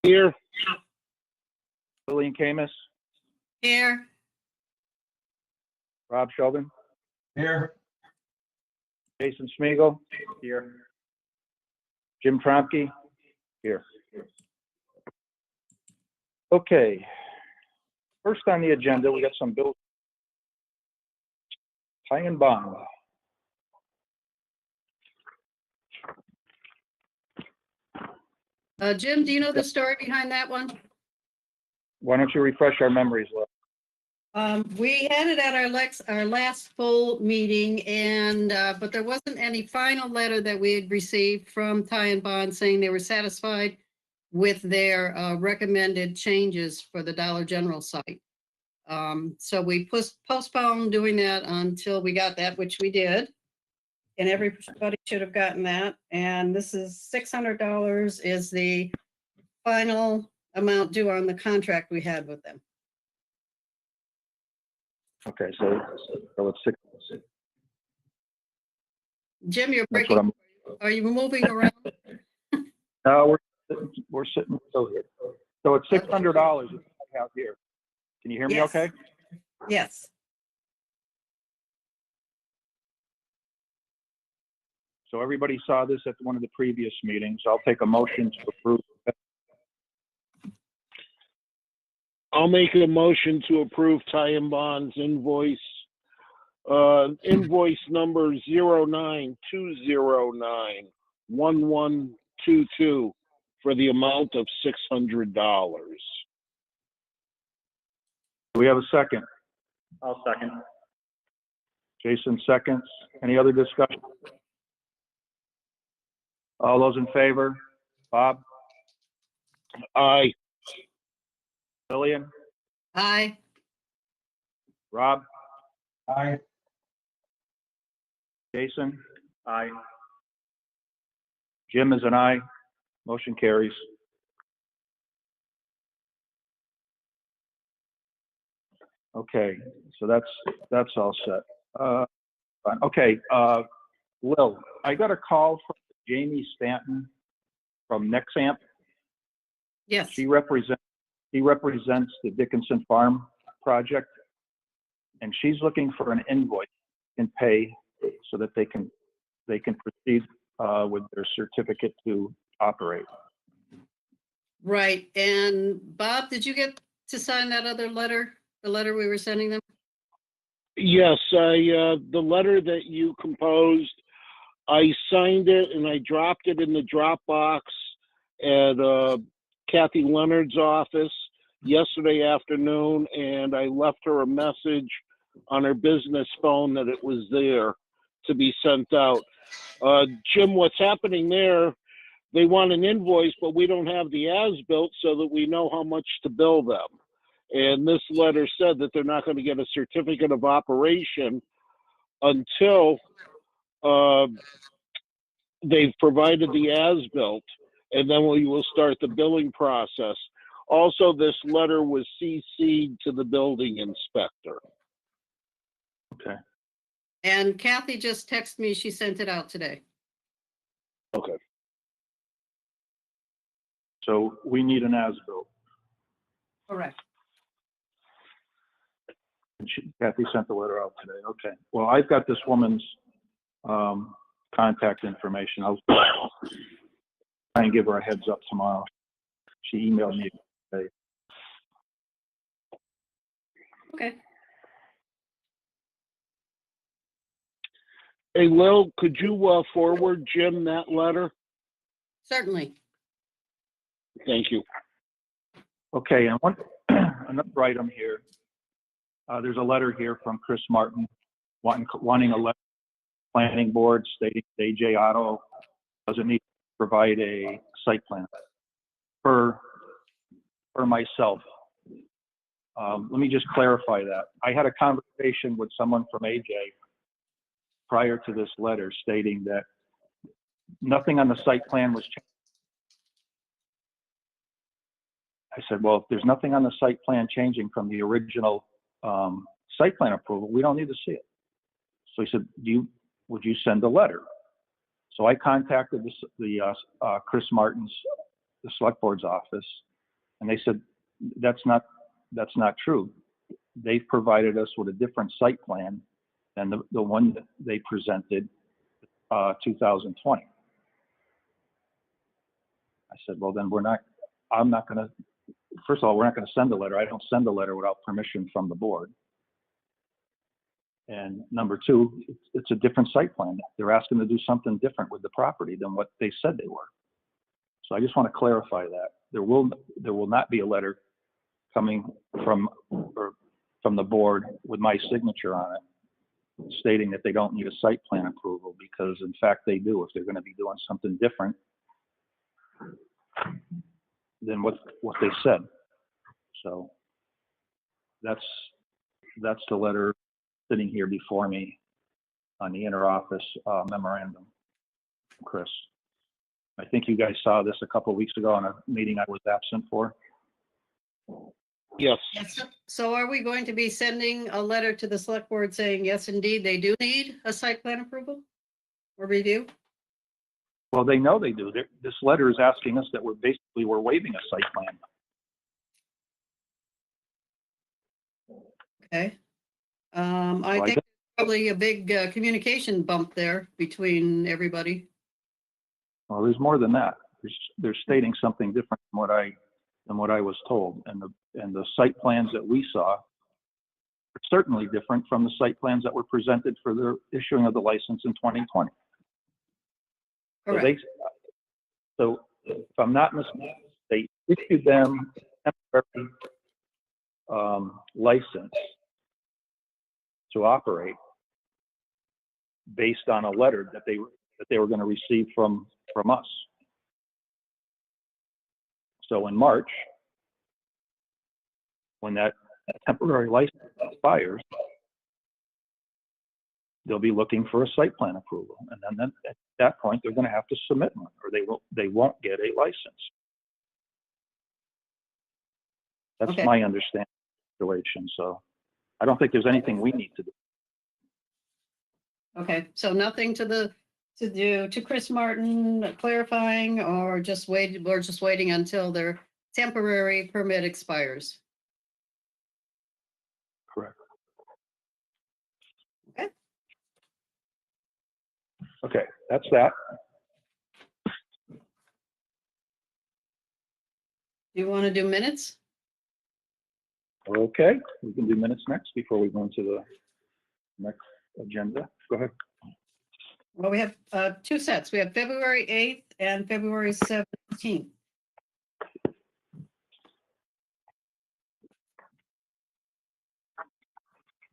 Here. Lillian Camus, Here. Rob Sheldon, Here. Jason Smeagol. Here. Jim Tromke. Here. Okay. First on the agenda, we got some bills. Tie and bond. Jim, do you know the story behind that one? Why don't you refresh our memories, Lil? We had it at our last full meeting, and but there wasn't any final letter that we had received from Ty and Bond saying they were satisfied with their recommended changes for the Dollar General site. So we postponed doing that until we got that, which we did. And everybody should have gotten that. And this is $600 is the final amount due on the contract we had with them. Okay, so it's 6. Jim, you're That's what breaking. Are you moving around? No, we're sitting still here. So it's $600 that I have here. Can you hear me Yes. okay? Yes. So everybody saw this at one of the previous meetings. I'll take a motion to approve. I'll make a motion to approve Ty and Bond's invoice, invoice number 092091122 for the amount of $600. Do we have a second? I'll second. Jason seconds. Any other discussion? All those in favor? Bob? Aye. Lillian? Aye. Rob? Aye. Jason? Aye. Jim is an aye. Motion carries. Okay, so that's all set. Fine. Okay, Lil, I got a call from Jamie Stanton from Nexamp. Yes. He represents the Dickinson Farm project, and she's looking for an invoice and pay so that they can proceed with their certificate to operate. Right. And Bob, did you get to sign that other letter? The letter we were sending them? Yes, the letter that you composed, I signed it and I dropped it in the Dropbox at Kathy Leonard's office yesterday afternoon, and I left her a message on her business phone that it was there to be sent out. Jim, what's happening there, they want an invoice, but we don't have the as-built so that we know how much to bill them. And this letter said that they're not going to get a certificate of operation until they've provided the as-built, and then we will start the billing process. Also, this letter was CC'd to the building inspector. Okay. And Kathy just texted me. She sent it out today. Okay. So we need an as-built. Correct. And Kathy sent the letter out today. Okay. Well, I've got this woman's contact information. I'll try and give her a heads up tomorrow. She emailed me today. Okay. Hey, Lil, could you forward Jim that letter? Certainly. Thank you. Okay, and another item here. There's a letter here from Chris Martin wanting a letter from the planning board stating that AJ Auto doesn't need to provide a site plan for myself. Let me just clarify that. I had a conversation with someone from AJ prior to this letter stating that nothing on the site plan was changed. I said, well, if there's nothing on the site plan changing from the original site plan approval, we don't need to see it. So he said, would you send a letter? So I contacted the Chris Martin's, the select board's office, And they said, that's not true. They've provided us with a different site plan than the one that they presented 2020. I said, well, then I'm not going to, first of all, we're not going to send a letter. I don't send a letter without permission from the board. And number two, it's a different site plan. They're asking to do something different with the property than what they said they were. So I just want to clarify that. There will not be a letter coming from the board with my signature on it, stating that they don't need a site plan approval, because in fact they do, if they're going to be doing something different than what they said. So that's the letter sitting here before me on the interoffice memorandum, Chris. I think you guys saw this a couple of weeks ago on a meeting I was absent for. Yes. Yes. So are we going to be sending a letter to the select board saying, yes, indeed, they do need a site plan approval or review? Well, they know they do. This letter is asking us that we're waiving a site plan. Okay. I Well, think probably a big communication bump there between everybody. Well, there's more than that. They're stating something different than what I was told, and the site plans that we saw are certainly different from the site plans that were presented for the issuing of the license in 2020. Correct. So if I'm not mistaken, they issued them a temporary license to operate based on a letter that they were going to receive from us. So in March, when that temporary license expires, they'll be looking for a site plan approval, and then at that point they're going to have to submit one, or they won't get a license. That's Okay. my understanding of the situation. So I don't think there's anything we need to do. Okay, so nothing to Chris Martin clarifying, or just we're just waiting until their temporary permit expires. Correct. Okay. Okay, that's that. Do you want to do minutes? Okay, we can do minutes next before we go into the next agenda. Go ahead. Well, we have two sets. We have February 8th and February 17th.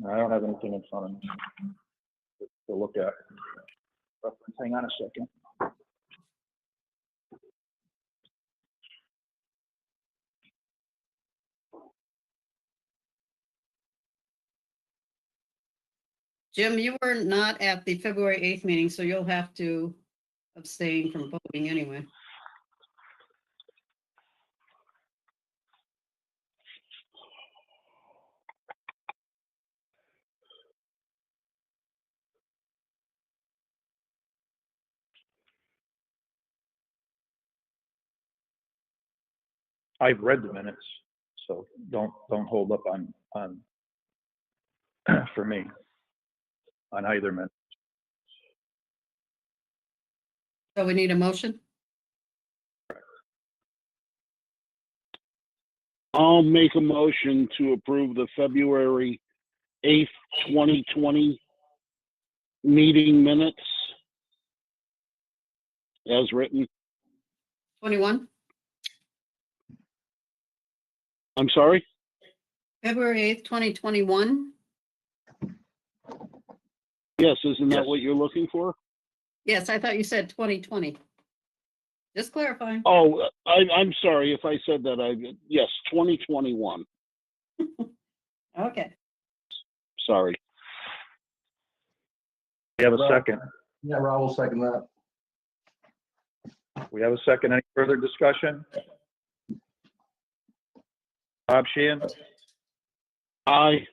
I don't have anything in front of me to look at. Hang on a second. Jim, you were not at the February 8th meeting, so you'll have to abstain from voting anyway. I've read the minutes, so don't hold up on for me on either minute. So we need a motion? I'll make a motion to approve the February 8th, 2020 meeting minutes as written. 21? I'm sorry? February 8th, 2021? Yes, isn't that Yes. what you're looking for? Yes, I thought you said 2020. Just clarifying. Oh, I'm sorry if I said that. Yes, 2021. Okay. Sorry. We have a second. Yeah, Rob will second that. We have a second. Any further discussion? Bob Sheehan, Aye.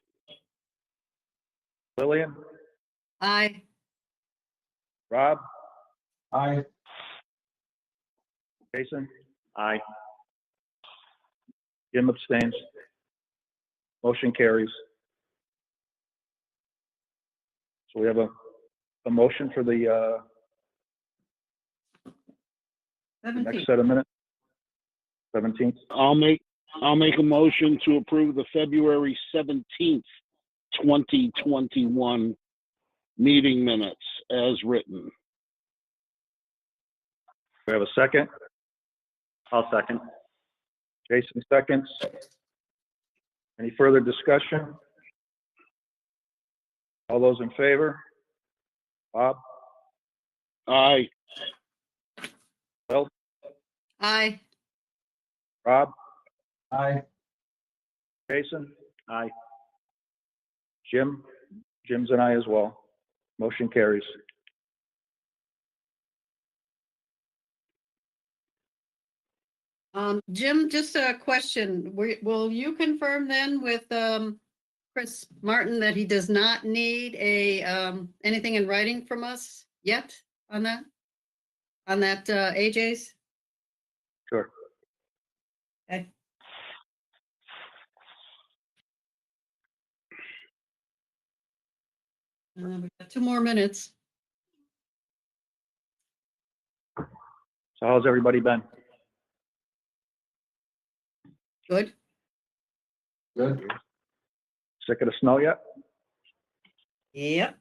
Lillian, Aye. Rob, Aye. Jason? Aye. Jim abstains. Motion carries. So we have a motion for the next 17th. set of minutes. 17th. I'll make a motion to approve the February 17th, 2021 meeting minutes as written. We have a second. I'll second. Jason seconds. Any further discussion? All those in favor? Bob? Aye. Bill? Aye. Rob? Aye. Jason? Aye. Jim? Jim's an aye as well. Motion carries. Jim, just a question. Will you confirm then with Chris Martin that he does not need anything in writing from us yet on that? On that AJ's? Sure. Okay. We've got 2 more minutes. So how's everybody been? Good. Good. Sick of the snow yet? Yep.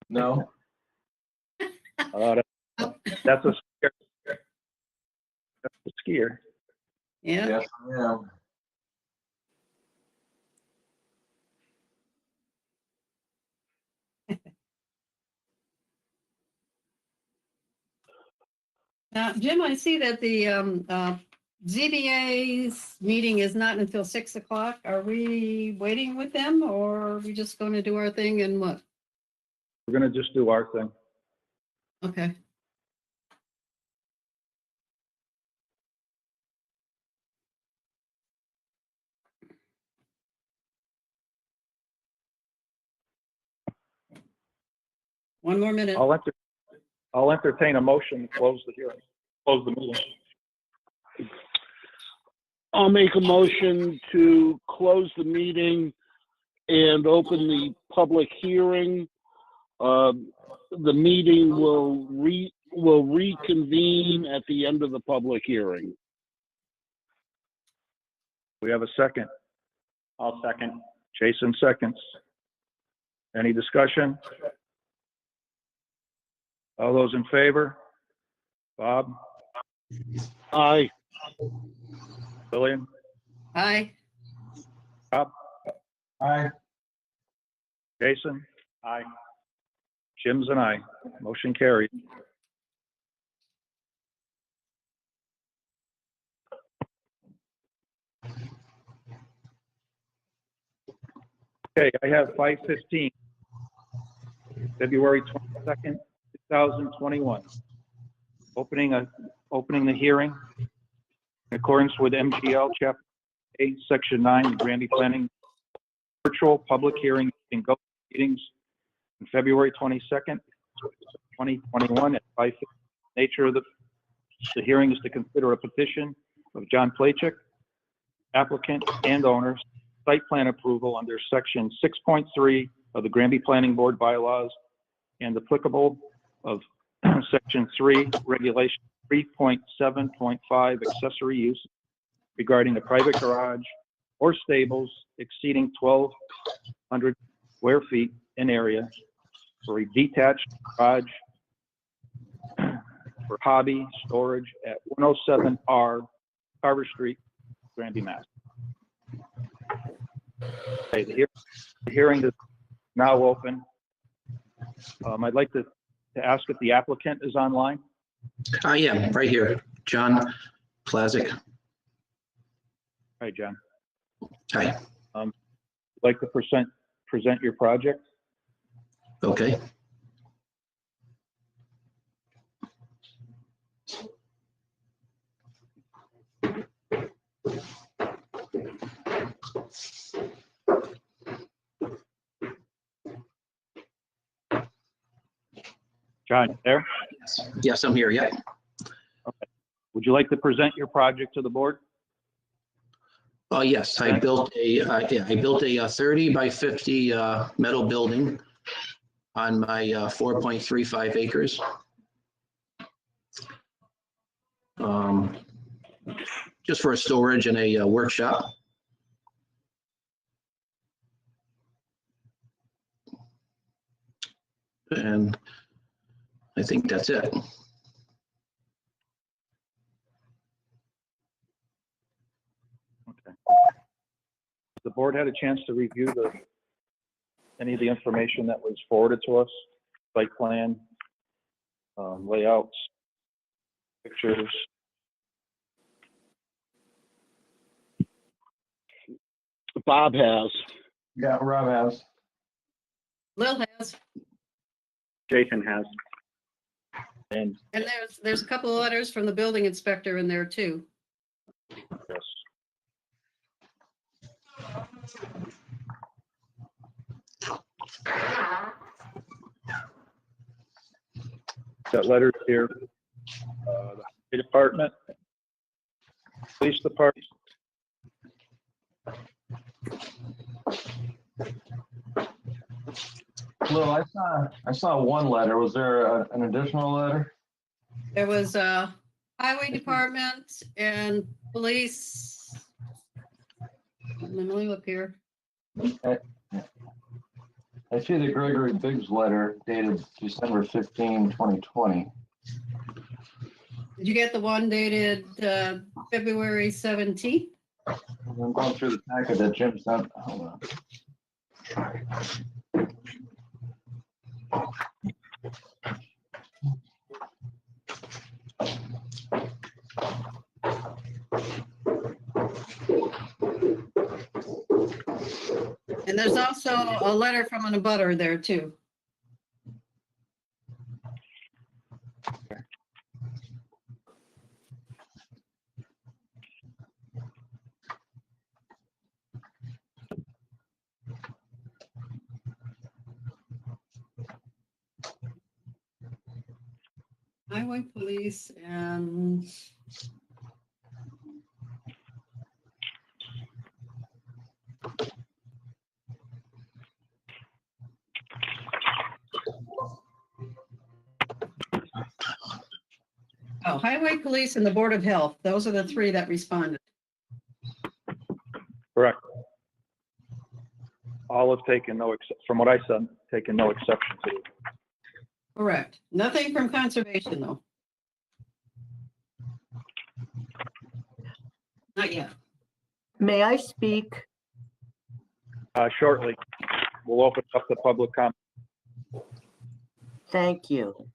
No. That's a skier. That's a skier. Yeah. Yes, I am. Now, Jim, I see that the ZBA's meeting is not until 6 o'clock. Are we waiting with them or are we just going to do our thing and what? We're gonna just do our thing. Okay. One more minute. I'll entertain a motion to close the hearing, close the meeting. I'll make a motion to close the meeting and open the public hearing. The meeting will reconvene at the end of the public hearing. We have a second. I'll second. Jason seconds. Any discussion? All those in favor? Bob? Aye. William? Aye. Rob? Aye. Jason? Aye. Jim's an aye. Motion carried. Okay, I have 5:15, February 22nd, 2021. Opening the hearing in accordance with MGL Chapter 8, Section 9, the Granby Planning virtual public hearing and go meetings on February 22nd, 2021 at 5:15. Nature of the hearing is to consider a petition of John Plachik, applicant and owners, site plan approval under Section 6.3 of the Granby Planning Board bylaws and applicable of Section 3, Regulation 3.7.5 accessory use regarding a private garage or stables exceeding 1,200 square feet in area for a detached garage for hobby storage at 107R Carver Street, Granby, Mass. Okay, the hearing is now open. I'd like to ask if the applicant is online. Yeah, right here. John Plazik. Hi, John. Hi. Like to present your project? Okay. John, there? Yes, I'm here. Yeah. Would you like to present your project to the board? Oh, yes, I built a, I built a 30 by 50 metal building on my 4.35 acres. Just for a storage and a workshop. And I think that's it. Okay. The board had a chance to review any of the information that was forwarded to us, site plan, layouts, pictures. Bob has. Yeah, Rob has. Lil has, Jason has. And and there's a couple of letters from the building inspector in there too. yes. Got letters here, the highway department, police department. Lil, I saw one letter. Was there an additional letter? There was highway department and police. Let me look here. I see the Gregory Biggs letter dated December 15, 2020. Did you get the one dated February 17th? I'm going through the packet that Jim sent. Hold on. And there's also a letter from an abutter there too. Highway police and highway police and the Board of Health. Those are the three that responded. Correct. All have taken no, from what I said, taken no exception to it. Correct. Nothing from conservation though. Not yet. May I speak? Shortly, we'll open up the public comment. Thank you.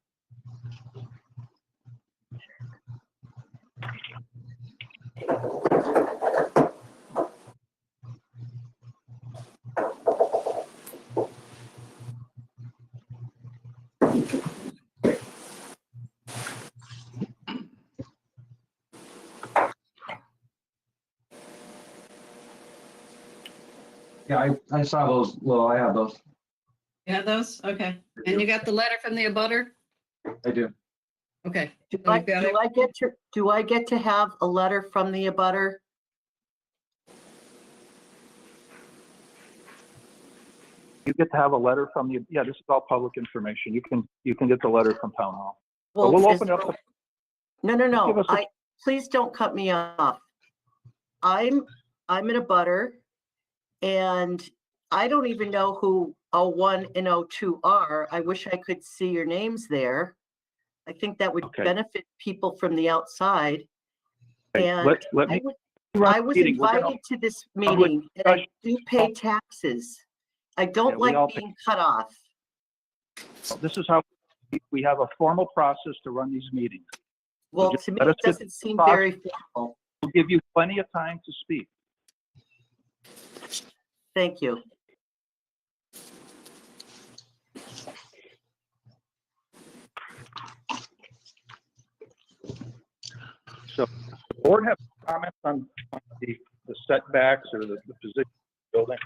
Yeah, I saw those. Well, I have those. You have those? Okay. And you got the letter from the abutter? I do. Okay. Do So I, you've got do it? I get to have a letter from the abutter? You get to have a letter from the, yeah, this is all public information. You can get the letter from town hall. But we'll is- open up. No, Give us a- please don't cut me off. I'm in a butter and I don't even know who O1 and O2 are. I wish I could see your names there. I think that would Okay. benefit people from the outside. Okay, And let me. I was meeting. We're gonna- invited to this meeting and I do pay taxes. I Yeah, don't we all like pay- being cut off. This is how we have a formal process to run these meetings. Well, just to me, let us it get doesn't seem process. very formal. We'll give you plenty of time to speak. Thank you. So the board have comments on the setbacks or the position of the building?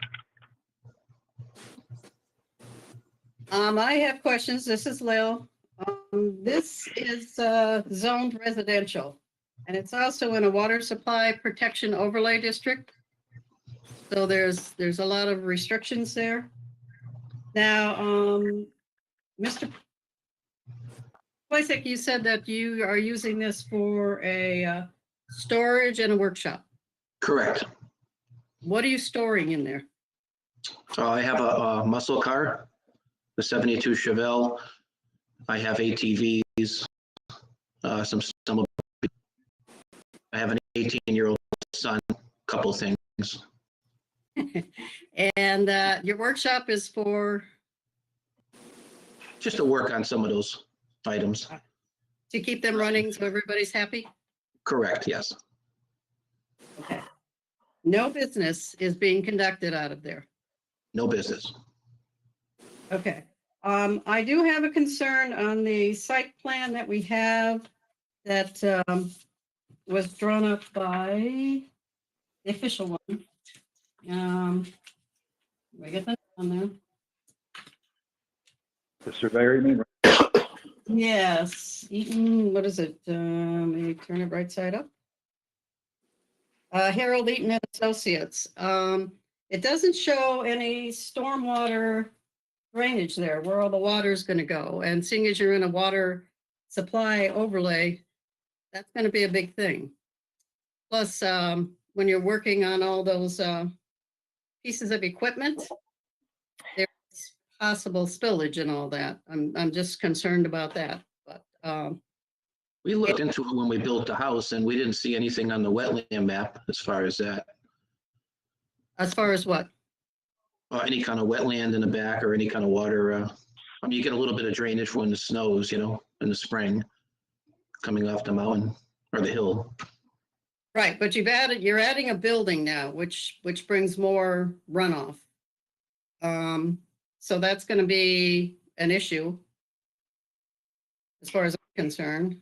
I have questions. This is Lil. This is zoned residential. And it's also in a water supply protection overlay district. So there's a lot of restrictions there. Now, Mr. Plasek, you said that you are using this for a storage and a workshop. Correct. What are you storing in there? So I have a muscle car, the 72 Chevelle. I have ATVs, some. I have an 18-year-old son, couple things. And your workshop is for? Just to work on some of those items. To keep them running so everybody's happy? Correct, yes. Okay. No business is being conducted out of there. No business. Okay. I do have a concern on the site plan that we have that was drawn up by the official one. We get that on there. The surveyor, you mean? Yes, Eaton, what is it? Let me turn it right side up. Harold Eaton and Associates. It doesn't show any stormwater drainage there, where all the water is going to go. And seeing as you're in a water supply overlay, that's going to be a big thing. Plus, when you're working on all those pieces of equipment, there's possible spillage and all that. I'm just concerned about that. But We looked into it when we built the house and we didn't see anything on the wetland map as far as that. as far as what? Any kind of wetland in the back or any kind of water. I mean, you get a little bit of drainage when it snows, you know, in the spring, coming off the mountain or the hill. Right, but you're adding a building now, which brings more runoff. So that's going to be an issue as far as I'm concerned.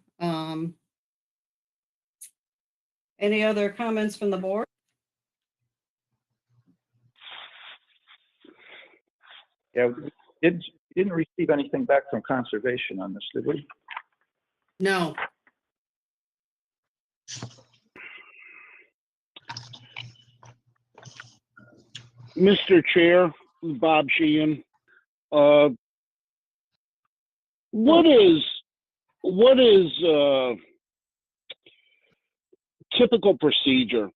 Any other comments from the board? Yeah, we didn't receive anything back from conservation on this, did we? No. Mr. Chair, Bob Sheehan, what is typical procedure?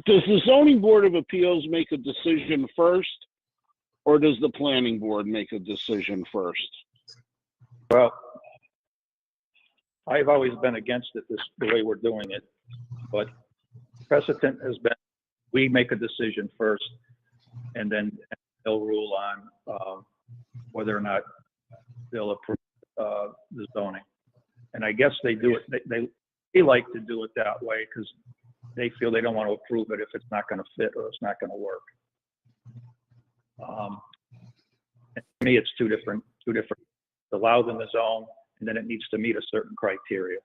Does the zoning board of appeals make a decision first, or does the planning board make a decision first? Well, I've always been against it the way we're doing it, but precedent has been we make a decision first, and then they'll rule on whether or not they'll approve the zoning. And I guess they do it. They like to do it that way because they feel they don't want to approve it if it's not going to fit or it's not going to work. And to me, it's two different. Allowed in the zone, and then it needs to meet a certain criteria.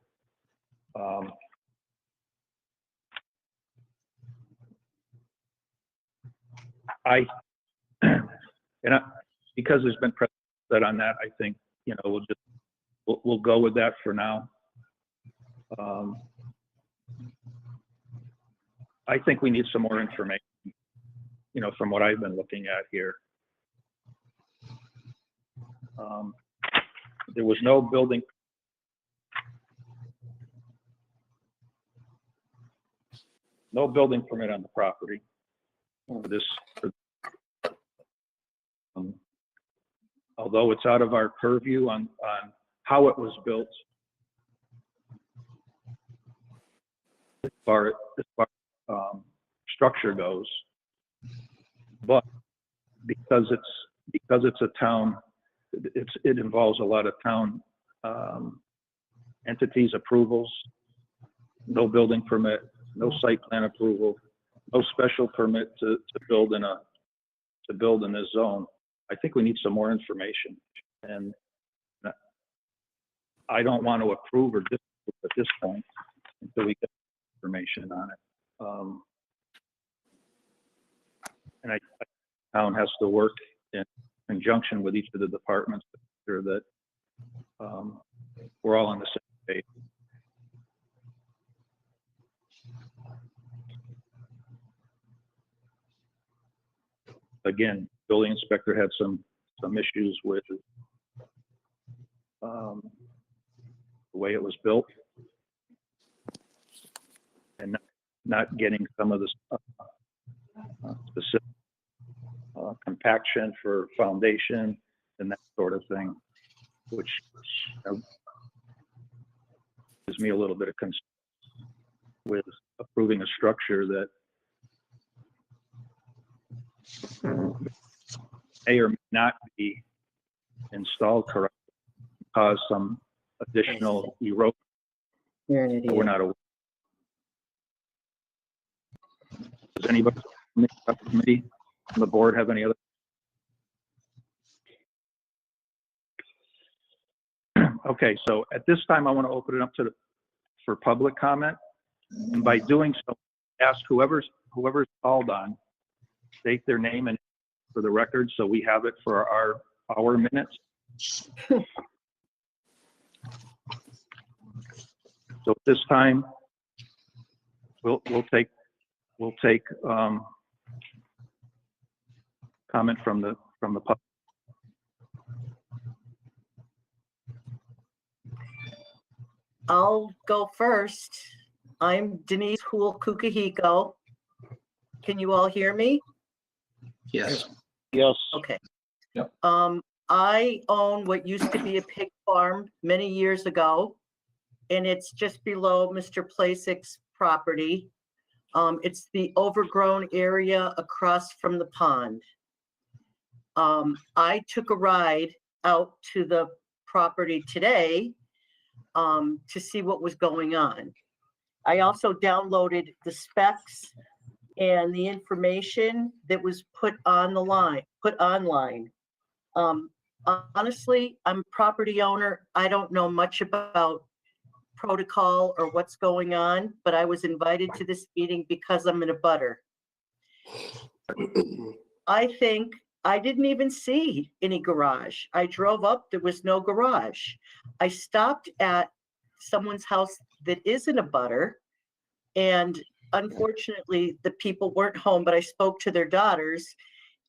Because there's been precedent on that, I think, you know, we'll go with that for now. I think we need some more information, you know, from what I've been looking at here. There was no building. No building permit on the property for this. Although it's out of our purview on how it was built. As far structure goes, but because it's a town, it involves a lot of town entities approvals, no building permit, no site plan approval, no special permit to build in this zone. I think we need some more information, and I don't want to approve or disapprove at this point until we get information on it. And I town has to work in conjunction with each of the departments to make sure that we're all on the same page. again, building inspector had some issues with the way it was built and not getting some of the specific compaction for foundation and that sort of thing, which gives me a little bit of concern with approving a structure that may or may not be installed correctly, cause some additional erosion. You're an We're idiot. not aware. Does anybody on the committee, on the board, have any other? Okay, so at this time, I want to open it up for public comment. And by doing so, ask whoever's called on, state their name and for the record, so we have it for our minutes. So at this time, we'll take comment from the public. I'll go first. I'm Denise Hool Kukahiko. Can you all hear me? Yes. Yes. Okay. Yep. I own what used to be a pig farm many years ago, and it's just below Mr. Plasik's property. It's the overgrown area across from the pond. I took a ride out to the property today to see what was going on. I also downloaded the specs and the information that was put online. Honestly, I'm a property owner. I don't know much about protocol or what's going on, but I was invited to this meeting because I'm in a butter. I think I didn't even see any garage. I drove up, there was no garage. I stopped at someone's house that is in a butter, and unfortunately the people weren't home, but I spoke to their daughters,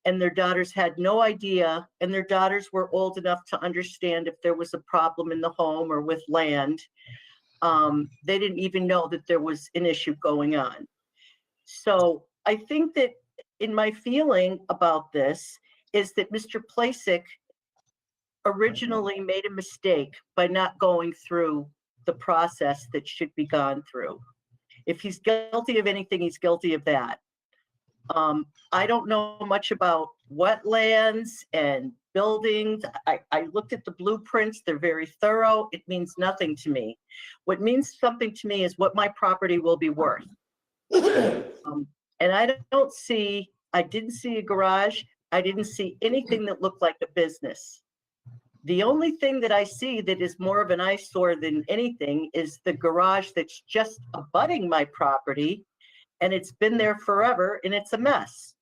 and their daughters had no idea, and their daughters were old enough to understand if there was a problem in the home or with land. They didn't even know that there was an issue going on. So I think that in my feeling about this is that Mr. Plasik originally made a mistake by not going through the process that should be gone through. If he's guilty of anything, he's guilty of that. I don't know much about wetlands and buildings. I looked at the blueprints. They're very thorough. It means nothing to me. What means something to me is what my property will be worth. And I didn't see a garage. I didn't see anything that looked like a business. The only thing that I see that is more of an eyesore than anything is the garage that's just abutting my property, and it's been there forever, and it's a mess.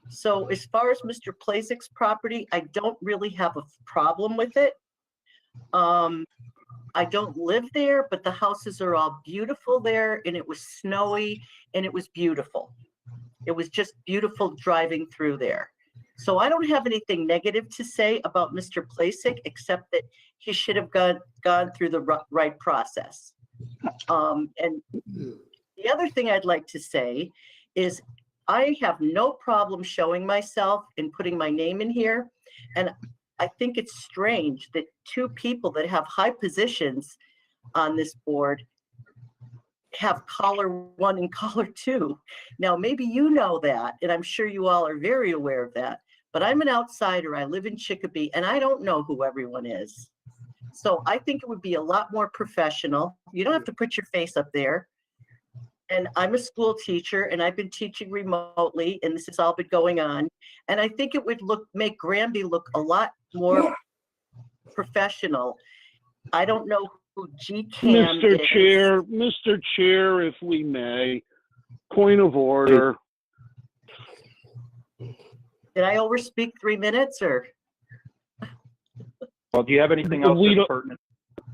So as far as Mr. Plasik's property, I don't really have a problem with it. I don't live there, but the houses are all beautiful there, and it was snowy, and it was beautiful. It was just beautiful driving through there. So I don't have anything negative to say about Mr. Plasik, except that he should have gone through the right process. And the other thing I'd like to say is I have no problem showing myself and putting my name in here. And I think it's strange that two people that have high positions on this board have caller 1 and caller 2. Now, maybe you know that, and I'm sure you all are very aware of that, but I'm an outsider. I live in Chicopee, and I don't know who everyone is. So I think it would be a lot more professional. You don't have to put your face up there. And I'm a school teacher, and I've been teaching remotely, and this has all been going on. And I think it would make Granby look a lot more professional. I don't know who GCAM is. Mr. Chair, if we may, point of order. Did I overspeak 3 minutes or? Well, do you have anything else that's pertinent?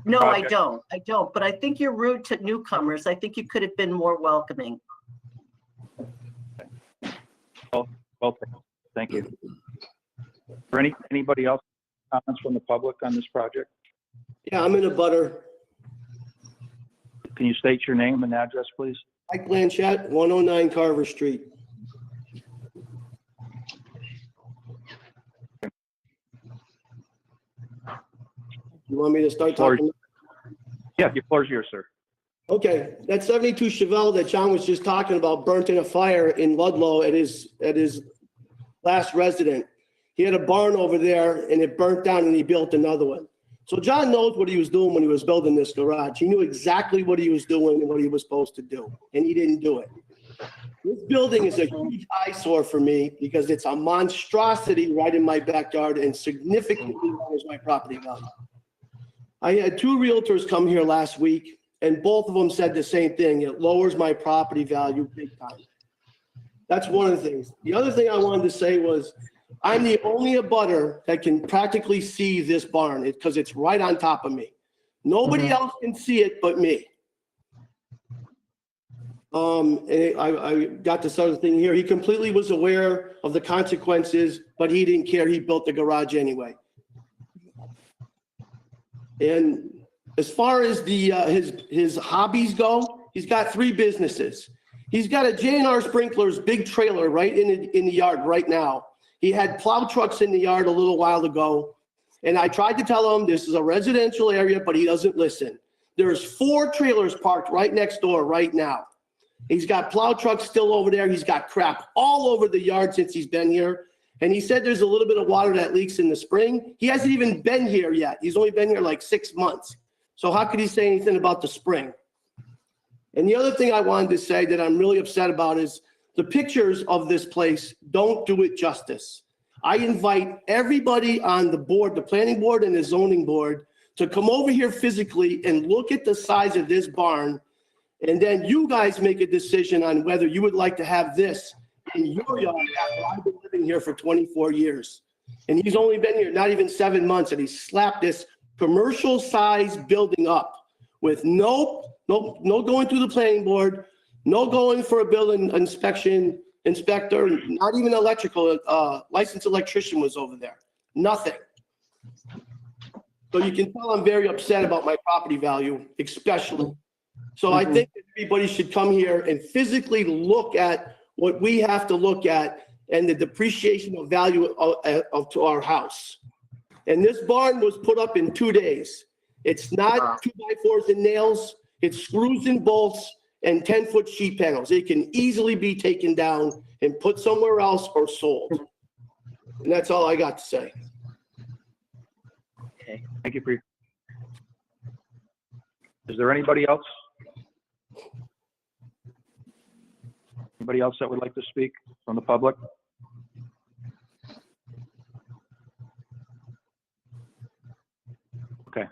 No, Project. I don't, but I think you're rude to newcomers. I think you could have been more welcoming. Well, thank you. For anybody else, comments from the public on this project? Yeah, I'm in a butter. Can you state your name and address, please? Mike Blanchett, 109 Carver Street. You want me to start Floor- talking? Yeah, your floor is yours, sir. Okay, that 72 Chevelle that John was just talking about burnt in a fire in Ludlow at his last resident. He had a barn over there and it burnt down and he built another one. So John knows what he was doing when he was building this garage. He knew exactly what he was doing and what he was supposed to do, and he didn't do it. This building is a huge eyesore for me because it's a monstrosity right in my backyard and significantly lowers my property value. I had 2 realtors come here last week and both of them said the same thing. It lowers my property value big time. That's one of the things. The other thing I wanted to say was I'm the only abutter that can practically see this barn because it's right on top of me. Nobody else can see it but me. And I got this other thing here. He completely was aware of the consequences, but he didn't care. He built the garage anyway. And as far as the his hobbies go, he's got 3 businesses. He's got a J&R Sprinklers big trailer right in the yard right now. He had plow trucks in the yard a little while ago. And I tried to tell him this is a residential area, but he doesn't listen. There's 4 trailers parked right next door right now. He's got plow trucks still over there. He's got crap all over the yard since he's been here. And he said there's a little bit of water that leaks in the spring. He hasn't even been here yet. He's only been here like 6 months. So how could he say anything about the spring? And the other thing I wanted to say that I'm really upset about is the pictures of this place don't do it justice. I invite everybody on the board, the planning board and the zoning board, to come over here physically and look at the size of this barn. And then you guys make a decision on whether you would like to have this in your yard after I've been living here for 24 years. And he's only been here not even 7 months, and he slapped this commercial size building up with no going through the planning board, no going for a building inspector, not even electrical, licensed electrician was over there, nothing. So you can tell I'm very upset about my property value, especially. So I think that everybody should come here and physically look at what we have to look at and the depreciation of value to our house. And this barn was put up in 2 days. It's not 2x4s and nails. It's screws and bolts and 10-foot sheet panels. It can easily be taken down and put somewhere else or sold. And that's all I got to say. Okay, thank you for your. Is there anybody else? Anybody else that would like to speak from the public? Okay.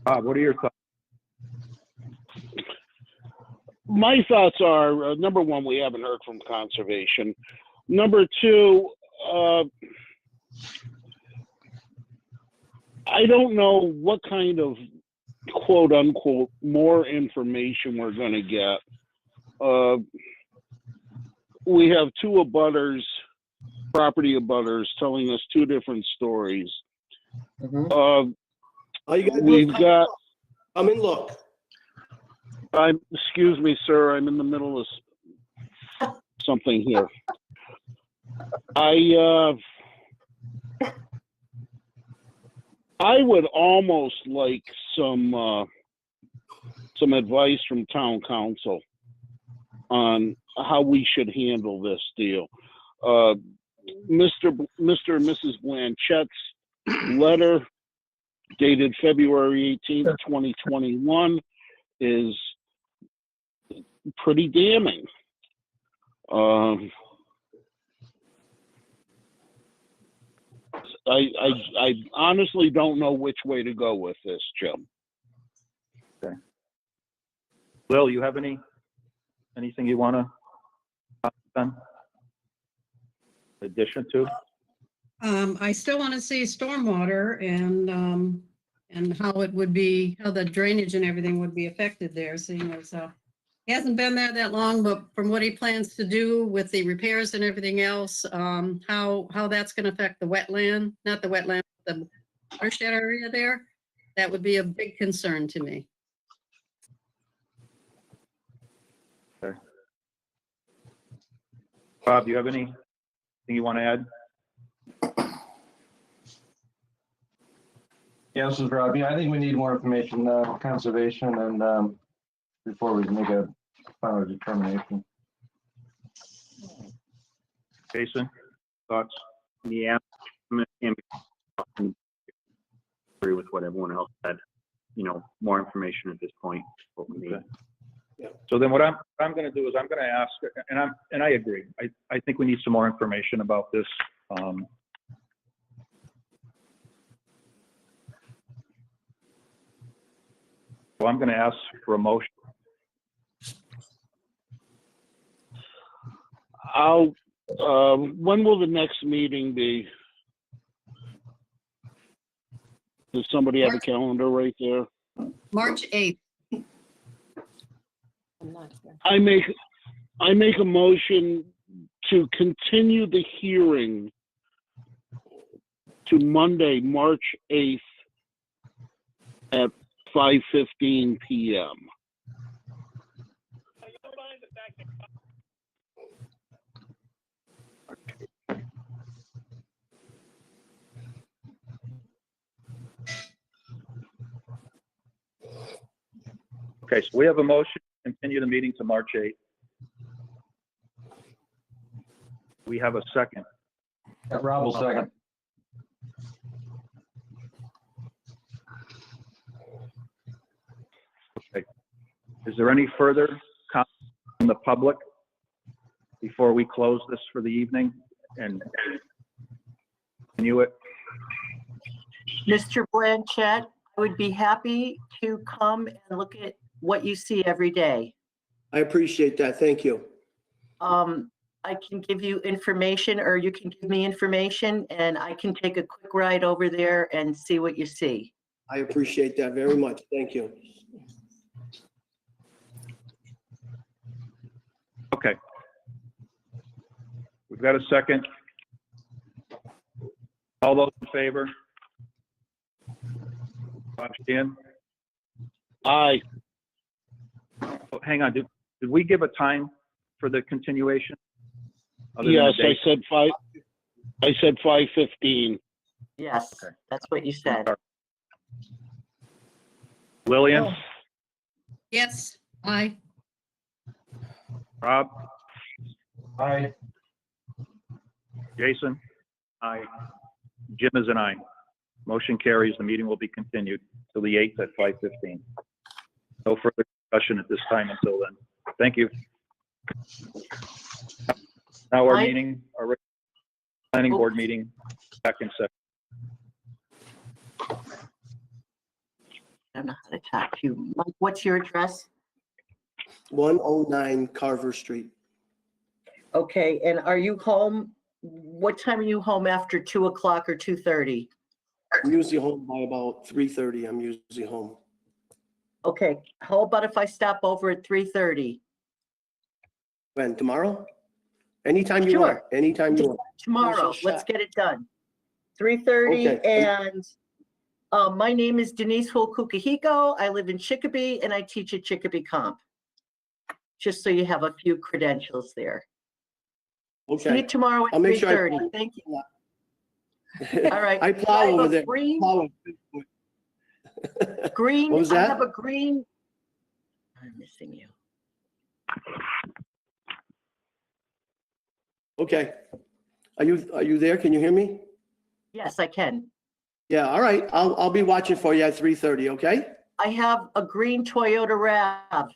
Bob, what are your thoughts? My thoughts are, number one, we haven't heard from conservation. Number two, I don't know what kind of quote unquote more information we're going to get. We have 2 abutters, property abutters, telling us 2 different stories. All you gotta do is We've got, come and look. excuse me, sir, I'm in the middle of something here. I would almost like some advice from town council on how we should handle this deal. Mr. and Mrs. Blanchett's letter dated February 18th, 2021 is pretty damning. I honestly don't know which way to go with this, Jim. Okay. Lil, you have anything you want to addition to? I still want to see stormwater and how it would be, how the drainage and everything would be affected there, seeing as, he hasn't been there that long, but from what he plans to do with the repairs and everything else, how that's gonna affect the wetland, not the wetland, the watershed area there, that would be a big concern to me. Bob, do you have anything you want to add? Yeah, this is Rob. Yeah, I think we need more information, conservation, and before we make a final determination. Jason, thoughts? Yeah, I agree with what everyone else said. You know, more information at this point, what we need. Okay. So then what I'm going to do is I'm going to ask, and I agree. I think we need some more information about this. So I'm going to ask for a motion. When will the next meeting be? Does somebody have a calendar right there? March 8th. I make a motion to continue the hearing to Monday, March 8th at 5:15 p.m. Okay, so we have a motion to continue the meeting to March 8th. We have a second. Yeah, Rob will second. Okay. Is there any further comment from the public before we close this for the evening and continue it? Mr. Blanchett, I would be happy to come and look at what you see every day. I appreciate that. Thank you. I can give you information, or you can give me information, and I can take a quick ride over there and see what you see. I appreciate that very much. Thank you. Okay. We've got a second. All those in favor? Bob Sheehan? Aye. Oh, hang on, did we give a time for the continuation? Other than the Yes, date? I said 5:15. Yes, Okay. that's what you said. Lillian? Yes, aye. Rob? Aye. Jason? Aye. Jim is an aye. Motion carries. The meeting will be continued till the 8th at 5:15. No further discussion at this time until then. Thank you. Now our Aye. meeting, our planning board meeting, back in session. I don't know how to talk to you. Mike, what's your address? 109 Carver Street. Okay, and are you home? What time are you home after 2 o'clock or 2:30? I'm usually home by about 3:30. I'm usually home. Okay, how about if I stop over at 3:30? When, tomorrow? Anytime you Sure. want, anytime you want. Tomorrow, Shot. let's get it done. 3:30, Okay. and my name is Denise Hulkukahiko. I live in Chicopee, and I teach at Chicopee Comp. Just so you have a few credentials there. See you Okay. tomorrow at I'll make sure I- 3:30. Thank you. All right. I plow I have over a there. green- Plow. Green, What was I that? have a green. I'm missing you. Okay. Are you there? Can you hear me? Yes, I can. Yeah, all right. I'll be watching for you at 3:30, okay? I have a green Toyota RAV.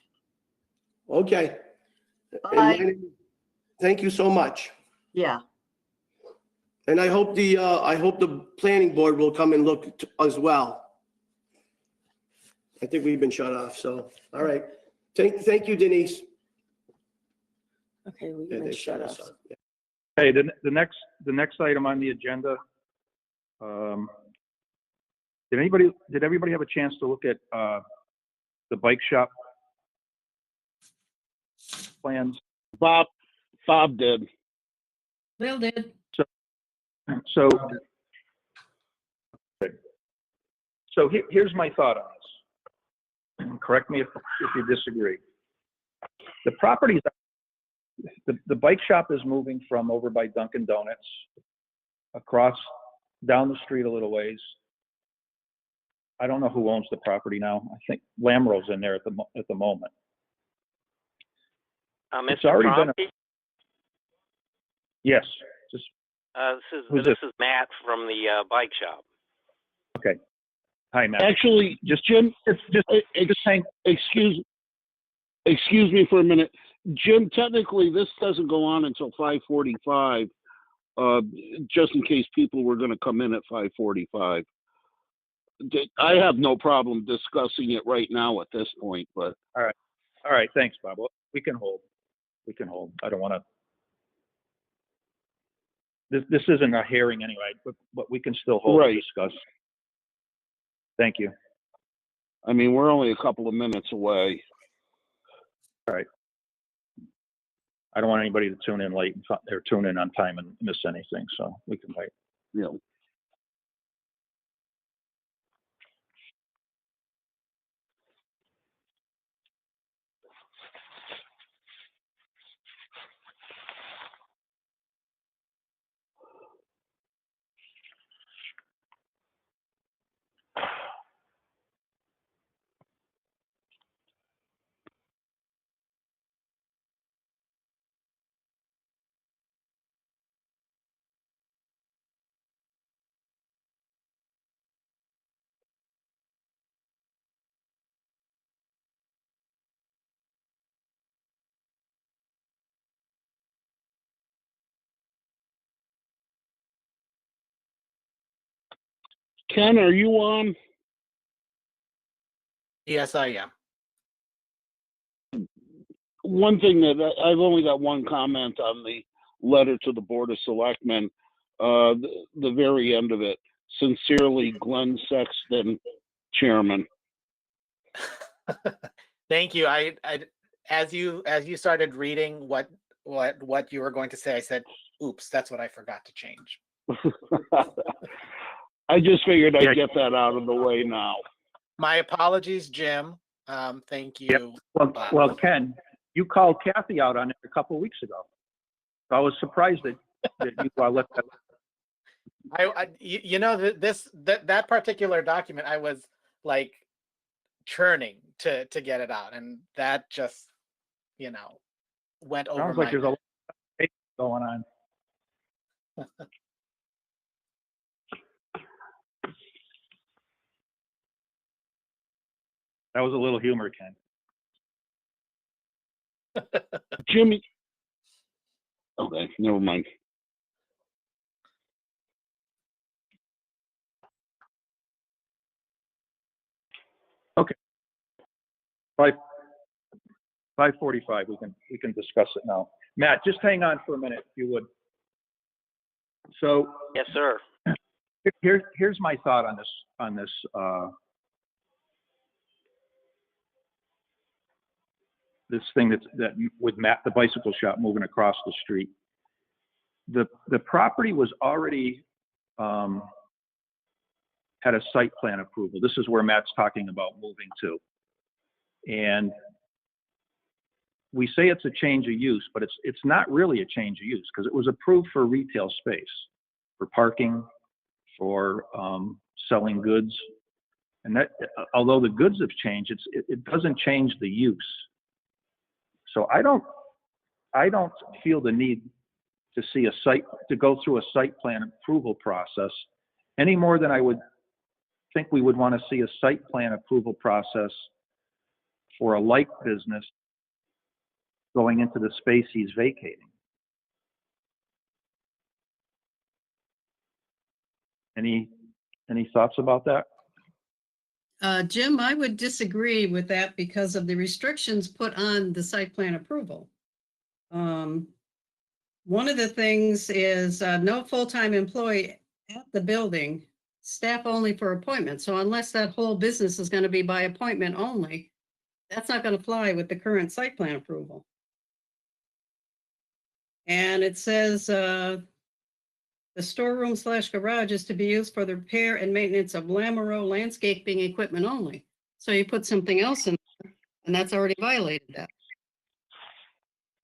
Okay. And Bye. thank you so much. Yeah, And I hope the planning board will come and look as well. I think we've been shut off, so, all right. Thank you, Denise. okay, we've Yeah, been they shut us off. off. Yeah. Hey, the next item on the agenda, Did everybody have a chance to look at the bike shop plans? Bob did. Bill did. So here's my thought on this. Correct me if you disagree. The property, the bike shop is moving from over by Dunkin' Donuts across down the street a little ways. I don't know who owns the property now. I think Lamro's in there at the moment. It's Mr. already been Trompe, yes. Just who's this is Matt from the bike shop. okay. Hi, Matt. Actually, Jim, excuse me for a minute. Jim, technically, this doesn't go on until 5:45, just in case people were going to come in at 5:45. I have no problem discussing it right now at this point, but. All right. Thanks, Bob. Well, we can hold. I don't want to. This isn't a hearing anyway, but we can still hold and discuss. Thank you. I mean, we're only a couple of minutes away. All right. I don't want anybody to tune in late or tune in on time and miss anything, so we can wait. Yeah. Ken, are you on? Yes, I am. One thing that I've only got one comment on the letter to the Board of Selectmen, the very end of it. Sincerely, Glenn Sexton, Chairman. Thank you. I as you started reading what you were going to say, I said, "Oops, that's what I forgot to change." I just figured I'd get that out of the way now. My apologies, Jim. Thank you. Yep. Well, Ken, you called Kathy out on it a couple of weeks ago. So I was surprised that you let that. That particular document, I was like churning to get it out, and that just went over. Sounds like there's a lot of going on. That was a little humor, Ken. Jimmy. Okay, never mind. Okay. 5:45. We can discuss it now. Matt, just hang on for a minute, if you would. So. Yes, sir. Here's my thought on this. This thing that with Matt, the bicycle shop moving across the street. The property was already had a site plan approval. This is where Matt's talking about moving to. And we say it's a change of use, but it's not really a change of use because it was approved for retail space, for parking, for selling goods. And that, although the goods have changed, it doesn't change the use. So I don't feel the need to see to go through a site plan approval process any more than I would think we would want to see a site plan approval process for a like business going into the space he's vacating. Any thoughts about that? Jim, I would disagree with that because of the restrictions put on the site plan approval. One of the things is no full-time employee at the building staff only for appointment. So unless that whole business is going to be by appointment only, that's not going to fly with the current site plan approval. And it says, the storeroom / garage is to be used for the repair and maintenance of Lamoureux landscaping equipment only. So you put something else in there, and that's already violated that.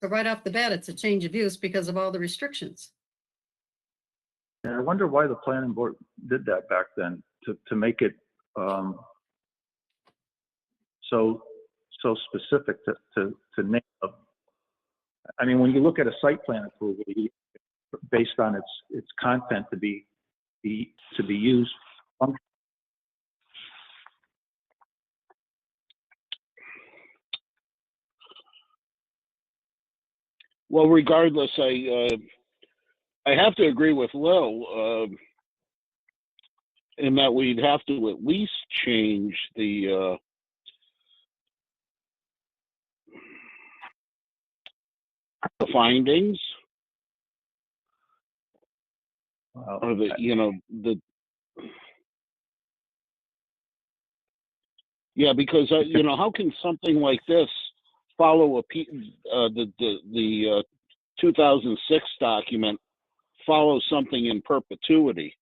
So right off the bat, it's a change of use because of all the restrictions. And I wonder why the planning board did that back then, to make it so specific to name. I mean, when you look at a site plan approval, based on its content to be used. Well, regardless, I have to agree with Lil in that we'd have to at least change the findings, or because how can something like this follow the 2006 document follow something in perpetuity?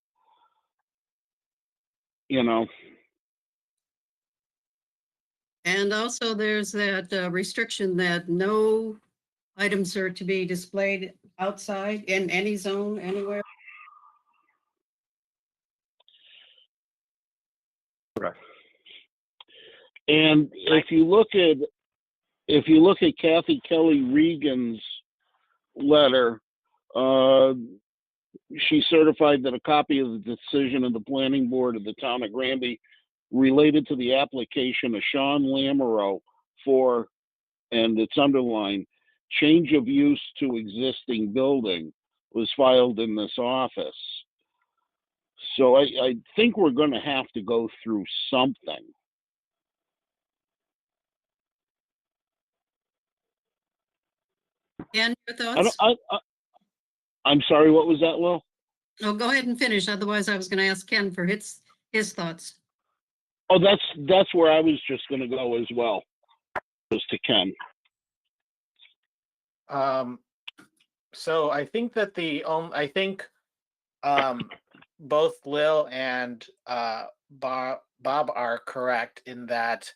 And also there's that restriction that no items are to be displayed outside in any zone, anywhere. Correct. And if you look at Kathy Kelly Regan's letter, she certified that a copy of the decision of the planning board of the town of Granby related to the application of Sean Lamoureux for, and it's underlined, change of use to existing building was filed in this office. So I think we're going to have to go through something. And your thoughts? I'm sorry, what was that, Will? Oh, go ahead and finish. Otherwise, I was going to ask Ken for his thoughts. Oh, that's where I was just going to go as well, was to Ken. So I think that both Lil and Bob are correct in that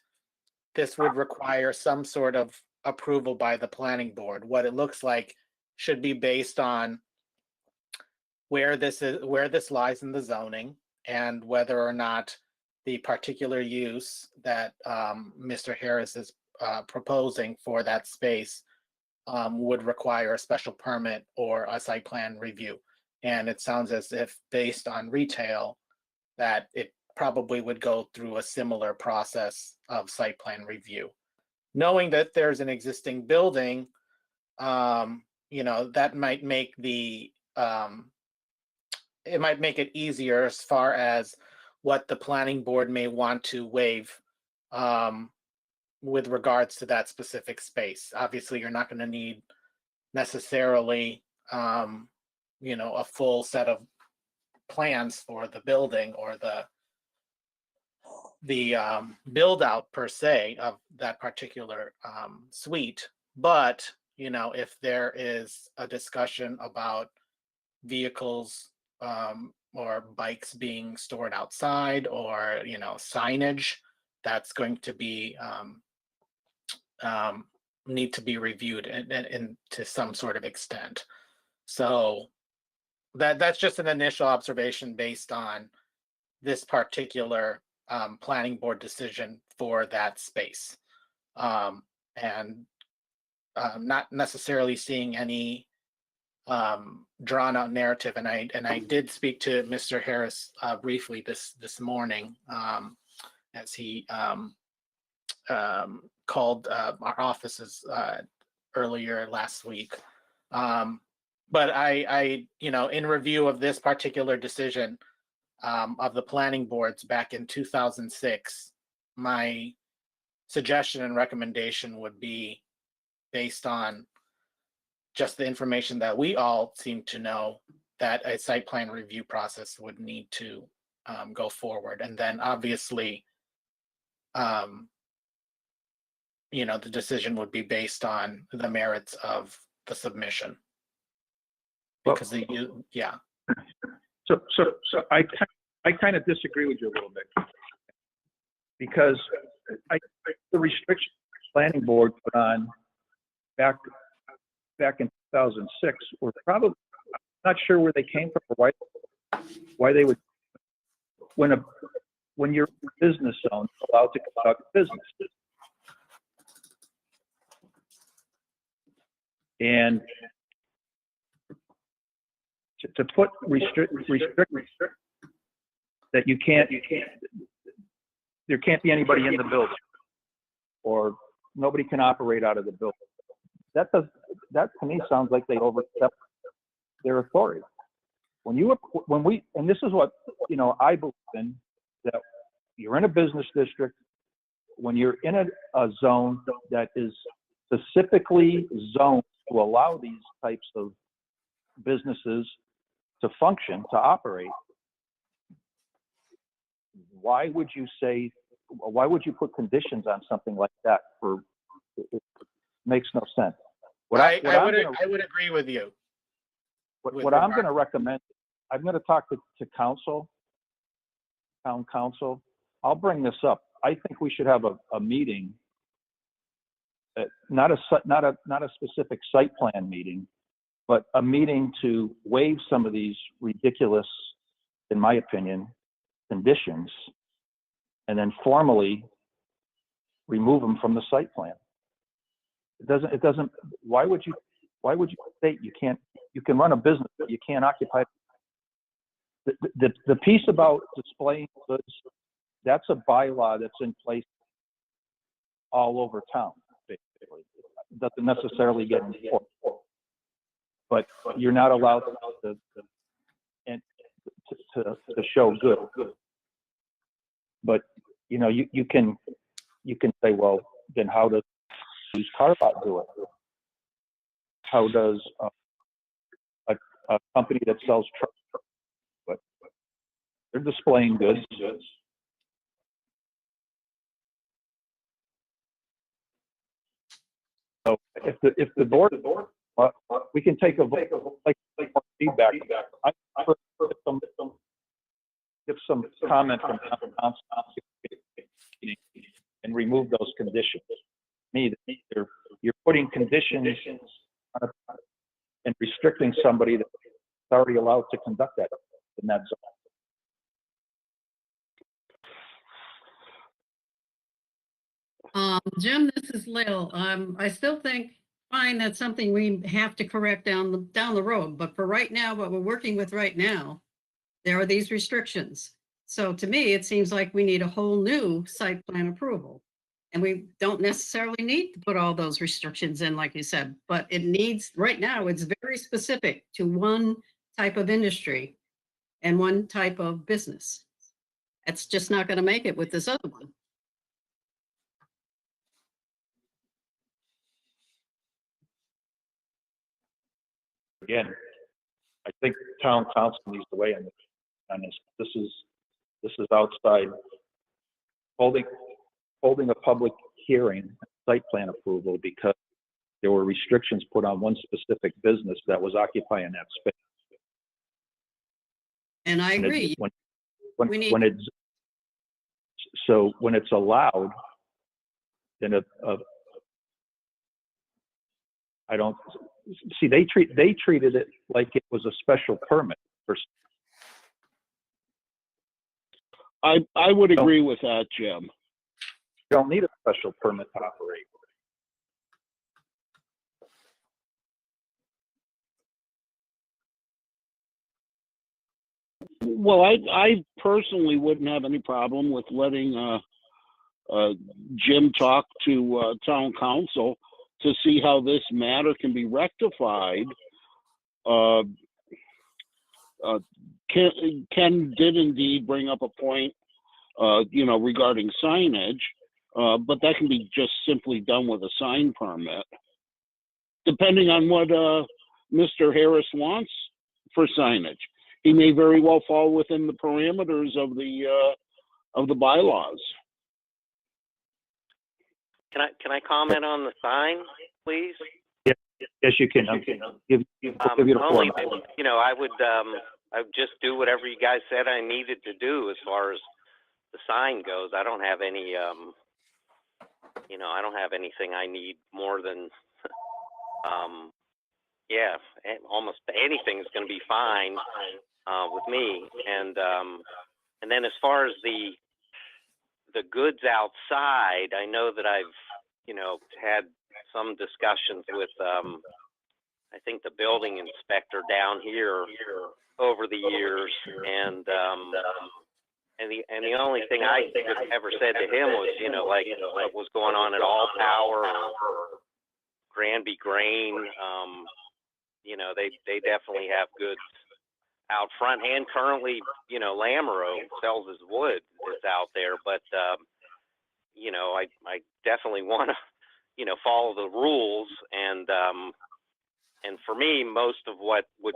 this would require some sort of approval by the planning board. What it looks like should be based on where this lies in the zoning and whether or not the particular use that Mr. Harris is proposing for that space would require a special permit or a site plan review. And it sounds as if, based on retail, that it probably would go through a similar process of site plan review. Knowing that there's an existing building, that might make it might make it easier as far as what the planning board may want to waive with regards to that specific space. Obviously, you're not going to need necessarily, a full set of plans for the building or the build out per se of that particular suite. But, if there is a discussion about vehicles or bikes being stored outside, or signage that's going to be need to be reviewed and to some sort of extent. So that's just an initial observation based on this particular planning board decision for that space, and not necessarily seeing any drawn out narrative. And I did speak to Mr. Harris briefly this morning, as he called our offices earlier last week. But I in review of this particular decision of the planning boards back in 2006, my suggestion and recommendation would be based on just the information that we all seem to know, that a site plan review process would need to go forward. And then obviously, the decision would be based on the merits of the submission. Because yeah. So I kind of disagree with you a little bit, because the restriction the planning board put on back in 2006 were probably, I'm not sure where they came from or why they would, when you're in a business zone, you're allowed to conduct business. And to put restrict that you can't, there can't be anybody in the building, or nobody can operate out of the building. That to me sounds like they overstep their authority. And this is what, I believe in, that you're in a business district, when you're in a zone that is specifically zoned to allow these types of businesses to function, to operate, why would you put conditions on something like that? It makes no sense. I would agree with you. What I'm going to recommend, I'm going to talk to council, town council. I'll bring this up. I think we should have a meeting, not a specific site plan meeting, but a meeting to waive some of these ridiculous, in my opinion, conditions, and then formally remove them from the site plan. It doesn't, why would you state you can run a business, but you can't occupy? The piece about displaying goods, that's a bylaw that's in place all over town, basically. It doesn't necessarily get enforced, but you're not allowed to show good. But you can say, well, then how does used car lot do it? How does a company that sells trucks? But they're displaying goods. So if the board, we can take a vote, like feedback. I give some comment from council and remove those conditions. You're putting conditions and restricting somebody that's already allowed to conduct that in that zone. Jim, this is Lil. I still think, fine, that's something we have to correct down the road. But for right now, what we're working with right now, there are these restrictions. So to me, it seems like we need a whole new site plan approval. And we don't necessarily need to put all those restrictions in, like you said, but it needs, right now, it's very specific to one type of industry and one type of business. It's just not going to make it with this other one. Again, I think town council needs to weigh in on this. This is outside holding a public hearing, site plan approval, because there were restrictions put on one specific business that was occupying that space. And I agree. When it's allowed, then I don't see, they treated it like it was a special permit. I would agree with that, Jim. You don't need a special permit to operate. Well, I personally wouldn't have any problem with letting Jim talk to town council to see how this matter can be rectified. Ken did indeed bring up a point, regarding signage, but that can be just simply done with a sign permit, depending on what Mr. Harris wants for signage. he may very well fall within the parameters of the bylaws. Can I comment on the sign, please? Yes, you can. I'll give you the floor. Only, you know, I would just do whatever you guys said I needed to do as far as the sign goes. I don't have any, you know, I don't have anything I need more than, yeah, almost anything is going to be fine with me. And then as far as the goods outside, I know that I've, you know, had some discussions with, I think the building inspector down here over the years, and the only thing I ever said to him was, you know, like what was going on at All Power or Granby Grain, you know, they definitely have goods out front, and currently, you know, Lamoureux sells his wood is out there, but you know, I definitely want to, you know, follow the rules, and for me, most of what would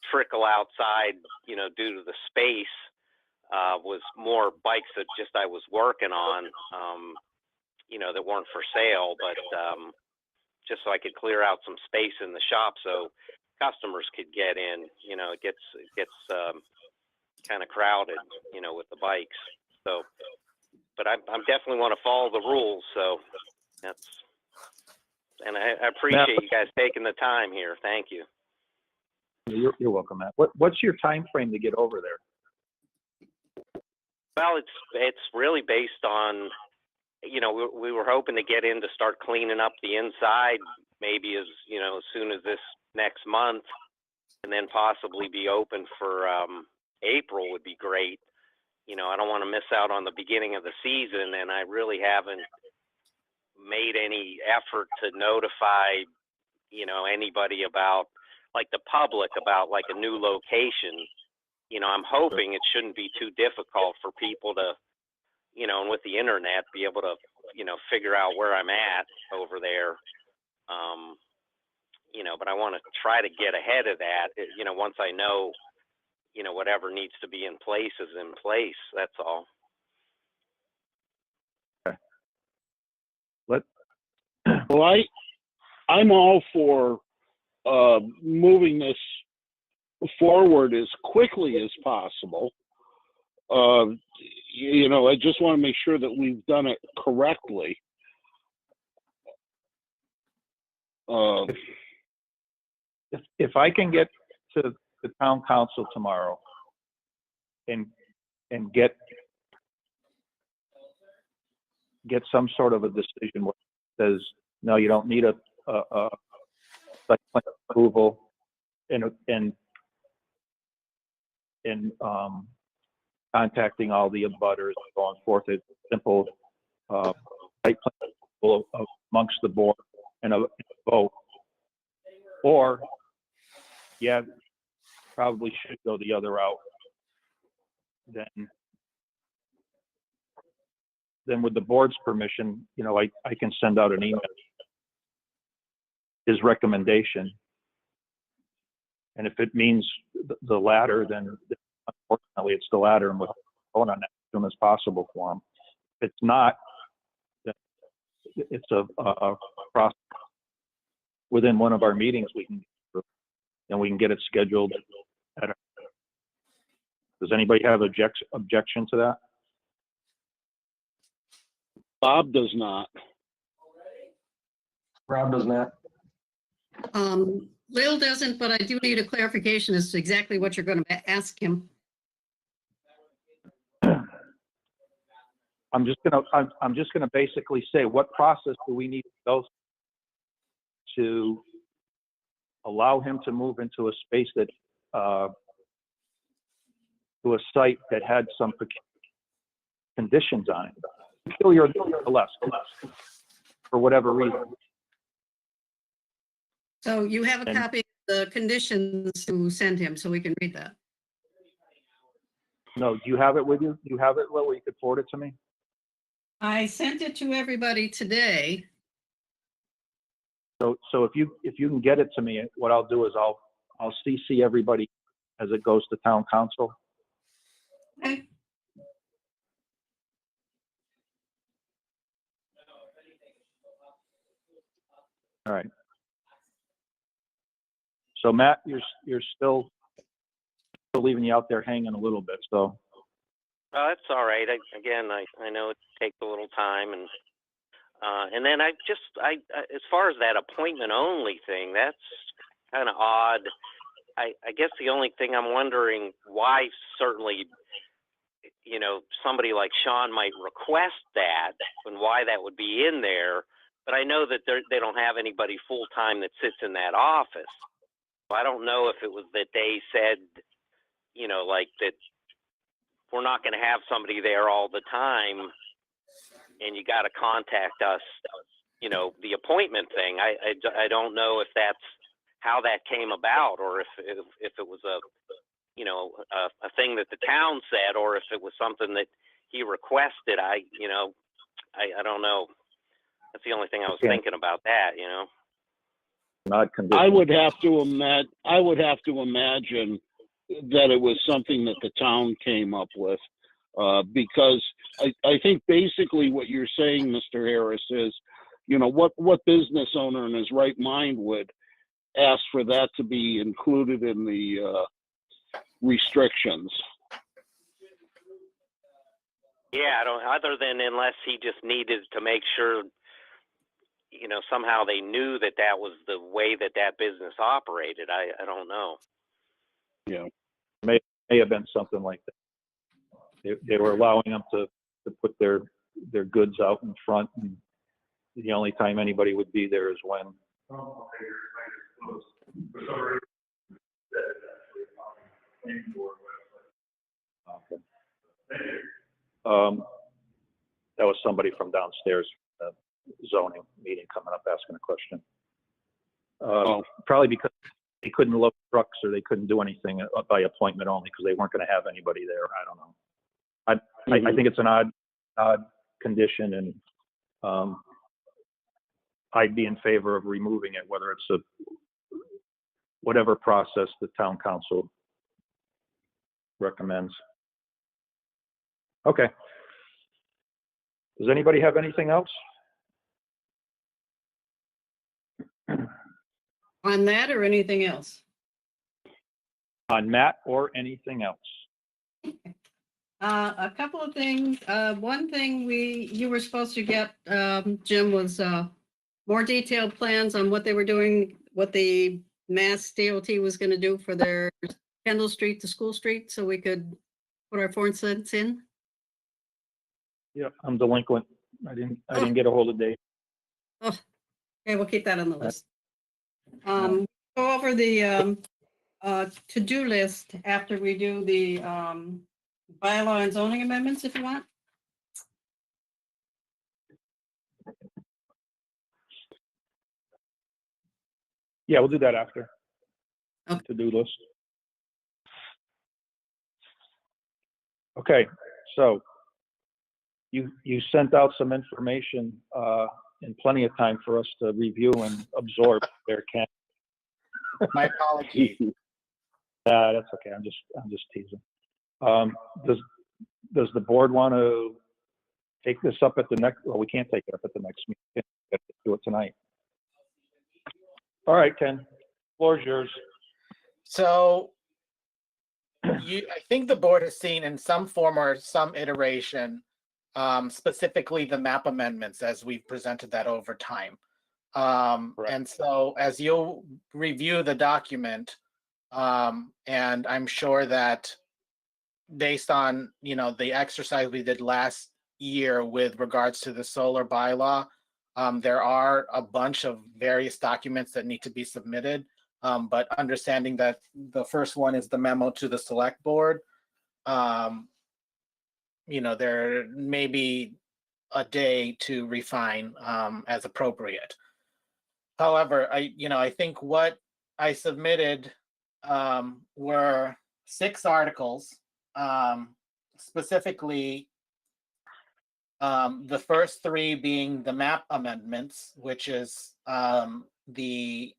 trickle outside, you know, due to the space, was more bikes that just I was working on, you know, that weren't for sale, but just so I could clear out some space in the shop so customers could get in. You know, it gets kind of crowded, you know, with the bikes. So, but I definitely want to follow the rules. So that's, and I appreciate you guys taking the time here. Thank you. You're welcome, Matt. What's your time frame to get over there? Well, it's really based on, you know, we were hoping to get in to start cleaning up the inside, maybe as, you know, as soon as this next month, and then possibly be open for April would be great. You know, I don't want to miss out on the beginning of the season, and I really haven't made any effort to notify, you know, anybody about, like the public, about like a new location. You know, I'm hoping it shouldn't be too difficult for people to, you know, and with the internet, be able to, you know, figure out where I'm at over there. You know, but I want to try to get ahead of that, you know, once I know, you know, whatever needs to be in place is in place. That's all. Okay. Well, I'm all for moving this forward as quickly as possible. You know, I just want to make sure that we've done it correctly. If I can get to the town council tomorrow and get some sort of a decision where it says, no, you don't need a site plan approval, and contacting all the abutters and so on forth, a simple site plan approval amongst the board and a vote. Or, yeah, probably should go the other route. Then with the board's permission, you know, I can send out an email, his recommendation. And if it means the latter, then unfortunately it's the latter, and we'll vote on that as soon as possible for him. If it's not, then it's a process. Within one of our meetings, we can get it scheduled. Does anybody have objection to that? Bob does not. Rob does not. Lil doesn't, but I do need a clarification as to exactly what you're going to ask him. I'm just gonna basically say, what process do we need to go to allow him to move into a space that, to a site that had some conditions on it, peculiar less, for whatever reason. So you have a copy of the conditions to send him so we can read that. No, do you have it with you? Do you have it, Lily? You could forward it to me? I sent it to everybody today. So if you can get it to me, what I'll do is I'll CC everybody as it goes to town council. Okay. All right. So Matt, you're still leaving you out there hanging a little bit, so. That's all right. I know it takes a little time, and then I as far as that appointment only thing, that's kind of odd. I guess the only thing I'm wondering why certainly, somebody like Sean might request that and why that would be in there, but I know that they don't have anybody full time that sits in that office. So I don't know if it was that they said, like that we're not going to have somebody there all the time, and you got to contact us, the appointment thing. I don't know if that's how that came about, or if it was a thing that the town said, or if it was something that he requested. I don't know. That's the only thing I was thinking about that, Not conditional. I would have to imagine that it was something that the town came up with, because I think basically what you're saying, Mr. Harris, is, what business owner in his right mind would ask for that to be included in the restrictions? Yeah, I don't. Other than unless he just needed to make sure, somehow they knew that was the way that business operated. I don't know. Yeah. May have been something like that. They were allowing them to put their goods out in front, and the only time anybody would be there is when. That was somebody from downstairs, zoning meeting coming up asking a question. Probably because they couldn't load trucks or they couldn't do anything by appointment only because they weren't going to have anybody there. I don't know. I think it's an odd condition, and I'd be in favor of removing it, whether it's whatever process the town council recommends. Okay. Does anybody have anything else? On that or anything else? On Matt or anything else? A couple of things. One thing you were supposed to get, Jim, was more detailed plans on what they were doing, what the Mass DOT was going to do for their Kendall Street to School Street, so we could put our 4 cents in. Yep, I'm delinquent. I didn't get a hold of Dave. Oh, okay, we'll keep that on the list. Go over the to-do list after we do the bylaw and zoning amendments, if you want. Yeah, we'll do that after. Okay. To-do list. Okay, so you sent out some information in plenty of time for us to review and absorb there, Ken. My apologies. That's okay. I'm just teasing. Does the board want to take this up at the next? Well, we can't take it up at the next meeting. We have to do it tonight. All right, Ken. Floor is yours. So I think the board has seen in some form or some iteration, specifically the map amendments as we've presented that over time. And so as you'll review the document, and I'm sure that based on, the exercise we did last year with regards to the solar bylaw, there are a bunch of various documents that need to be submitted. But understanding that the first one is the memo to the select board, there may be a day to refine as appropriate. However, I think what I submitted were 6 articles, specifically the first 3 being the map amendments, which is the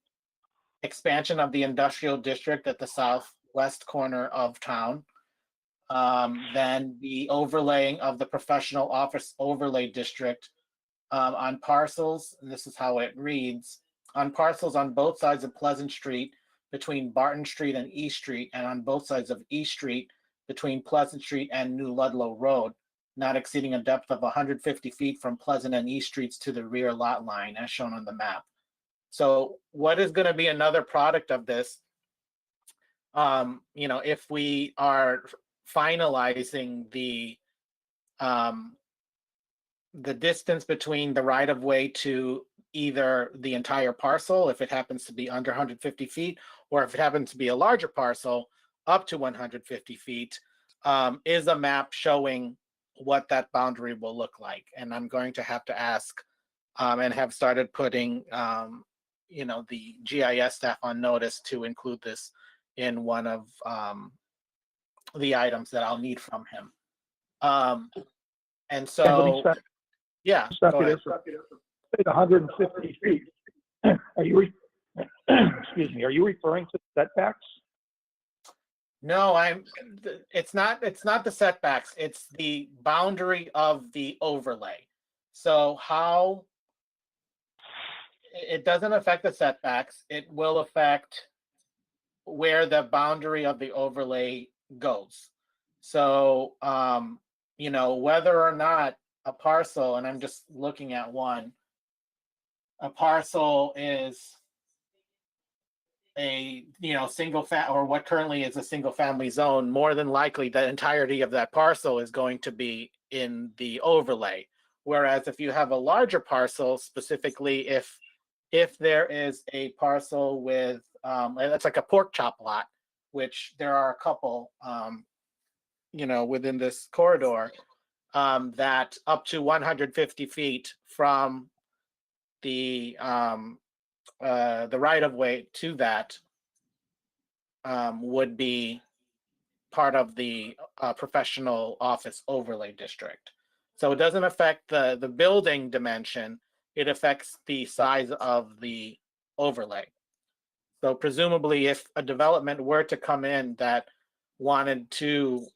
expansion of the industrial district at the west corner of town. Then the overlaying of the professional office overlay district on parcels, and this is how it reads, on parcels on both sides of Pleasant Street between Barton Street and East Street, and on both sides of East Street between Pleasant Street and New Ludlow Road, not exceeding a depth of 150 feet from Pleasant and East Streets to the rear lot line as shown on the map. So what is going to be another product of this? If we are finalizing the distance between the right of way to either the entire parcel, if it happens to be under 150 feet, or if it happens to be a larger parcel up to 150 feet, is a map showing what that boundary will look like. And I'm going to have to ask and have started putting the GIS staff on notice to include this in one of the items that I'll need from him. And so, yeah, go ahead. 150 feet. Are you, excuse me, are you referring to setbacks? No, it's not the setbacks, it's the boundary of the overlay. So how, it doesn't affect the setbacks, it will affect where the boundary of the overlay goes. So, whether or not a parcel, and I'm just looking at one, a parcel is a or what currently is a single family zone, more than likely the entirety of that parcel is going to be in the overlay. Whereas if you have a larger parcel, specifically if there is a parcel with that's like a pork chop lot, which there are a couple within this corridor, that up to 150 feet from the right of way to that would be part of the professional office overlay district. So it doesn't affect the building dimension, it affects the size of the overlay. So presumably if a development were to come in that wanted to,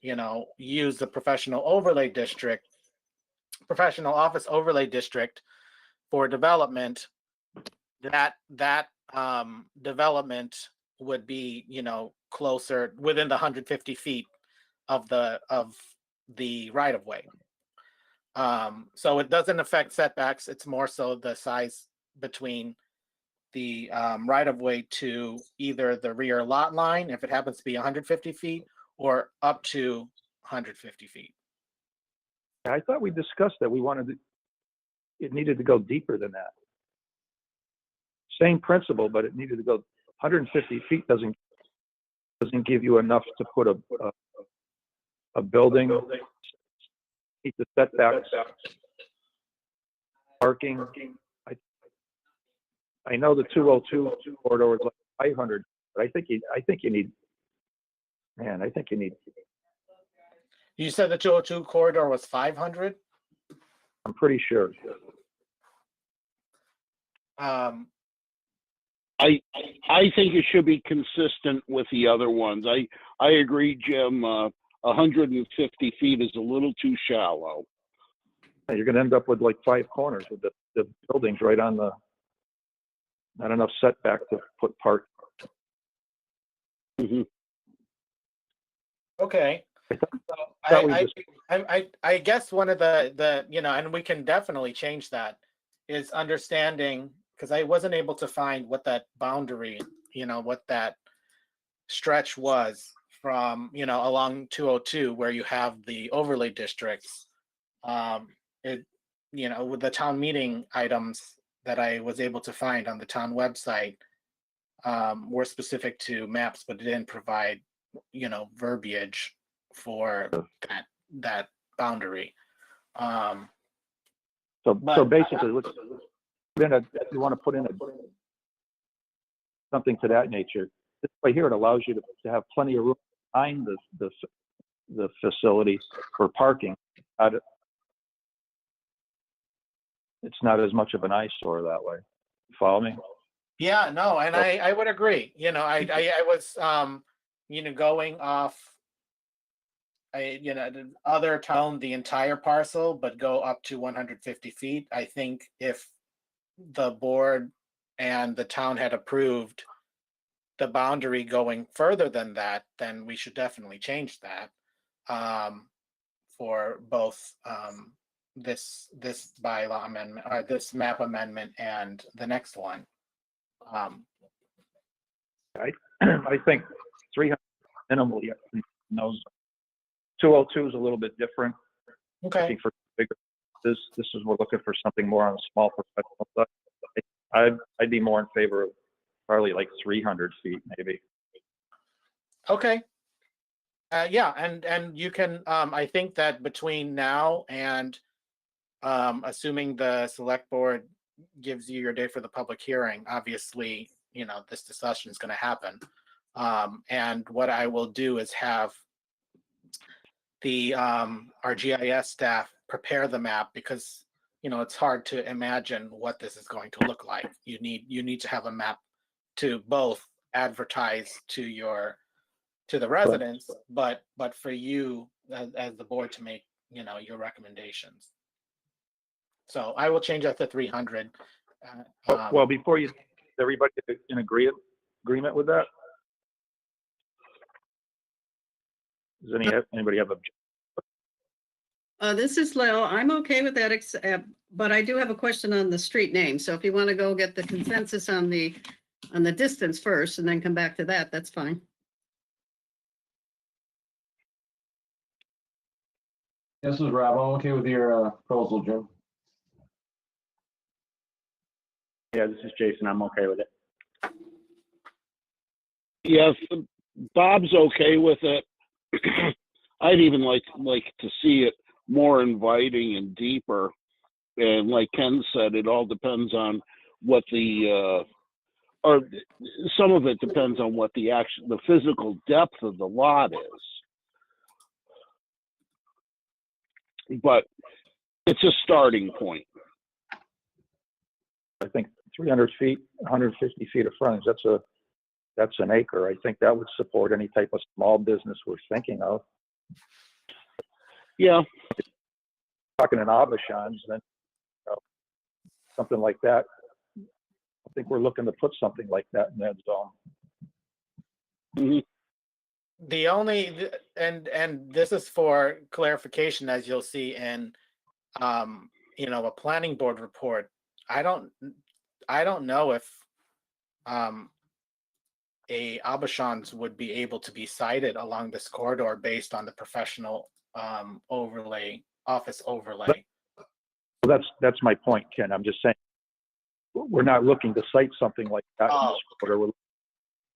use the professional office overlay district for development, that development would be, closer within the 150 feet of the right of way. So it doesn't affect setbacks. It's more so the size between the right of way to either the rear lot line, if it happens to be 150 feet, or up to 150 feet. I thought we discussed that it needed to go deeper than that. Same principle, but it needed to go 150 feet doesn't give you enough to put a building, keep the setbacks, parking. I know the 202 corridor is like 500, but I think you need. You said the 202 corridor was 500? I'm pretty sure. I think it should be consistent with the other ones. I agree, Jim. 150 feet is a little too shallow. You're going to end up with like 5 corners with the buildings right on not enough setback to put park. Mm-hmm. Okay. So I guess one of the and we can definitely change that, is understanding, because I wasn't able to find what that boundary, what that stretch was from, along 202 where you have the overlay districts. With the town meeting items that I was able to find on the town website were specific to maps, but it didn't provide, verbiage for that boundary. So basically, you want to put in something to that nature. This way here, it allows you to have plenty of room behind the facility for parking. It's not as much of an eyesore that way. You follow me? Yeah, no, and I would agree. I was going off the other town, the entire parcel, but go up to 150 feet. I think if the board and the town had approved the boundary going further than that, then we should definitely change that for both this bylaw amendment, or this map amendment, and the next one. I think 300 minimally knows. 202 is a little bit different. Okay. Looking for bigger. This is, we're looking for something more on the small professional side. I'd be more in favor of probably like 300 feet maybe. Okay. Yeah, and you can, I think that between now and assuming the select board gives you your day for the public hearing, obviously, this discussion is going to happen. And what I will do is have our GIS staff prepare the map, because it's hard to imagine what this is going to look like. You need to have a map to both advertise to the residents, but for you as the board to make your recommendations. So I will change that to 300. Well, before you, everybody in agreement with that? Does anybody have objection? This is Lil. I'm okay with that, except, but I do have a question on the street name. So if you want to go get the consensus on the distance first and then come back to that, that's fine. This is Rob. I'm okay with your proposal, Jim. Yeah, this is Jason. I'm okay with it. Yes, Bob's okay with it. I'd even like to see it more inviting and deeper. And like Ken said, it all depends on what or some of it depends on what the physical depth of the lot is. But it's a starting point. I think 300 feet, 150 feet of frontage, that's an acre. I think that would support any type of small business we're thinking of. Yeah. Talking in Abishans, then something like that. I think we're looking to put something like that in that zone. Mm-hmm. The only, and this is for clarification, as you'll see in a planning board report. I don't know if a Abishans would be able to be sited along this corridor based on the professional office overlay. Well, that's my point, Ken. I'm just saying we're not looking to cite something like that in this quarter.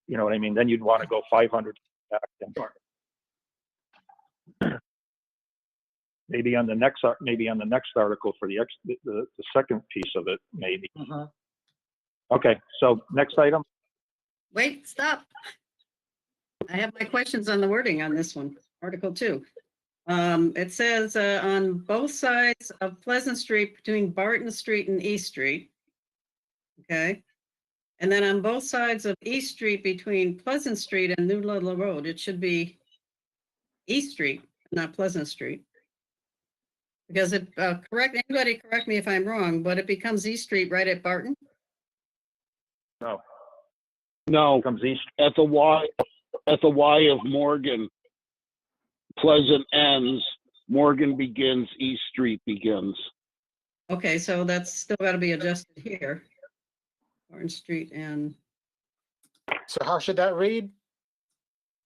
You know what I mean? Then you'd want to go 500 back. Sure. Maybe on the next article for the second piece of it, maybe. Mm-hmm. Okay, so next item. Wait, stop. I have my questions on the wording on this one, Article 2. It says on both sides of Pleasant Street between Barton Street and East Street. Okay. And then on both sides of East Street between Pleasant Street and New Ludlow Road, it should be East Street, not Pleasant Street. Because anybody correct me if I'm wrong, but it becomes East Street right at Barton? No, It comes east. at the Y of Morgan, Pleasant ends, Morgan begins, East Street begins. Okay, so that's still got to be adjusted here. Barton Street and, So how should that read?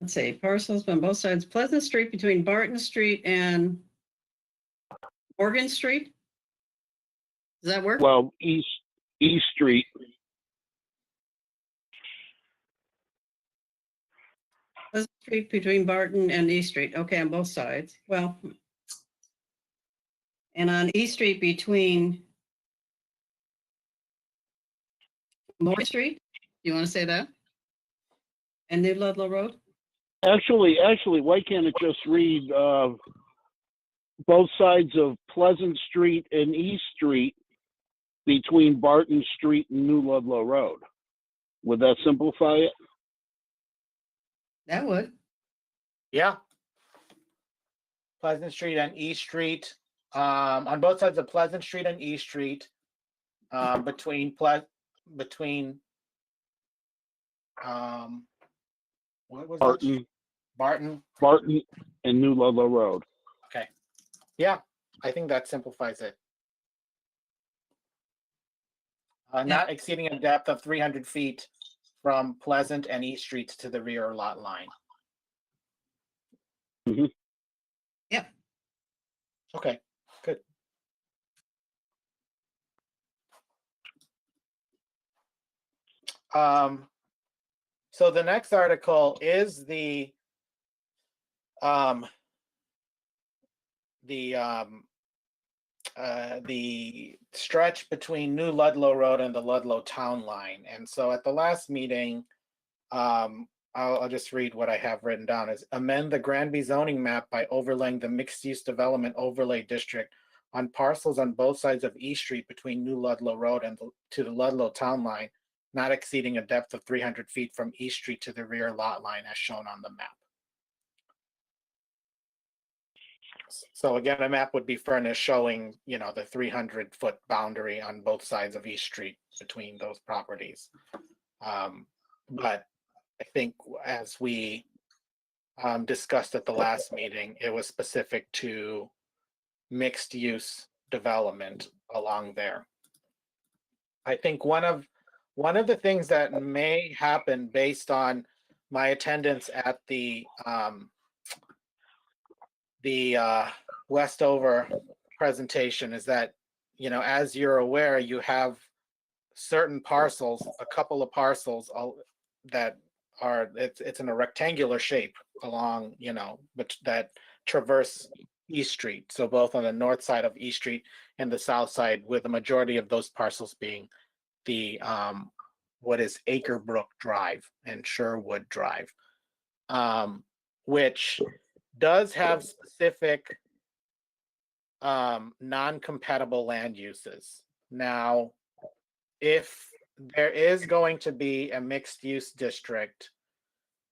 let's see, parcels on both sides, Pleasant Street between Barton Street and Morgan Street? Does that work? Well, East Street. Pleasant Street between Barton and East Street. Okay, on both sides. Well, and on East Street between Morgan Street? Do you want to say that? And New Ludlow Road? Actually, why can't it just read both sides of Pleasant Street and East Street between Barton Street and New Ludlow Road? Would that simplify it? That would. Yeah. Pleasant Street and East Street, on both sides of Pleasant Street and East Street, between, what was it? Barton and New Ludlow Road. Okay. Yeah, I think that simplifies it. Not exceeding a depth of 300 feet from Pleasant and East Streets to the rear lot line. Mhm. Yep. Okay, good. So the next article is the stretch between New Ludlow Road and the Ludlow Town Line. And so at the last meeting, I'll just read what I have written down is amend the Granby zoning map by overlaying the mixed-use development overlay district on parcels on both sides of East Street between New Ludlow Road and to the Ludlow Town Line, not exceeding a depth of 300 feet from East Street to the rear lot line as shown on the map. So again, a map would be furnished showing, you know, the 300-foot boundary on both sides of East Street between those properties. But I think as we discussed at the last meeting, it was specific to mixed use development along there. I think one of the things that may happen based on my attendance at the Westover presentation is that, you know, as you're aware, you have certain parcels, a couple of parcels that are, it's in a rectangular shape along, you know, but that traverse East Street. So both on the north side of East Street and the south side, with the majority of those parcels being the what is Acrebrook Drive and Sherwood Drive, which does have specific non-compatible land uses. Now, if there is going to be a mixed use district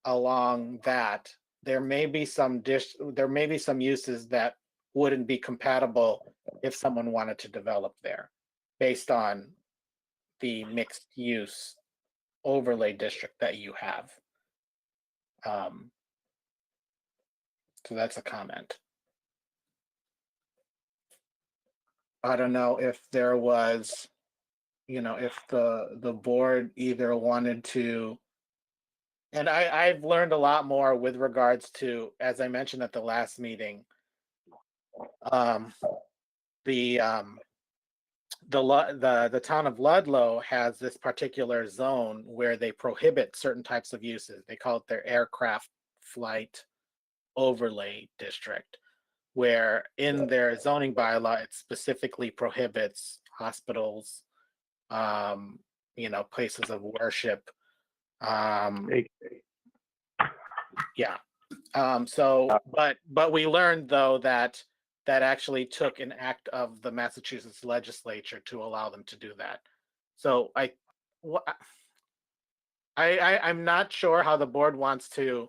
along that, there may be some uses that wouldn't be compatible if someone wanted to develop there based on the mixed use overlay district that you have. So that's a comment. I don't know if there was, you know, if the board either wanted to, and I've learned a lot more with regards to, as I mentioned at the last meeting, the town of Ludlow has this particular zone where they prohibit certain types of uses. They call it their aircraft flight overlay district, where in their zoning bylaw, it specifically prohibits hospitals, you know, places of worship. Yeah. So, but we learned though that actually took an act of the Massachusetts legislature to allow them to do that. So I'm not sure how the board wants to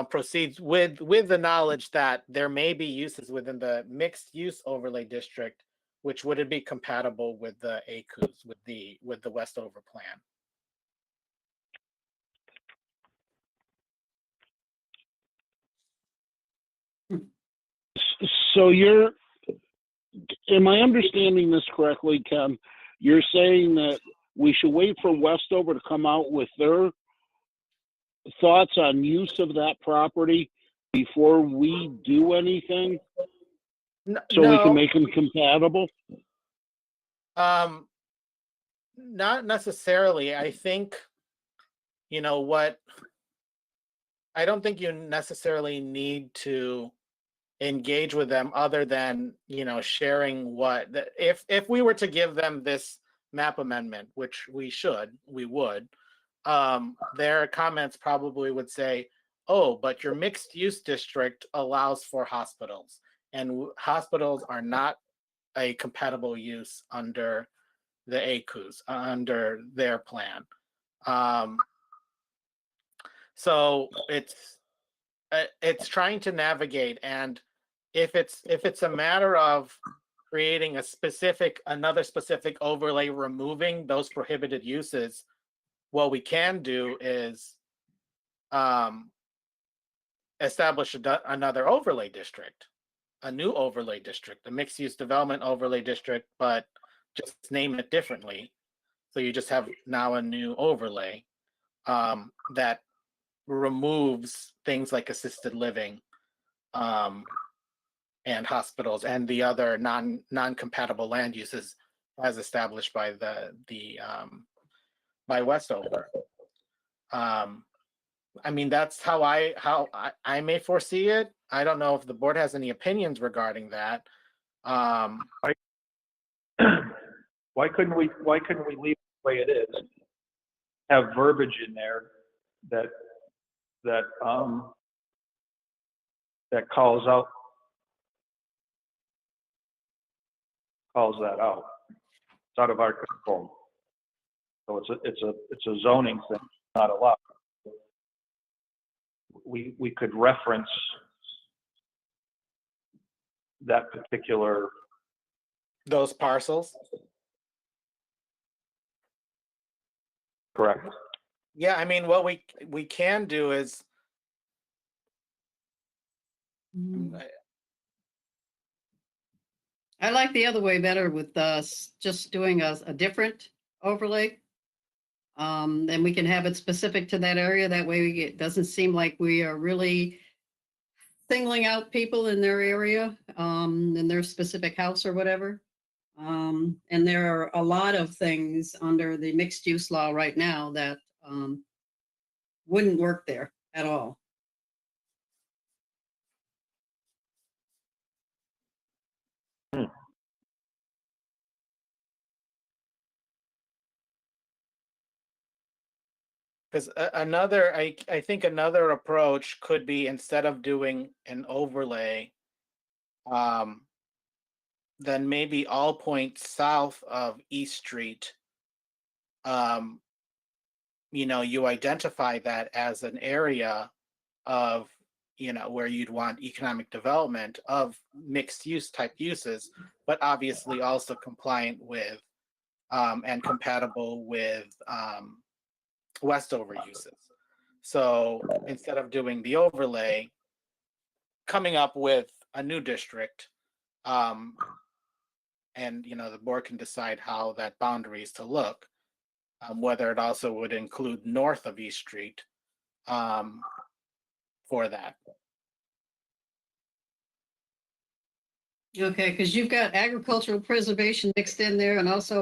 proceed with the knowledge that there may be uses within the mixed use overlay district which wouldn't be compatible with the ACUs, with the Westover plan. So am I understanding this correctly, Ken? You're saying that we should wait for Westover to come out with their thoughts on use of that property before we do anything? So we can make them compatible? Not necessarily. I think, you know what, I don't think you necessarily need to engage with them other than, you know, sharing what, if we were to give them this map amendment, which we would, their comments probably would say, oh, but your mixed use district allows for hospitals, and hospitals are not a compatible use under the ACUs, under their plan. So it's trying to navigate, and if it's a matter of creating another specific overlay, removing those prohibited uses, what we can do is establish another overlay district, a new overlay district, a mixed use development overlay district, but just name it differently. So you just have now a new overlay that removes things like assisted living and hospitals and the other non-compatible land uses as established by by Westover. I mean, that's how I may foresee it. I don't know if the board has any opinions regarding that. Why couldn't we leave it the way it is? Have verbiage in there that calls that out. It's out of our control. So it's a zoning thing, not allowed. We could reference that particular. Those parcels? Correct. Yeah, I mean, what we can do is I like the other way better with us just doing a different overlay. And we can have it specific to that area. That way it doesn't seem like we are really singling out people in their area, in their specific house or whatever. And there are a lot of things under the mixed use law right now that wouldn't work there at all. Because I think another approach could be, instead of doing an overlay, then maybe all points south of East Street, you identify that as an area of, where you'd want economic development of mixed use type uses, but obviously also compliant with and compatible with Westover uses. So instead of doing the overlay, coming up with a new district, and the board can decide how that boundary is to look, whether it also would include north of East Street for that. Okay, because you've got agricultural preservation mixed in there and also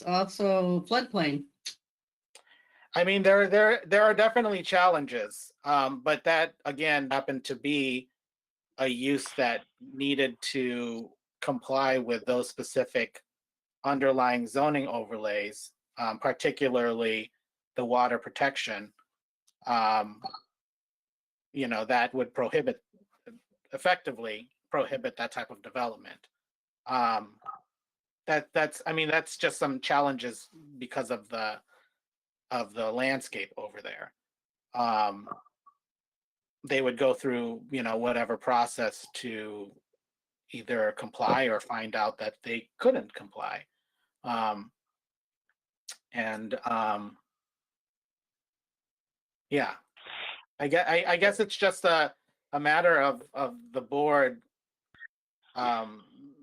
also floodplain. I mean, there are definitely challenges, but that again happened to be a use that needed to comply with those specific underlying zoning overlays, particularly the water protection. That would effectively prohibit that type of development. That's just some challenges because of the landscape over there. They would go through, whatever process to either comply or find out that they couldn't comply. Yeah, I guess it's just a matter of the board,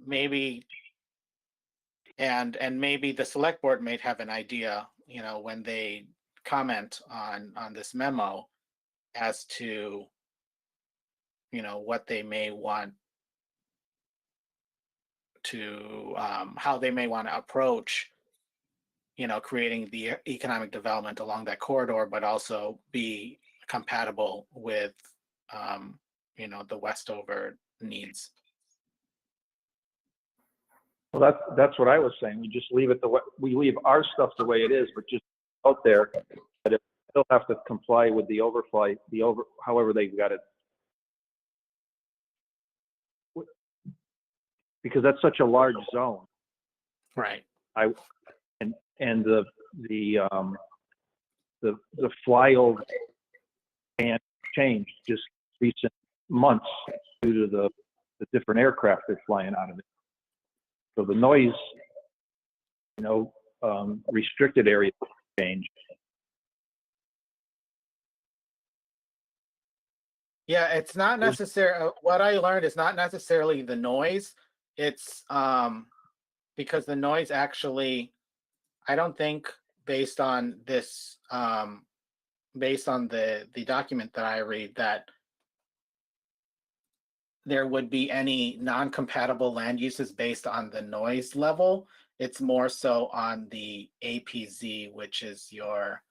maybe, and maybe the select board may have an idea, when they comment on this memo, as to what they may want to how they may want to approach creating the economic development along that corridor, but also be compatible with the Westover needs. Well, that's what I was saying. We just leave it we leave our stuff the way it is, but just out there that it still have to comply with the however they've got it. Because that's such a large zone. Right. And the flyover and changed just recent months due to the different aircraft that's flying out of it. So the noise, restricted area changed. Yeah, it's not necessary. What I learned is not necessarily the noise. It's because the noise actually, I don't think based on this, based on the document that I read, that there would be any non-compatible land uses based on the noise level. It's more so on the APZ, which is your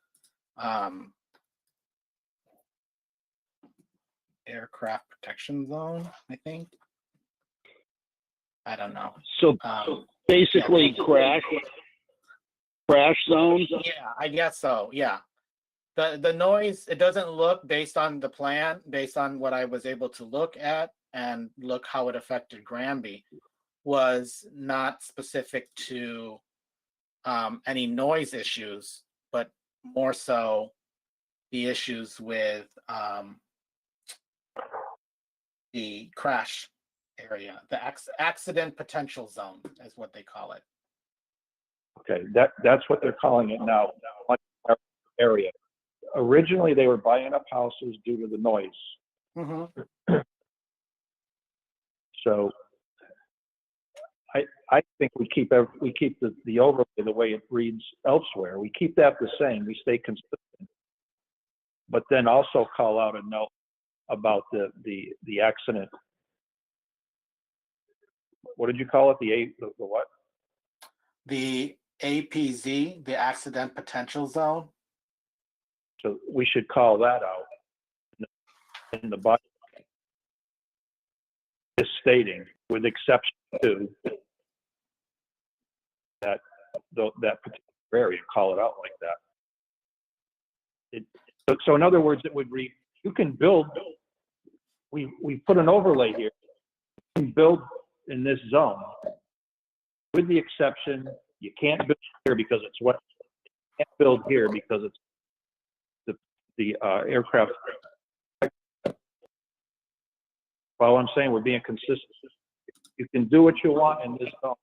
aircraft protection zone, I think. I don't know. So basically crash zones? Yeah, I guess so, yeah. The noise, it doesn't look based on the plan, based on what I was able to look at and look how it affected Granby, was not specific to any noise issues, but more so the issues with the crash area, the accident potential zone is what they call it. Okay, that's what they're calling it now, area. Originally, they were buying up houses due to the noise. Mm-hmm. So I think we keep the overlay the way it reads elsewhere. We keep that the same. We stay consistent, but then also call out a note about the accident. What did you call it? The what? The APZ, the accident potential zone. So we should call that out in the budget. Is stating, with exception to that particular area, call it out like that. So in other words, it would read, you can build, we put an overlay here, you can build in this zone, with the exception, you can't build here because it's what, you can't build here because it's the aircraft. Well, I'm saying we're being consistent. You can do what you want in this zone.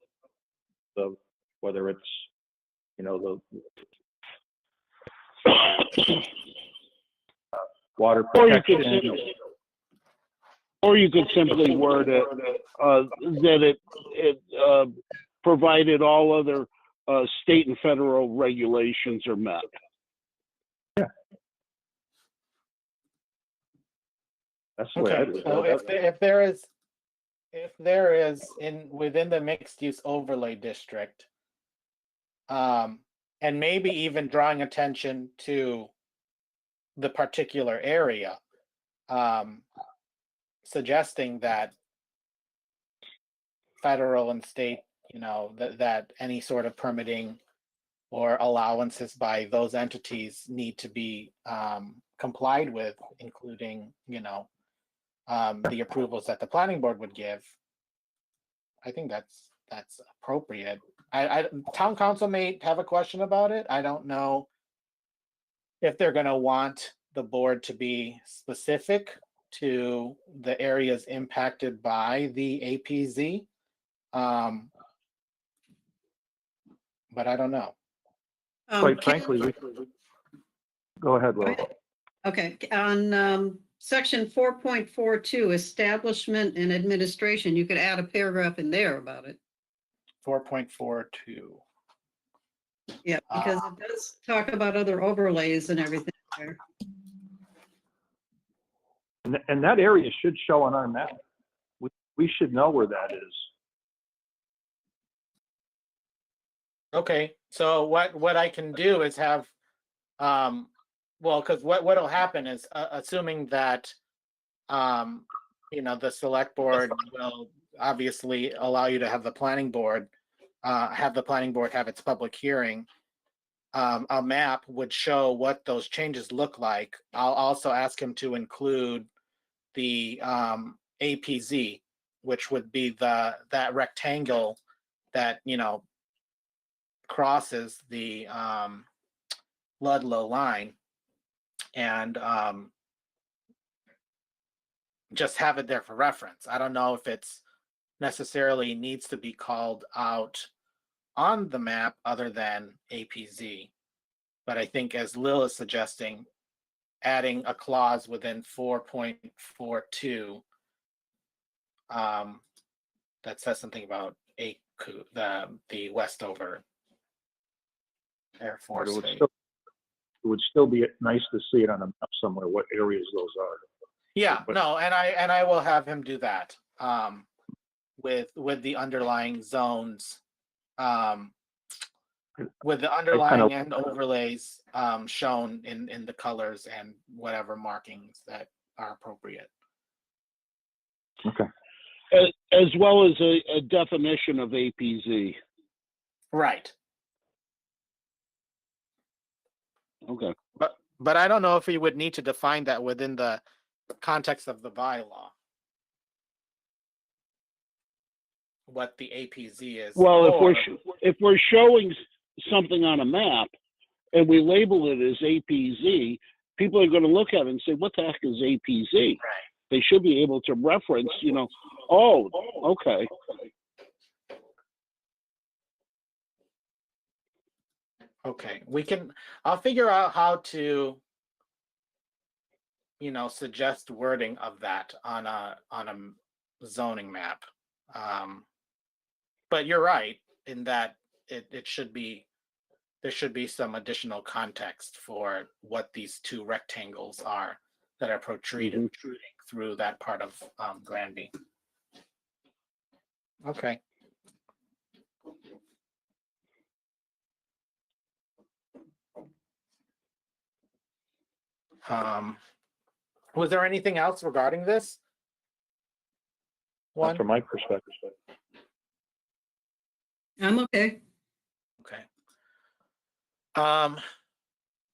So whether it's, the water protection. Or you could simply word it that it provided all other state and federal regulations are met. Yeah. That's the way I do it. So if there is within the mixed use overlay district, and maybe even drawing attention to the particular area, suggesting that federal and state, that any sort of permitting or allowances by those entities need to be complied with, including, the approvals that the planning board would give. I think that's appropriate. Town council may have a question about it. I don't know if they're going to want the board to be specific to the areas impacted by the APZ. But I don't know. Quite frankly, go ahead, Will. Okay, on section 4.42, establishment and administration, you could add a paragraph in there about it. 4.42. Yeah, because it does talk about other overlays and everything there. And that area should show on our map. We should know where that is. Okay, so what I can do is have, well, because what'll happen is, assuming that, the select board will obviously allow you to have the planning board, have its public hearing. A map would show what those changes look like. I'll also ask him to include the APZ, which would be that rectangle that crosses the Ludlow line, and just have it there for reference. I don't know if it's necessarily needs to be called out on the map other than APZ. But I think, as Lil is suggesting, adding a clause within 4.42 that says something about the Westover Air But Force it would Base. it would still be nice to see it on a map somewhere, what areas those are. Yeah, But- no, and I will have him do that with the underlying zones, with the underlying and overlays shown in the colors and whatever markings that are appropriate. Okay. As well as a definition of APZ. Right, Okay. but I don't know if we would need to define that within the context of the bylaw. What the APZ is. Well, or- if we're showing something on a map and we label it as APZ, people are going to look at it and say, "What the heck is APZ?" Right. They should be able to reference, oh, okay. Okay, I'll figure out how to, suggest wording of that on a zoning map. But you're right in that there should be some additional context for what these two rectangles are that are protruding through that part of Granby. Okay. Was there anything else regarding this? Not from my perspective. I'm okay. Okay.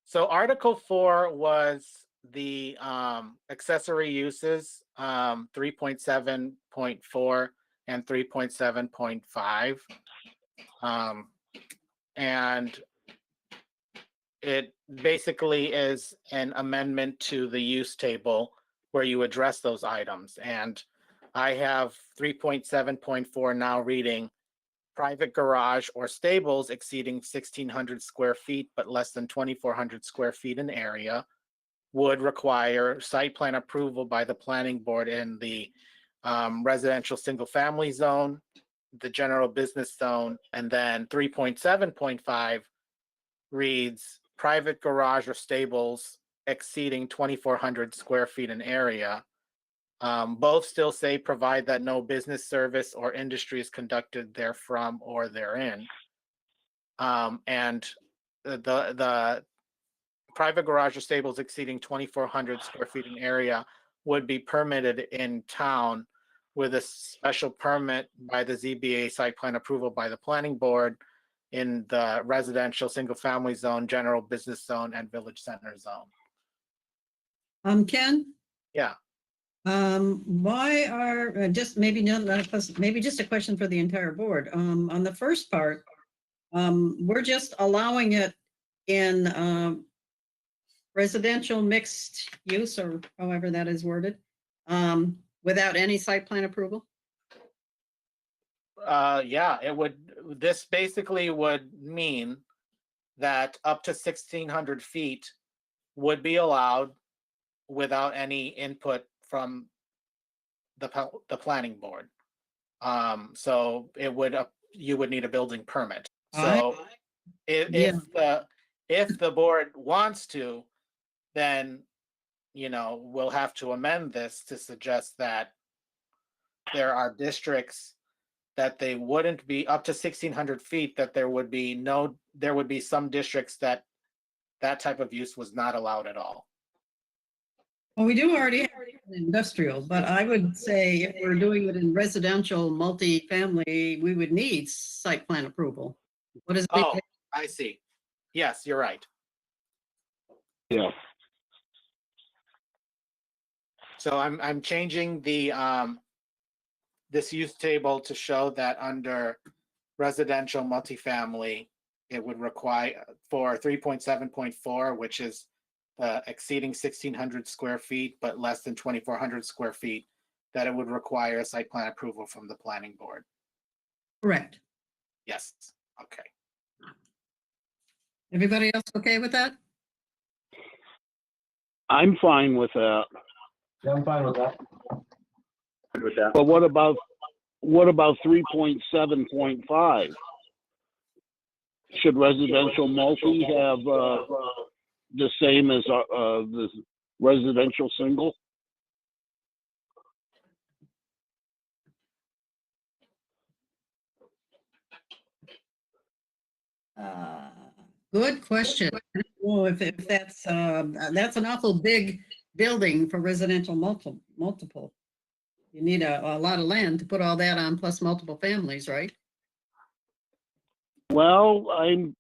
So Article 4 was the accessory uses, 3.7.4 and 3.7.5. And it basically is an amendment to the use table where you address those items. And I have 3.7.4 now reading: private garage or stables exceeding 1,600 square feet but less than 2,400 square feet in area would require site plan approval by the planning board in the residential single family zone, the general business zone, and then 3.7.5 reads: private garage or stables exceeding 2,400 square feet in area. Both still say provide that no business, service, or industry is conducted therefrom or therein. And the private garage or stables exceeding 2,400 square feet in area would be permitted in town with a special permit by the ZBA, site plan approval by the planning board in the residential single family zone, general business zone, and village center zone. Ken? Yeah. Why are, just maybe maybe just a question for the entire board. On the first part, we're just allowing it in residential mixed use, or however that is worded, without any site plan approval? Yeah, this basically would mean that up to 1,600 feet would be allowed without any input from the planning board. So you would need a building permit. So if the board wants to, then we'll have to amend this to suggest that there are districts that they wouldn't be up to 1,600 feet, that there would be some districts that type of use was not allowed at all. Well, we do already have industrial, but I would say if we're doing it in residential multifamily, we would need site plan approval. What is? Oh, I see. Yes, you're right. Yeah. So I'm changing the this use table to show that under residential multifamily, it would require for 3.7.4, which is exceeding 1,600 square feet, but less than 2,400 square feet, that it would require a site plan approval from the planning board. Correct. Yes, okay. Everybody else okay with that? I'm fine with that. Yeah, I'm fine with that. Good with that. But what about 3.7.5? Should residential multi have the same as the residential single? Good question. I don't know if that's an awful big building for residential multiple. You need a lot of land to put all that on, plus multiple families, right? Well, I'm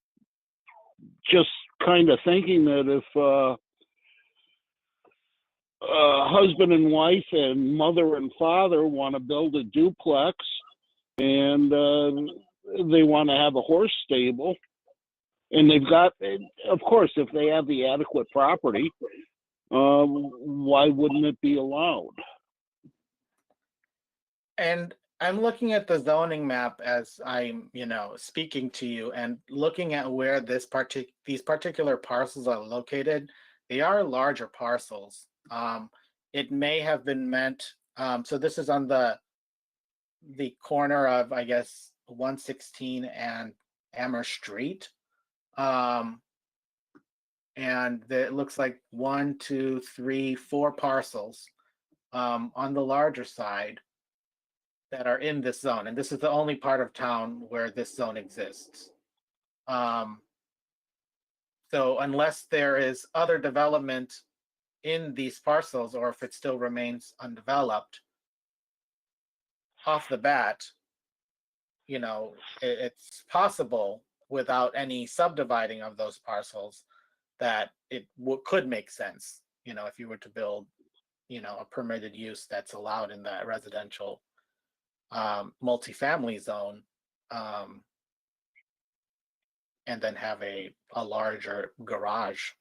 just kind of thinking that if husband and wife and mother and father want to build a duplex and they want to have a horse stable, and they've got, of course, if they have the adequate property, why wouldn't it be allowed? And I'm looking at the zoning map as I'm, speaking to you, and looking at where these particular parcels are located. They are larger parcels. It may have been meant. So this is on the corner of, I guess, 116 and Amher Street. And it looks like 1, 2, 3, 4 parcels on the larger side that are in this zone. And this is the only part of town where this zone exists. So unless there is other development in these parcels, or if it still remains undeveloped, off the bat, it's possible without any subdividing of those parcels that it could make sense, if you were to build, a permitted use that's allowed in that residential multifamily zone, and then have a larger garage.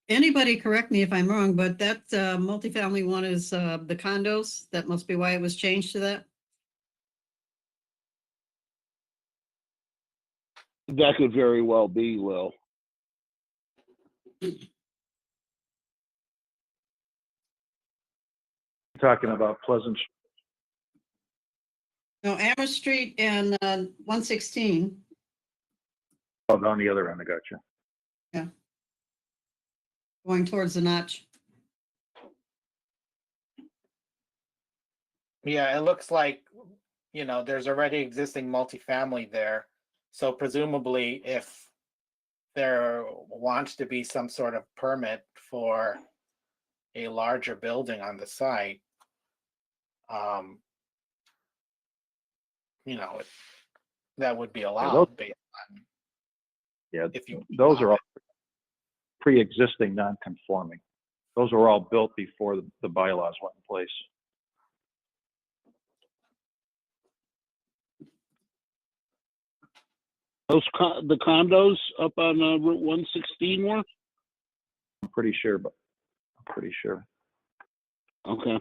Anybody correct me if I'm wrong, but that multifamily one is the condos. That must be why it was changed to that. That could very well be, Lil. Talking about Pleasant. No, Amherst Street and 116. Oh, on the other end, I got you. Going towards the notch. Yeah, it looks like, there's already existing multifamily there. So presumably if there wants to be some sort of permit for a larger building on the site, that would be allowed based on. Yeah, if you those are all pre-existing non-conforming. Those were all built before the bylaws went in place. The condos up on Route 116 were? I'm pretty sure, but I'm pretty sure. Okay.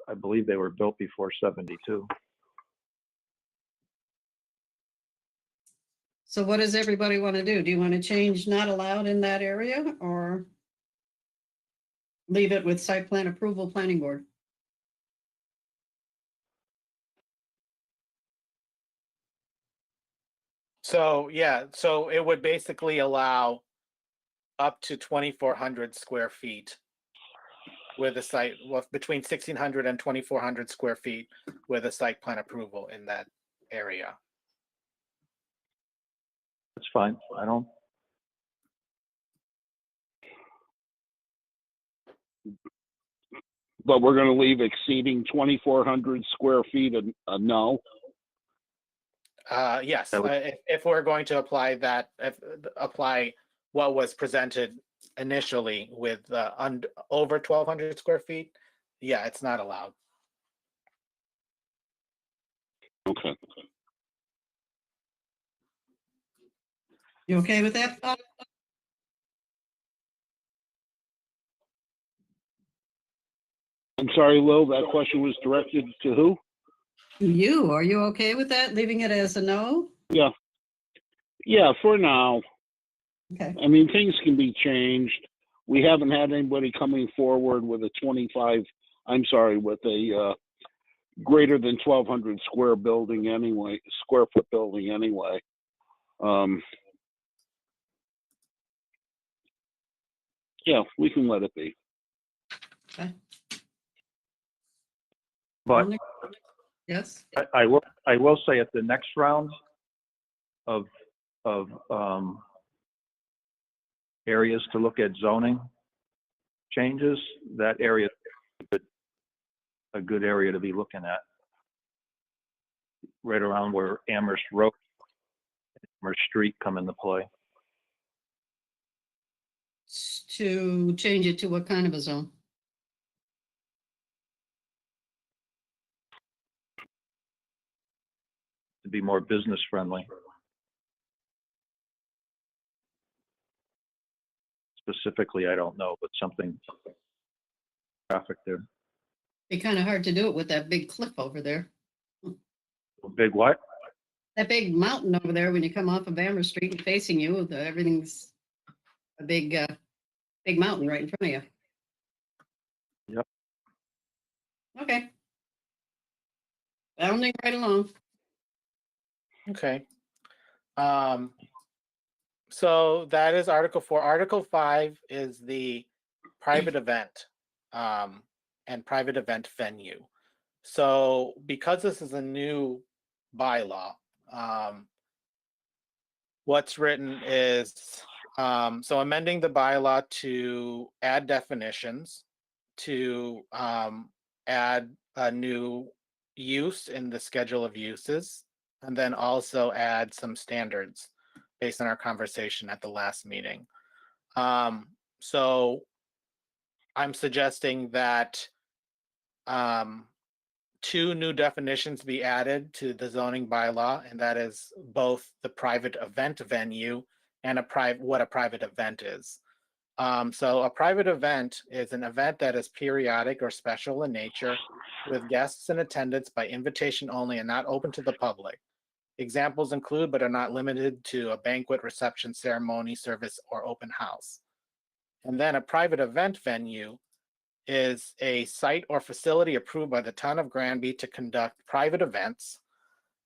I believe they were built before 72. So what does everybody want to do? Do you want to change not allowed in that area, or leave it with site plan approval planning board? So, yeah, so it would basically allow up to 2,400 square feet with a site, between 1,600 and 2,400 square feet with a site plan approval in that area. That's fine. I don't. But we're going to leave exceeding 2,400 square feet a no. Yes, if we're going to apply that, apply what was presented initially with over 1,200 square feet, yeah, it's not allowed. Okay. You okay with that, Bob? I'm sorry, Lil, that question was directed to who? You, are you okay with that, leaving it as a no? Yeah. Yeah, for now. Okay, I mean, things can be changed. We haven't had anybody coming forward with a with a greater than 1,200 square foot building anyway. Yeah, we can let it be. okay. But Yes, I will say at the next round of areas to look at zoning changes, that area is a good area to be looking at. Right around where Amherst Road, Amherst Street come into play. to change it to what kind of a zone? To be more business friendly. Specifically, I don't know, but something traffic there. Be kind of hard to do it with that big cliff over there. Big what? That big mountain over there, when you come off of Amherst Street and facing you, everything's a big, big mountain right in front of you. Yep. Okay. Bounding right along. Okay. So that is Article 4. Article 5 is the private event and private event venue. So because this is a new bylaw, what's written is, so amending the bylaw to add definitions, to add a new use in the schedule of uses, and then also add some standards based on our conversation at the last meeting. So I'm suggesting that 2 new definitions be added to the zoning bylaw, and that is both the private event venue and what a private event is. So a private event is an event that is periodic or special in nature, with guests in attendance by invitation only and not open to the public. Examples include, but are not limited to, a banquet, reception, ceremony, service, or open house. And then a private event venue is a site or facility approved by the town of Granby to conduct private events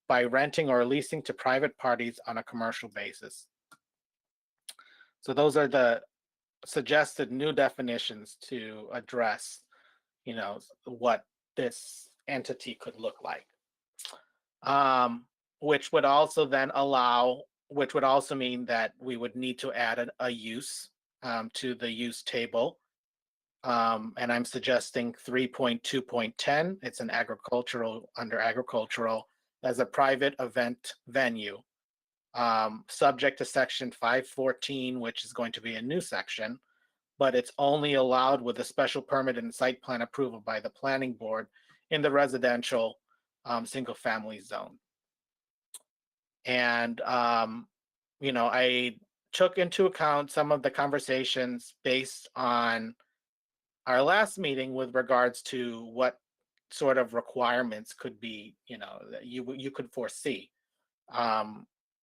by renting or leasing to private parties on a commercial basis. So those are the suggested new definitions to address, what this entity could look like. Which would also mean that we would need to add a use to the use table. And I'm suggesting 3.2.10. It's an under agricultural, as a private event venue, subject to section 514, which is going to be a new section, but it's only allowed with a special permit and site plan approval by the planning board in the residential single family zone. And, I took into account some of the conversations based on our last meeting with regards to what sort of requirements could be, that you could foresee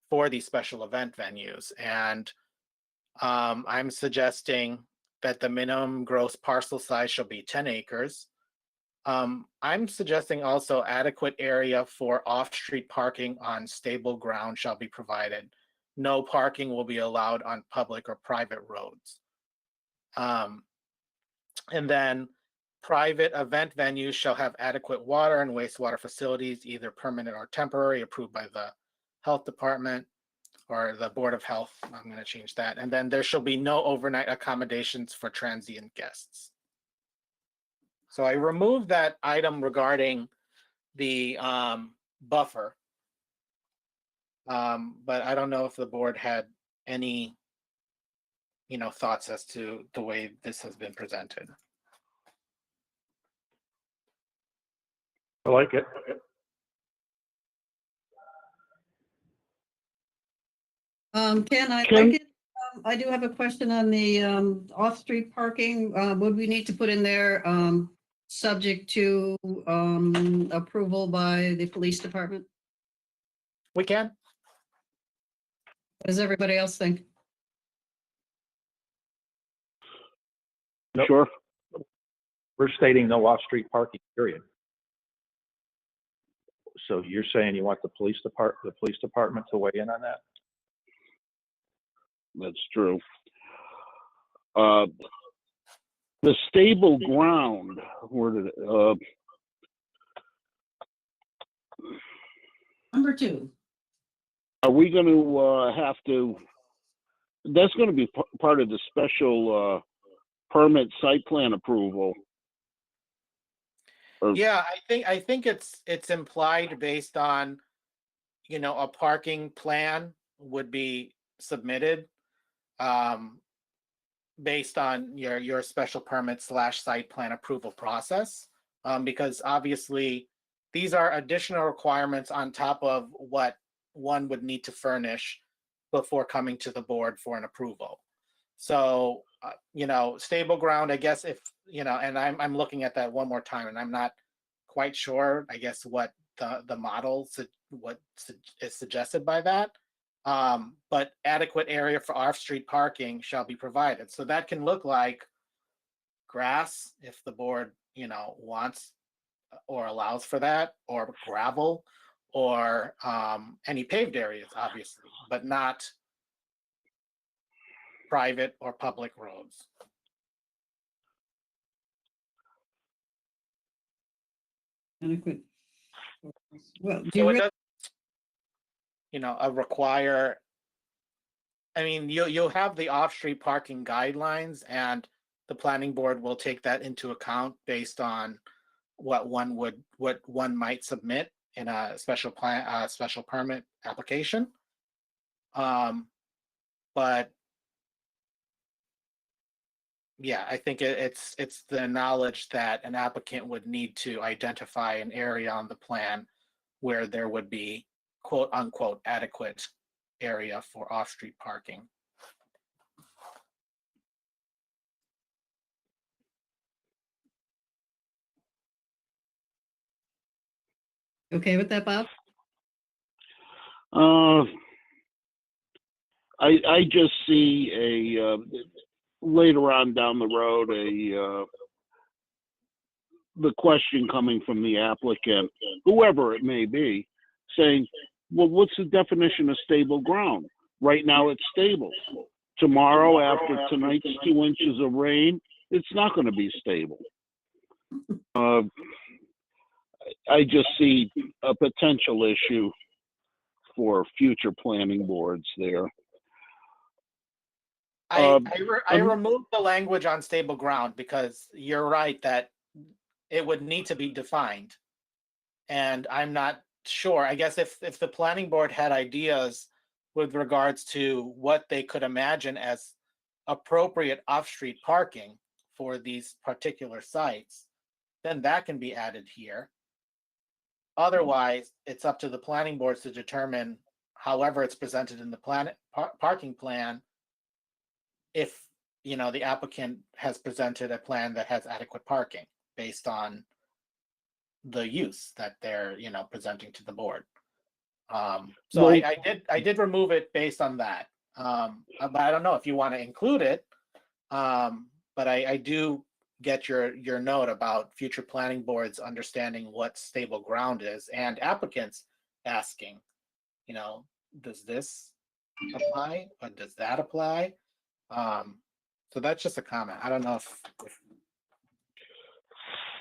for these special event venues. And I'm suggesting that the minimum gross parcel size shall be 10 acres. I'm suggesting also adequate area for off-street parking on stable ground shall be provided. No parking will be allowed on public or private roads. And then private event venues shall have adequate water and wastewater facilities, either permanent or temporary, approved by the health department or the Board of Health. I'm going to change that. And then there shall be no overnight accommodations for transient guests. So I removed that item regarding the buffer, but I don't know if the board had any, thoughts as to the way this has been presented. I like it. Ken, Ken? I do have a question on the off-street parking. Would we need to put in there, subject to approval by the police department? We can. What does everybody else think? Nope. Sure. We're stating no off-street parking, period. So you're saying you want the police department to weigh in on that? That's true. The stable ground, where did it, Number 2. are we going to have to, that's going to be part of the special permit site plan approval. Or- Yeah, I think it's implied based on, a parking plan would be submitted based on your special permit / site plan approval process. Because obviously these are additional requirements on top of what one would need to furnish before coming to the board for an approval. So, stable ground, I guess if, and I'm looking at that one more time and I'm not quite sure, I guess, what the model, what is suggested by that. But adequate area for off-street parking shall be provided. So that can look like grass if the board, wants or allows for that, or gravel, or any paved areas, obviously, but not private or public roads. Adequate. Well, do So you it really, does, require, I mean, you'll have the off-street parking guidelines, and the planning board will take that into account based on what one might submit in a special permit application. But yeah, I think it's the knowledge that an applicant would need to identify an area on the plan where there would be quote unquote adequate area for off-street parking. okay with that, Bob? I just see later on down the road, the question coming from the applicant, whoever it may be, saying, well, what's the definition of stable ground? Right now it's stable. Tomorrow, after tonight's 2 inches of rain, it's not going to be stable. I just see a potential issue for future planning boards there. I removed the language on stable ground because you're right that it would need to be defined. And I'm not sure. I guess if the planning board had ideas with regards to what they could imagine as appropriate off-street parking for these particular sites, then that can be added here. Otherwise, it's up to the planning boards to determine, however it's presented in the parking plan, if the applicant has presented a plan that has adequate parking based on the use that they're presenting to the board. So Well, I did remove it based on that. But I don't know if you want to include it. But I do get your note about future planning boards understanding what stable ground is, and applicants asking, does this apply or does that apply? So that's just a comment. I don't know if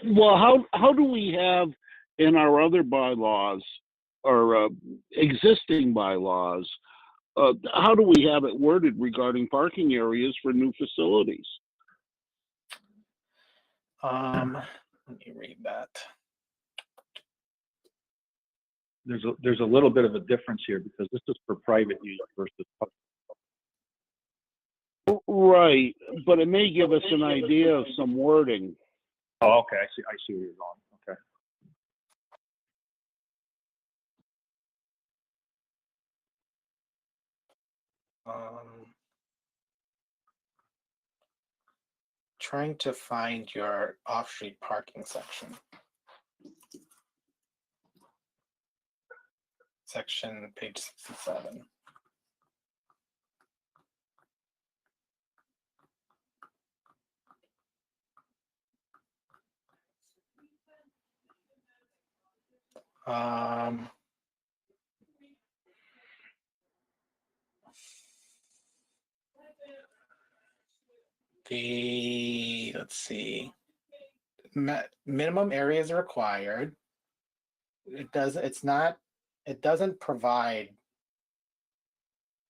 well, how do we have in our other bylaws or existing bylaws, how do we have it worded regarding parking areas for new facilities? let me read that. There's a little bit of a difference here because this is for private use versus public. Right, but it may give us an idea of some wording. Oh, okay. I see where you're going. Okay. Trying to find your off-street parking section. Section page 67. Let's see, minimum areas required. It doesn't provide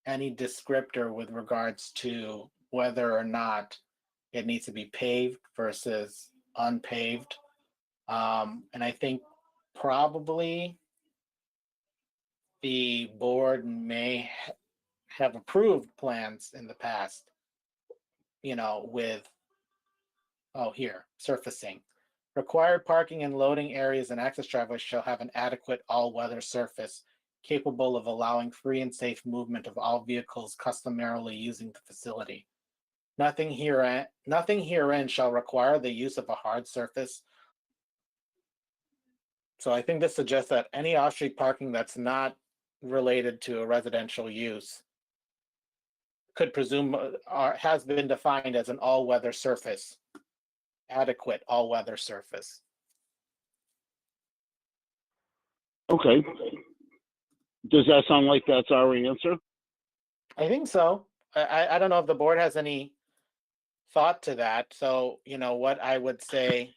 any descriptor with regards to whether or not it needs to be paved versus unpaved. And I think probably the board may have approved plans in the past, with, here, surfacing. Required parking and loading areas and access driveways shall have an adequate all-weather surface capable of allowing free and safe movement of all vehicles customarily using the facility. Nothing herein shall require the use of a hard surface. So I think this suggests that any off-street parking that's not related to a residential use could presume has been defined as an all-weather surface, adequate all-weather surface. Okay. Does that sound like that's our answer? I think so. I don't know if the board has any thought to that. So, what I would say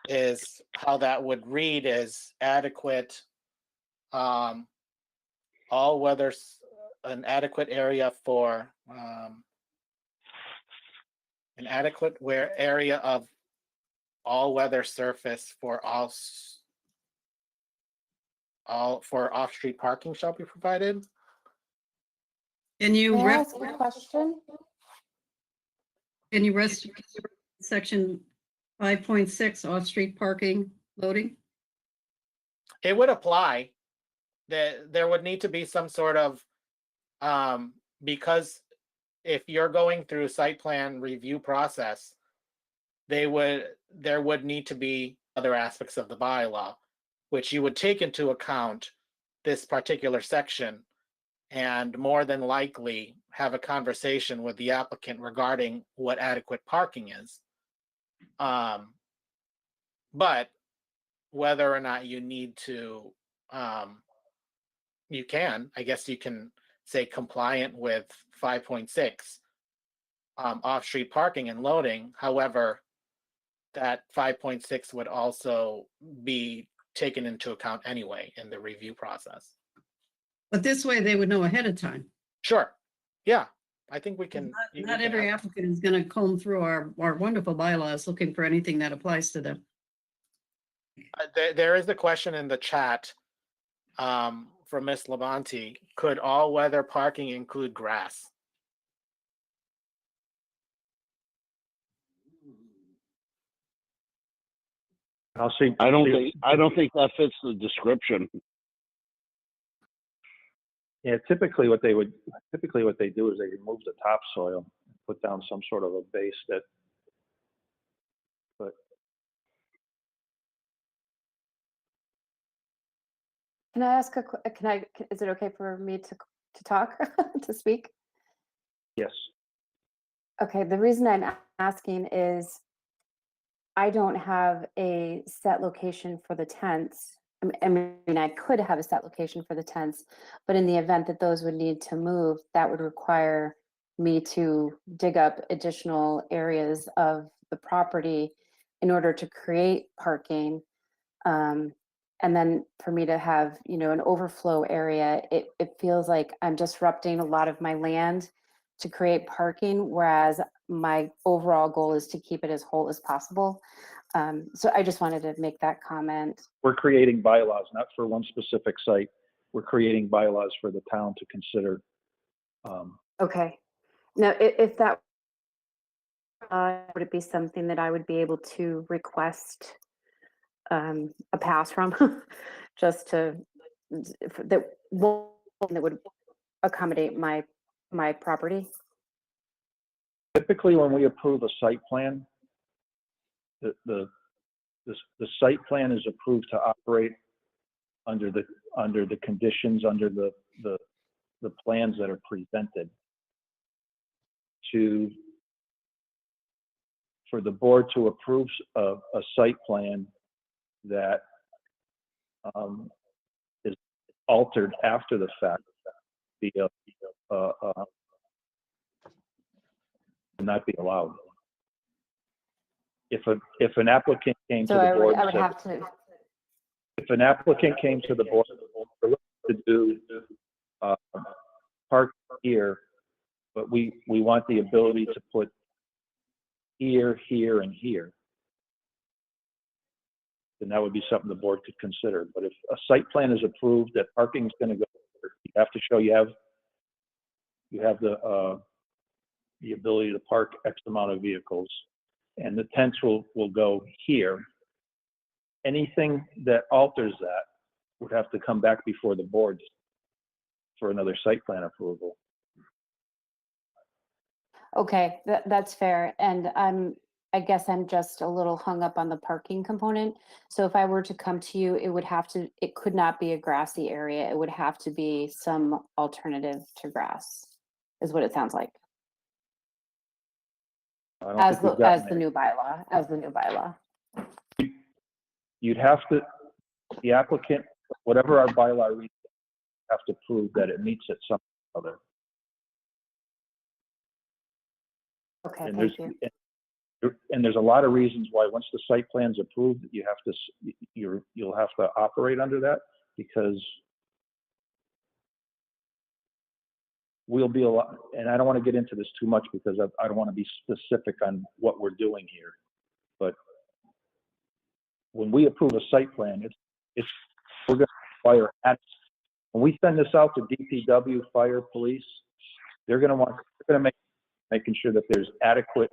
is how that would read is adequate, all weather, an adequate area for, an adequate area of all weather surface for for off-street parking shall be provided. Can you May I ask a question? rest section 5.6 off-street parking loading? It would apply. There would need to be some sort of, because if you're going through site plan review process, there would need to be other aspects of the bylaw, which you would take into account this particular section and more than likely have a conversation with the applicant regarding what adequate parking is. But whether or not you need to, you can say compliant with 5.6 off-street parking and loading. However, that 5.6 would also be taken into account anyway in the review process. But this way they would know ahead of time. Sure. Yeah, I think we can. Not every applicant is going to comb through our wonderful bylaws looking for anything that applies to them. There is a question in the chat from Ms. Labonte. Could all weather parking include grass? I'll see. I don't think that fits the description. Yeah, typically what they do is they remove the topsoil, put down some sort of a base that, but. Can I ask is it okay for me to talk, to speak? Yes. Okay, the reason I'm asking is I don't have a set location for the tents. I mean, I could have a set location for the tents, but in the event that those would need to move, that would require me to dig up additional areas of the property in order to create parking. And then for me to have, an overflow area, it feels like I'm disrupting a lot of my land to create parking, whereas my overall goal is to keep it as whole as possible. So I just wanted to make that comment. We're creating bylaws, not for one specific site. We're creating bylaws for the town to consider. Okay. Now, if that, would it be something that I would be able to request a pass from, just that would accommodate my my property? Typically, when we approve a site plan, the site plan is approved to operate under the conditions, under the plans that are presented. For the board to approve a site plan that is altered after the fact, not be allowed. If an applicant came to So the board, I would and said, have to, if an applicant came to the board to do park here, but we want the ability to put here, here, and here, then that would be something the board could consider. But if a site plan is approved that parking is going to go, you have to show you have the ability to park X amount of vehicles, and the tents will go here. Anything that alters that would have to come back before the board for another site plan approval. okay, that's fair. And I guess I'm just a little hung up on the parking component. So if I were to come to you, it could not be a grassy area. It would have to be some alternative to grass, is what it sounds like. I don't As think we've the gotten there. new bylaw. You'd have to, the applicant, whatever our bylaw reads, have to prove that it meets it some other. Okay, And thank you. there's a lot of reasons why once the site plan's approved, you have to, you'll have to operate under that, because we'll be a lot, and I don't want to get into this too much because I don't want to be specific on what we're doing here. But when we approve a site plan, we're going to require access. When we send this out to DPW, fire, police, they're going to making sure that there's adequate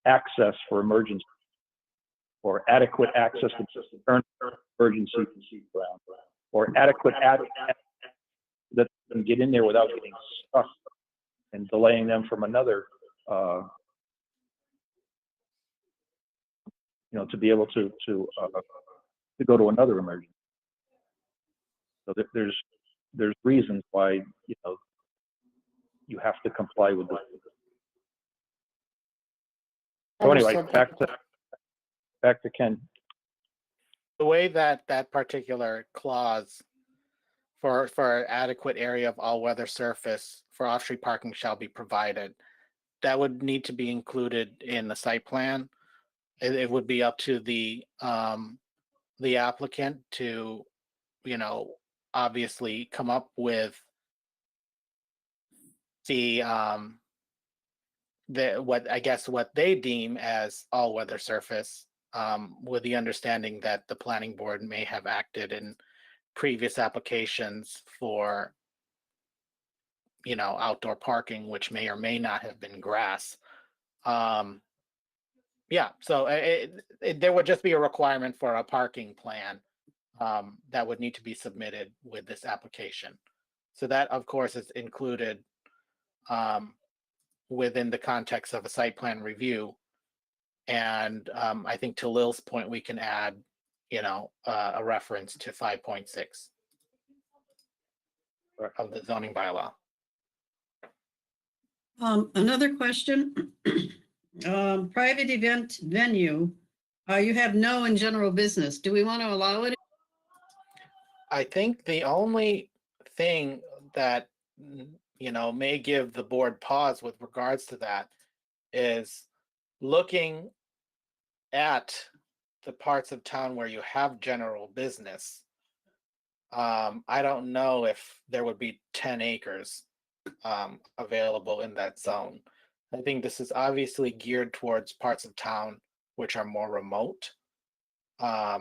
access for emergency, or adequate access to emergency ground, or adequate access that can get in there without getting stuck and delaying them from another, to be able to go to another emergency. So there's reasons why, you have to comply with this. So anyway, Understood. back to Ken. The way that particular clause for adequate area of all weather surface for off-street parking shall be provided, that would need to be included in the site plan. It would be up to the applicant to, obviously come up with what they deem as all weather surface, with the understanding that the planning board may have acted in previous applications for outdoor parking, which may or may not have been grass. So there would just be a requirement for a parking plan that would need to be submitted with this application. So that, of course, is included within the context of a site plan review. And I think to Lil's point, we can add, a reference to 5.6 of the zoning bylaw. Another question. Private event venue, you have no in general business. Do we want to allow it? I think the only thing that, may give the board pause with regards to that is looking at the parts of town where you have general business. I don't know if there would be 10 acres available in that zone. I think this is obviously geared towards parts of town which are more remote. I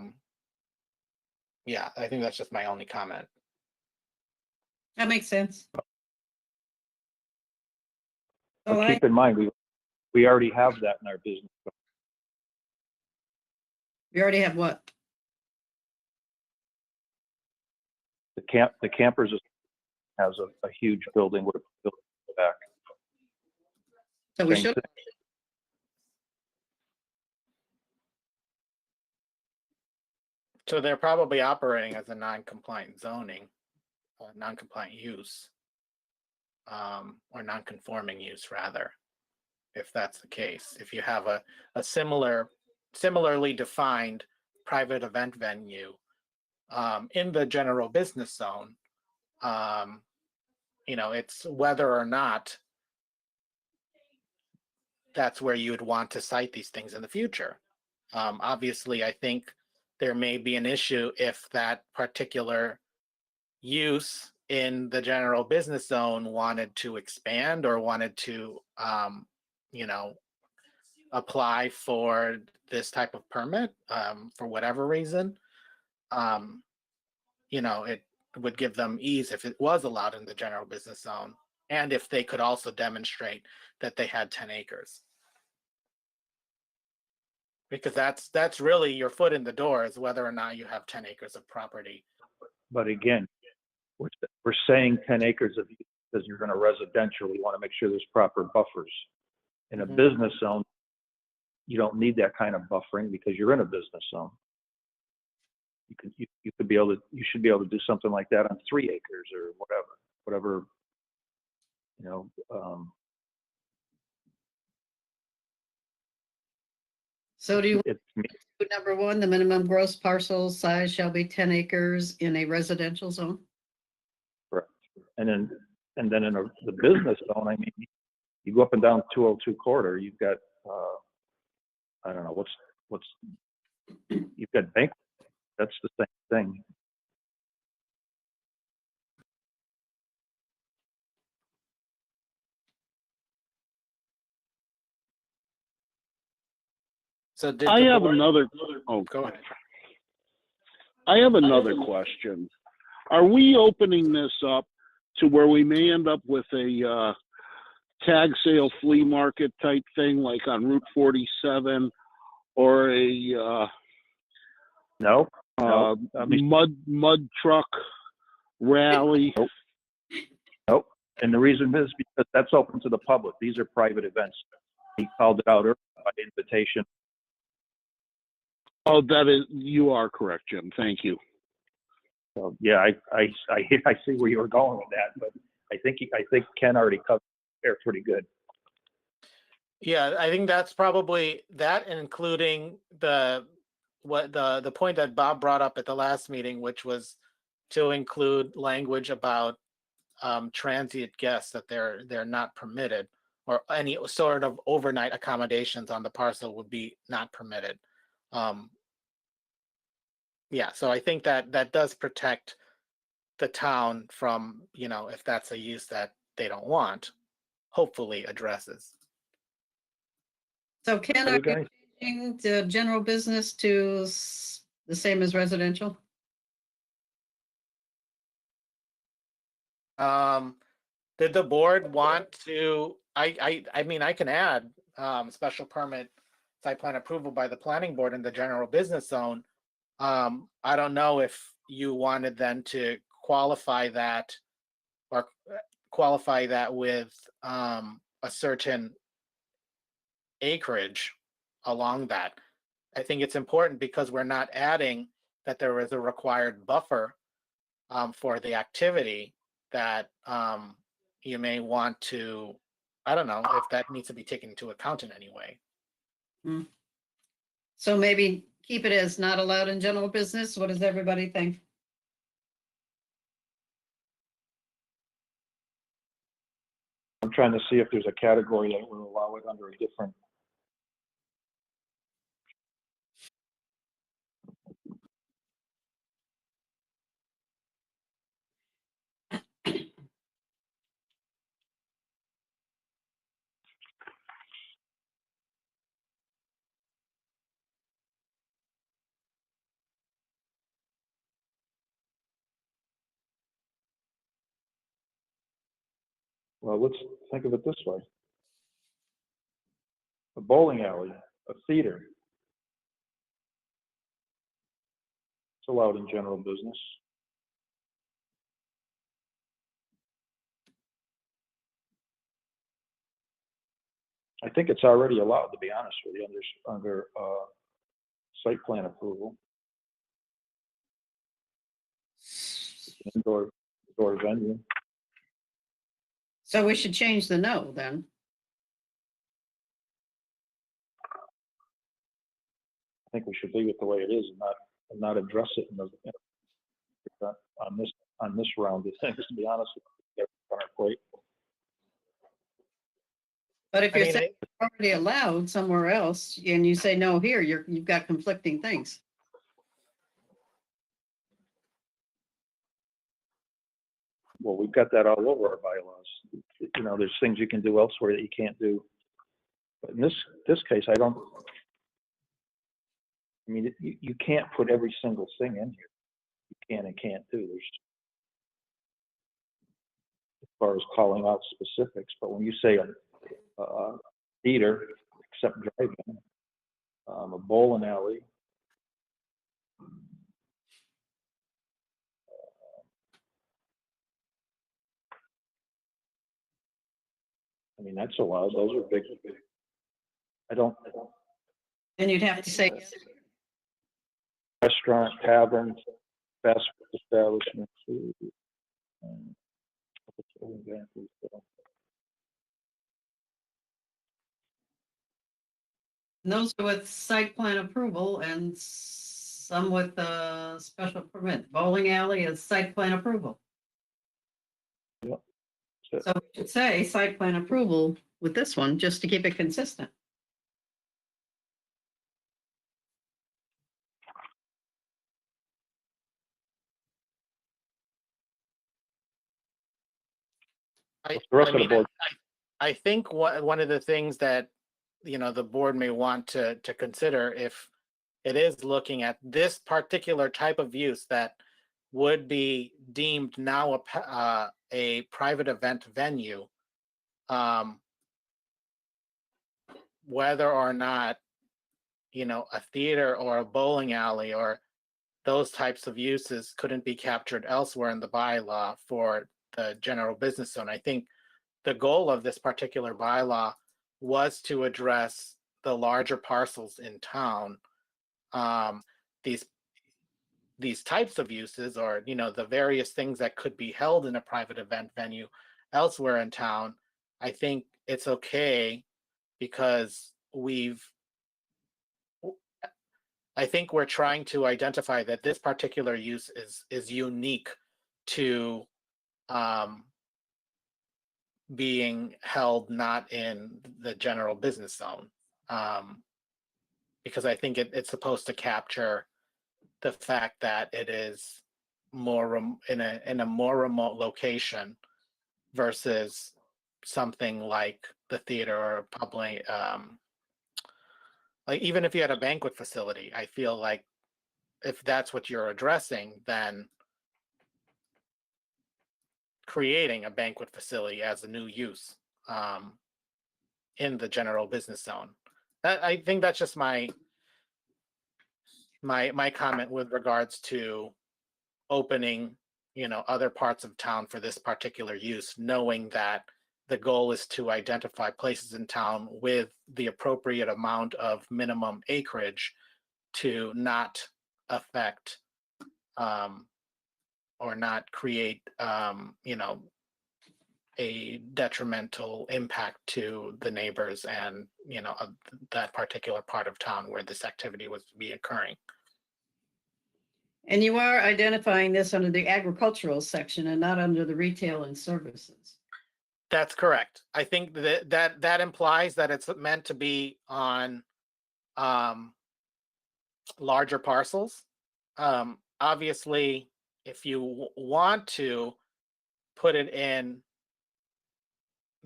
think that's just my only comment. That makes sense. But keep in mind, we already have that in our business. We already have what? The campers has a huge building with a building in the back. So we Same should, thing. So they're probably operating as a non-compliant zoning, non-compliant use, or non-conforming use rather, if that's the case. If you have a similarly defined private event venue in the general business zone, it's whether or not that's where you would want to cite these things in the future. Obviously, I think there may be an issue if that particular use in the general business zone wanted to expand or wanted to, apply for this type of permit for whatever reason. It would give them ease if it was allowed in the general business zone, and if they could also demonstrate that they had 10 acres. Because that's really your foot in the door, is whether or not you have 10 acres of property. But again, we're saying 10 acres of use because you're going to residential. You want to make sure there's proper buffers. In a business zone, you don't need that kind of buffering because you're in a business zone. You should be able to do something like that on 3 acres or whatever. so do you, It's number one, the minimum gross parcel size shall be 10 acres in a residential zone? correct. And then in the business zone, I mean, you go up and down 202 corridor, you've got I don't know what's you've got bank. That's the same thing. So did I the have board- another, Go ahead. I have another question. Are we opening this up to where we may end up with a tag sale flea market type thing like on Route 47 or a No, I mean, mud truck rally? nope. And the reason is because that's open to the public. These are private events. He called it out earlier by invitation. Oh, you are correct, Jim. Thank you. So yeah, I see where you were going with that, but I think Ken already covered it there pretty good. Yeah, I think that's probably that, including the point that Bob brought up at the last meeting, which was to include language about transient guests, that they're not permitted, or any sort of overnight accommodations on the parcel would be not permitted. Yeah, so I think that does protect the town from, if that's a use that they don't want, hopefully addresses. So Ken, are Other you guys? changing the general business to the same as residential? Did the board want to, I mean, I can add special permit site plan approval by the planning board in the general business zone. I don't know if you wanted then to qualify that with a certain acreage along that. I think it's important because we're not adding that there is a required buffer for the activity that you may want to, I don't know if that needs to be taken into account in any way. So maybe keep it as not allowed in general business. What does everybody think? I'm trying to see if there's a category that will allow it under a different. Well, let's think of it this way. A bowling alley, a theater. It's allowed in general business. I think it's already allowed, to be honest with you, under site plan approval. Indoor venue. So we should change the no then. I think we should leave it the way it is and not address it in the, on this round of things, to be honest with you. On our plate. But if I you're mean, saying it's already allowed somewhere else and you say no here, you've got conflicting things. Well, we've got that all over our bylaws. You know, there's things you can do elsewhere that you can't do. But in this case, I mean, you can't put every single thing in here. You can and can't do. There's, as far as calling out specifics, but when you say a theater, except drive-in, a bowling alley, I mean, that's allowed. Those are big. I don't. And you'd have to say, Restaurant, tavern, fast food establishment, food. those are with site plan approval and some with special permit. Bowling alley is site plan approval. Yep. So we should say site plan approval with this one, just to keep it consistent. The rest of the board. I think one of the things that, the board may want to consider, if it is looking at this particular type of use that would be deemed now a private event venue, whether or not, a theater or a bowling alley or those types of uses couldn't be captured elsewhere in the bylaw for the general business zone. I think the goal of this particular bylaw was to address the larger parcels in town. These types of uses, or the various things that could be held in a private event venue elsewhere in town, I think it's okay because I think we're trying to identify that this particular use is unique to being held not in the general business zone, because I think it's supposed to capture the fact that it is more in a more remote location versus something like the theater or public, like even if you had a banquet facility. I feel like if that's what you're addressing, then creating a banquet facility as a new use in the general business zone. I think that's just my comment with regards to opening, other parts of town for this particular use, knowing that the goal is to identify places in town with the appropriate amount of minimum acreage to not affect or not create, a detrimental impact to the neighbors and, that particular part of town where this activity was to be occurring. And you are identifying this under the agricultural section and not under the retail and services. That's correct. I think that implies that it's meant to be on larger parcels. Obviously, if you want to put it in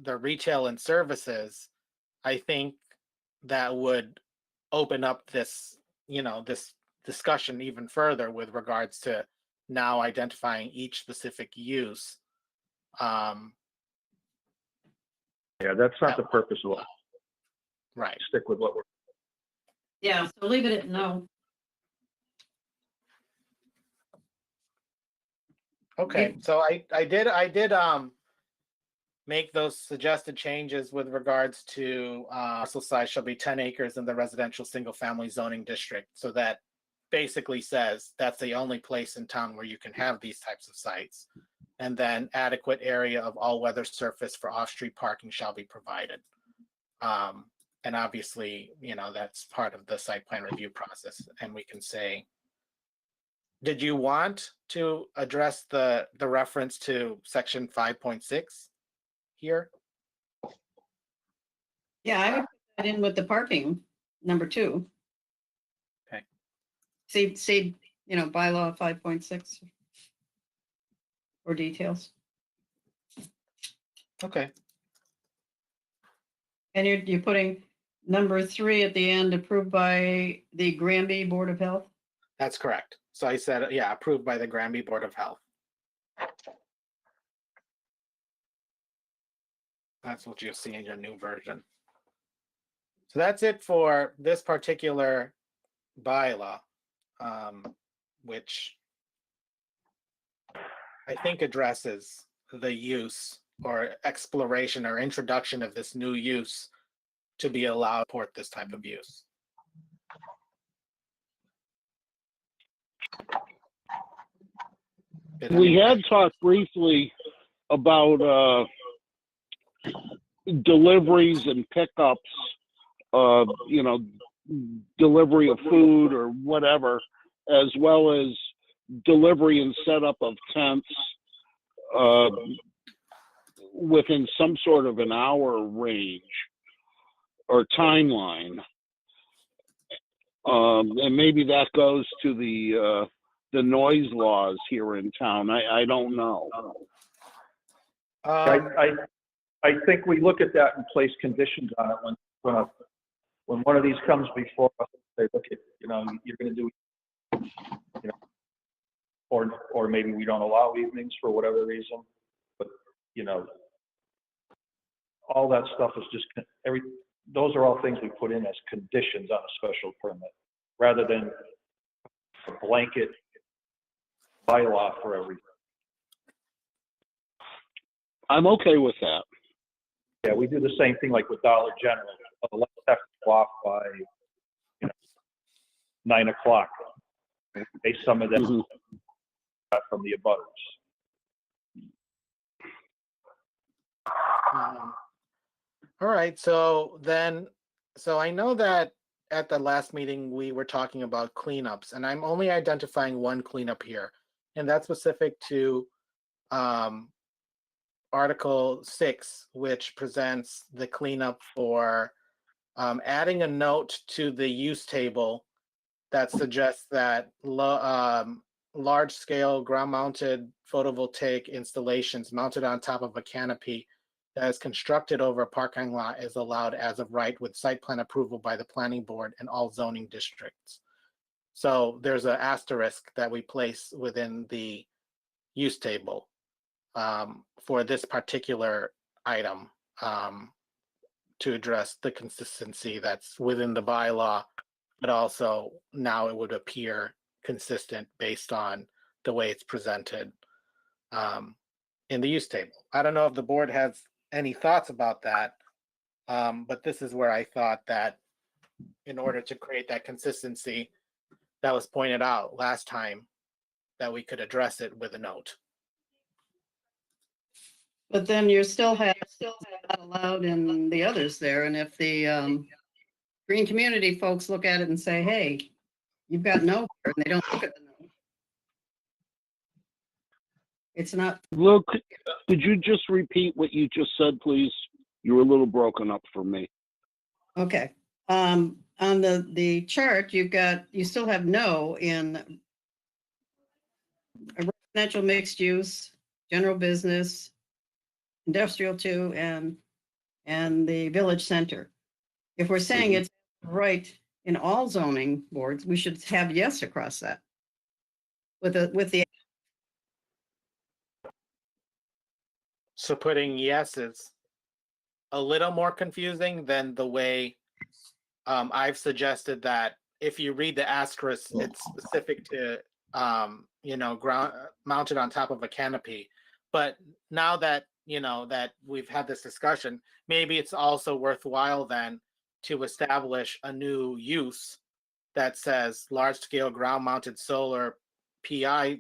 the retail and services, I think that would open up this, this discussion even further with regards to now identifying each specific use. Yeah, that's not the purpose of it. Right. Stick with what we're. Yeah, so leave it at no. Okay, so I did make those suggested changes with regards to parcel size shall be 10 acres in the residential single-family zoning district. So that basically says that's the only place in town where you can have these types of sites. And then adequate area of all-weather surface for off-street parking shall be provided. And obviously, you know, that's part of the site plan review process. And we can say, did you want to address the reference to section 5.6 here? Yeah, I would put that in with the parking, number 2. Okay. See, you know, bylaw 5.6 or details. Okay. And you're putting number 3 at the end, approved by the Granby Board of Health? That's correct. So I said, yeah, approved by the Granby Board of Health. That's what you see in your new version. So that's it for this particular bylaw, which I think addresses the use or exploration or introduction of this new use to be allowed to support this type of use. We had talked briefly about deliveries and pickups, you know, delivery of food or whatever, as well as delivery and setup of tents within some sort of an hour range or timeline. And maybe that goes to the noise laws here in town. I don't know. I think we look at that and place conditions on it when one of these comes before us. Say, look, you know, you're going to do, you know, or maybe we don't allow evenings for whatever reason. But you know, all that stuff is just those are all things we put in as conditions on a special permit, rather than a blanket bylaw for everything. I'm okay with that. Yeah, we do the same thing like with Dollar General. Let's have to go off by, you know, 9 o'clock. Pay some of that from the abutters. All right, so I know that at the last meeting we were talking about cleanups, and I'm only identifying one cleanup here, and that's specific to Article 6, which presents the cleanup for adding a note to the use table that suggests that large-scale ground-mounted photovoltaic installations mounted on top of a canopy that is constructed over a parking lot is allowed as of right with site plan approval by the planning board in all zoning districts. So there's an asterisk that we place within the use table for this particular item to address the consistency that's within the bylaw, but also now it would appear consistent based on the way it's presented in the use table. I don't know if the board has any thoughts about that, but this is where I thought that in order to create that consistency that was pointed out last time, that we could address it with a note. But then you still have that allowed in the others there. And if the green community folks look at it and say, hey, you've got no, and they don't look at the note. It's not. Look, could you just repeat what you just said, please? You were a little broken up for me. Okay. On the chart, you still have no in residential mixed use, general business, industrial 2, and the village center. If we're saying it's right in all zoning boards, we should have yes across that. With the So putting yes is a little more confusing than the way I've suggested that if you read the asterisk, it's specific to, you know, ground mounted on top of a canopy. But now that that we've had this discussion, maybe it's also worthwhile then to establish a new use that says large-scale ground-mounted solar PI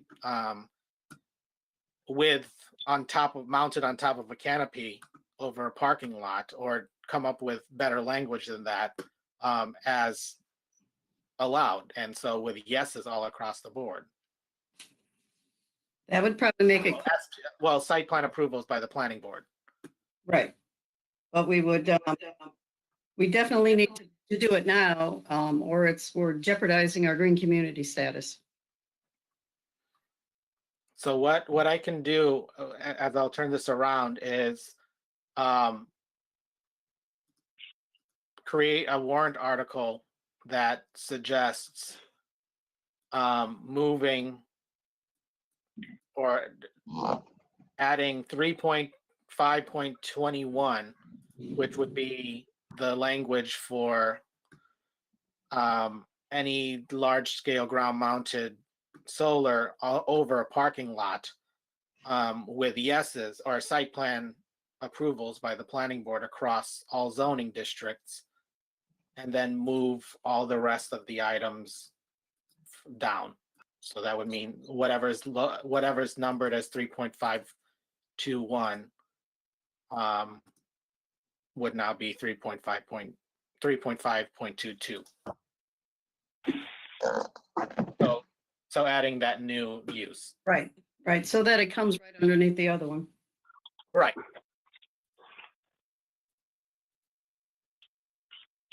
mounted on top of a canopy over a parking lot, or come up with better language than that as allowed. And so with yeses all across the board. That would probably make it Well, site plan approvals by the planning board. right. But we would, we definitely need to do it now, or we're jeopardizing our green community status. So what I can do, as I'll turn this around, is create a warrant article that suggests moving or adding 3.5.21, which would be the language for any large-scale ground-mounted solar over a parking lot with yeses or site plan approvals by the planning board across all zoning districts, and then move all the rest of the items down. So that would mean whatever's numbered as 3.521 would now be 3.5.22. So adding that new use. Right, right. So that it comes right underneath the other one. Right.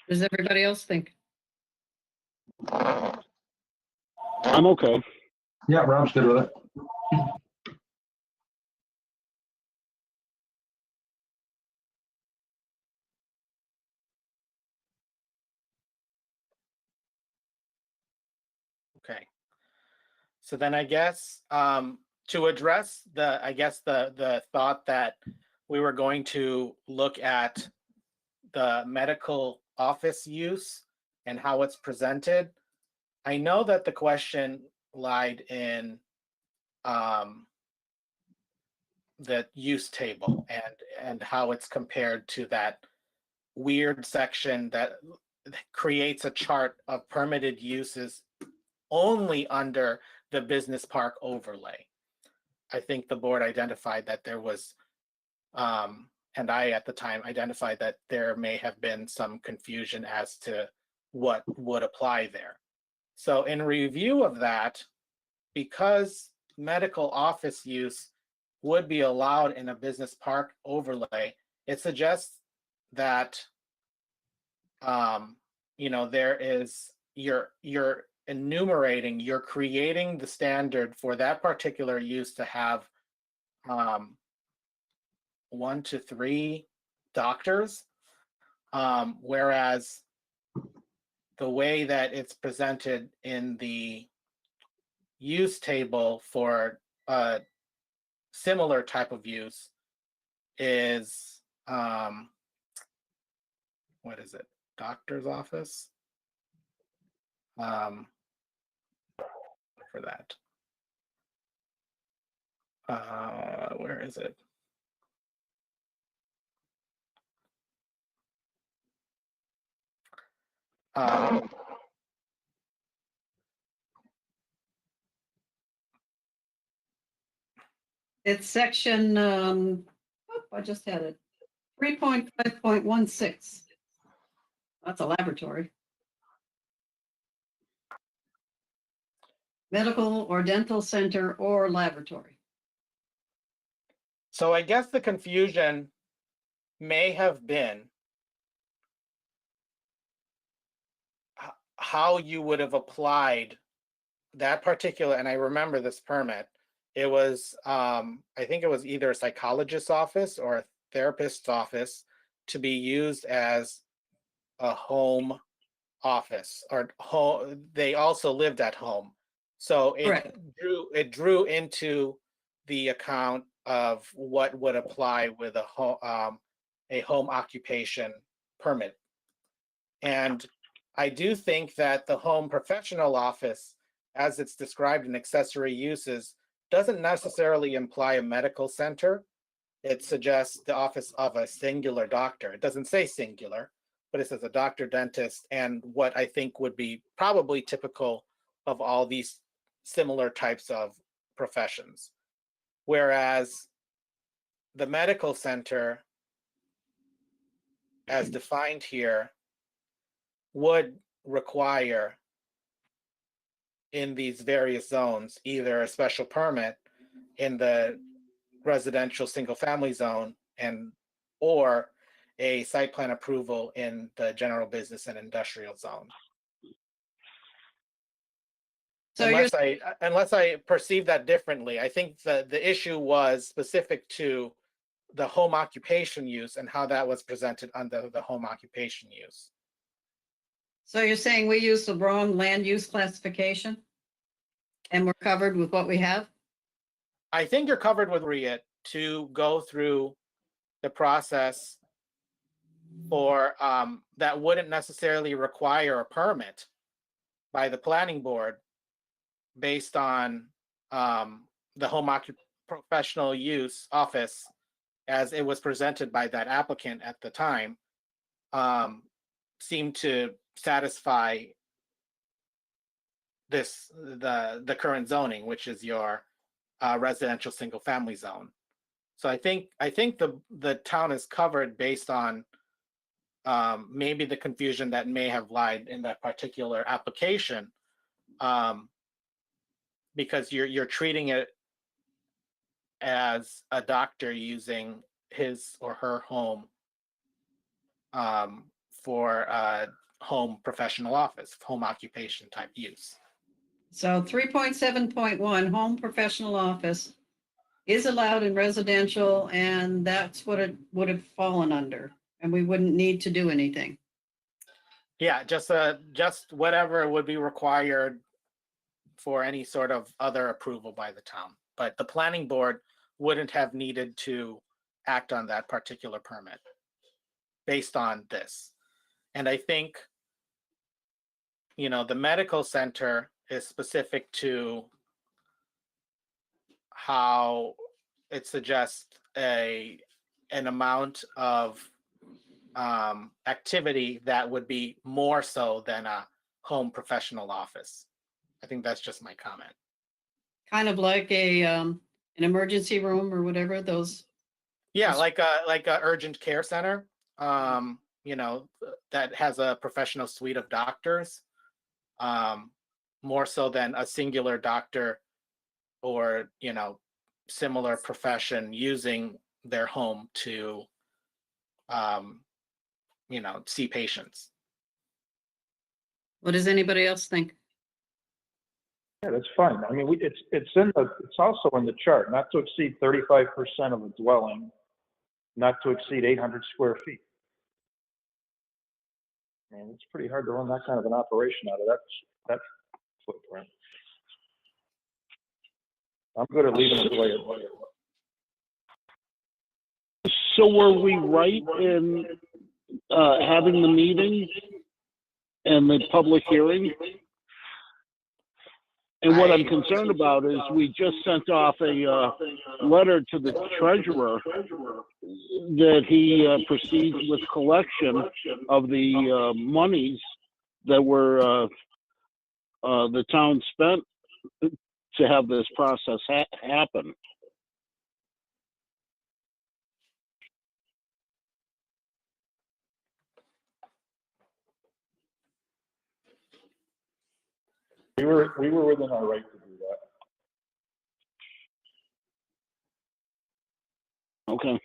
Does everybody else think? I'm okay. Yeah, Rob's good with it. Okay. So then I guess to address the thought that we were going to look at the medical office use and how it's presented. I know that the question lied in the use table and how it's compared to that weird section that creates a chart of permitted uses only under the business park overlay. I think the board identified that there was, and I at the time identified that there may have been some confusion as to what would apply there. So in review of that, because medical office use would be allowed in a business park overlay, it suggests that there is you're enumerating, you're creating the standard for that particular use to have 1 to 3 doctors, whereas the way that it's presented in the use table for a similar type of use is what is it? Doctor's office. For that. Where is it? It's section, I just had it, 3.5.16. That's a laboratory. Medical or dental center or laboratory. So I guess the confusion may have been how you would have applied that particular, and I remember this permit. It was, I think it was either a psychologist's office or a therapist's office to be used as a home office, or they also lived at home. So it drew into the account of what would apply with a home occupation permit. And I do think that the home professional office, as it's described in accessory uses, doesn't necessarily imply a medical center. it suggests the office of a singular doctor. It doesn't say singular, but it says a doctor, dentist, and what I think would be probably typical of all these similar types of professions. Whereas the medical center, as defined here, would require in these various zones either a special permit in the residential single-family zone or a site plan approval in the general business and industrial zone. So Unless I perceive that differently, I think the issue was specific to the home occupation use and how that was presented under the home occupation use. So you're saying we used the wrong land use classification? And we're covered with what we have? I think you're covered with it to go through the process for that wouldn't necessarily require a permit by the planning board based on the home professional use office as it was presented by that applicant at the time, seemed to satisfy the current zoning, which is your residential single family zone. So I think the town is covered based on maybe the confusion that may have lied in that particular application, because you're treating it as a doctor using his or her home for a home professional office, home occupation type use. So 3.7.1, home professional office is allowed in residential, and that's what it would have fallen under, and we wouldn't need to do anything. Yeah, just whatever would be required for any sort of other approval by the town. But the planning board wouldn't have needed to act on that particular permit based on this. And I think, the medical center is specific to how it suggests an amount of activity that would be more so than a home professional office. I think that's just my comment. Kind of like an emergency room or whatever those. Yeah, like a urgent care center, that has a professional suite of doctors, more so than a singular doctor or, similar profession using their home to, see patients. What does anybody else think? Yeah, that's fine. I mean, it's also in the chart, not to exceed 35% of the dwelling, not to exceed 800 square feet. I mean, it's pretty hard to run that kind of an operation out of that footprint. I'm good at leaving it the way it was. So were we right in having the meeting and the public hearing? And what I'm concerned about is we just sent off a letter to the treasurer that he proceeds with collection of the monies that were the town spent to have this process happen. We were within our right to do that. Okay.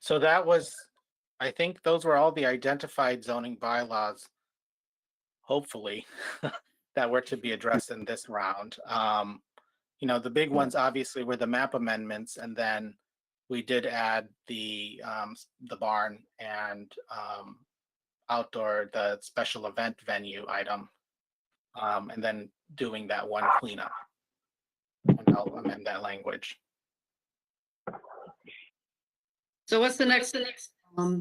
So I think those were all the identified zoning bylaws, hopefully, that were to be addressed in this round. The big ones obviously were the map amendments, and then we did add the barn and the special event venue item, and then doing that one cleanup. And I'll amend that language. So what's the next?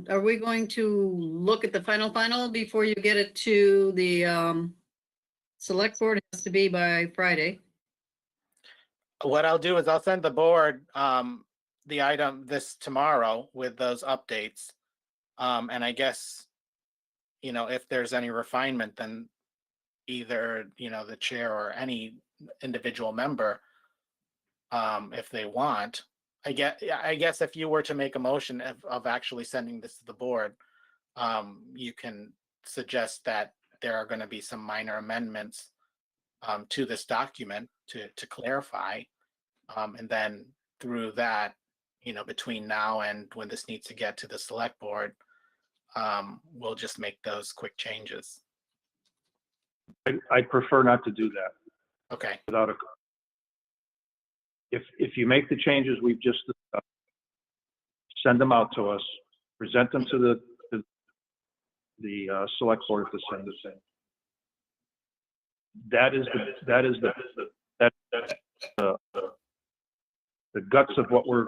Are we going to look at the final before you get it to the select board has to be by Friday. What I'll do is I'll send the board the item this tomorrow with those updates. And I guess, you know, if there's any refinement, then either, you know, the chair or any individual member, if they want, I guess if you were to make a motion of actually sending this to the board, you can suggest that there are going to be some minor amendments to this document to clarify. And then through that, you know, between now and when this needs to get to the select board, we'll just make those quick changes. I'd prefer not to do that Okay. without a, if you make the changes we've just discussed, send them out to us, present them to the select board at the same. That is the guts of what we're,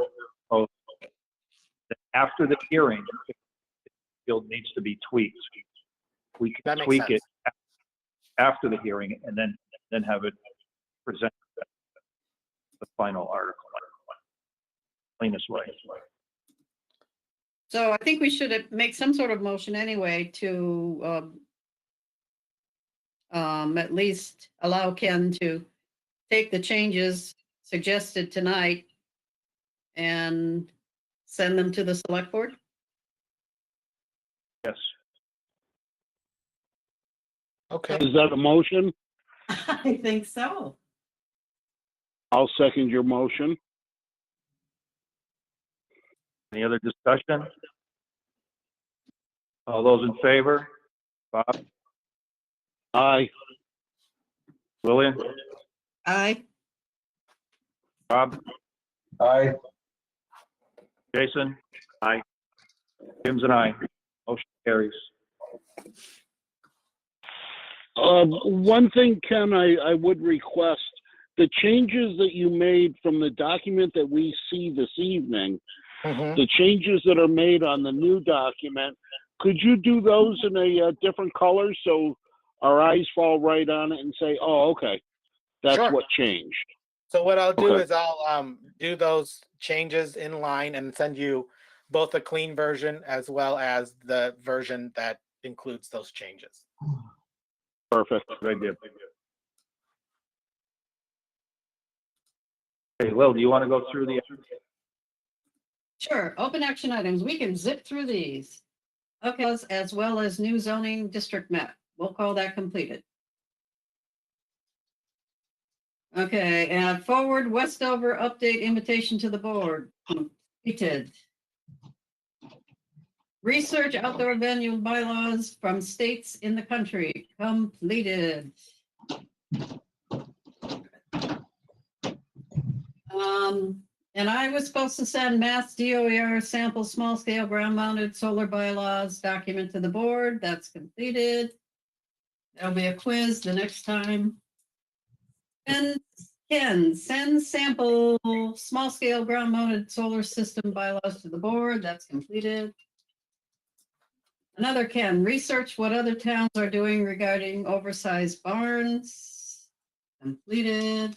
after the hearing, if the field needs to be tweaked, we That can makes tweak sense. it after the hearing and then have it presented the final article, cleanest way. So I think we should make some sort of motion anyway to at least allow Ken to take the changes suggested tonight and send them to the select board. Yes. Okay. Is that a motion? I think so. I'll second your motion. Any other discussion? All those in favor? Bob? Aye. Lillian? Aye. Rob? Aye. Jason? Aye. Jim's and I. Motion carries. One thing, Ken, I would request, the changes that you made from the document that we see this evening, the changes that are made on the new document, could you do those in a different color so our eyes fall right on it and say, oh, okay, that's Sure. what changed? So what I'll do Okay. is I'll do those changes in line and send you both a clean version as well as the version that includes those changes. Perfect. Good idea. Hey, Lil, do you want to go through the, Sure. Open action items. We can zip through these. Okay, as well as new zoning district map. We'll call that completed. Okay, and forward Westover update invitation to the board. Completed. Research outdoor venue bylaws from states in the country. Completed. And I was supposed to send Mass DOER sample small scale ground mounted solar bylaws document to the board. That's completed. There'll be a quiz the next time. And Ken, send sample small scale ground mounted solar system bylaws to the board. That's completed. Another Ken, research what other towns are doing regarding oversized barns. Completed.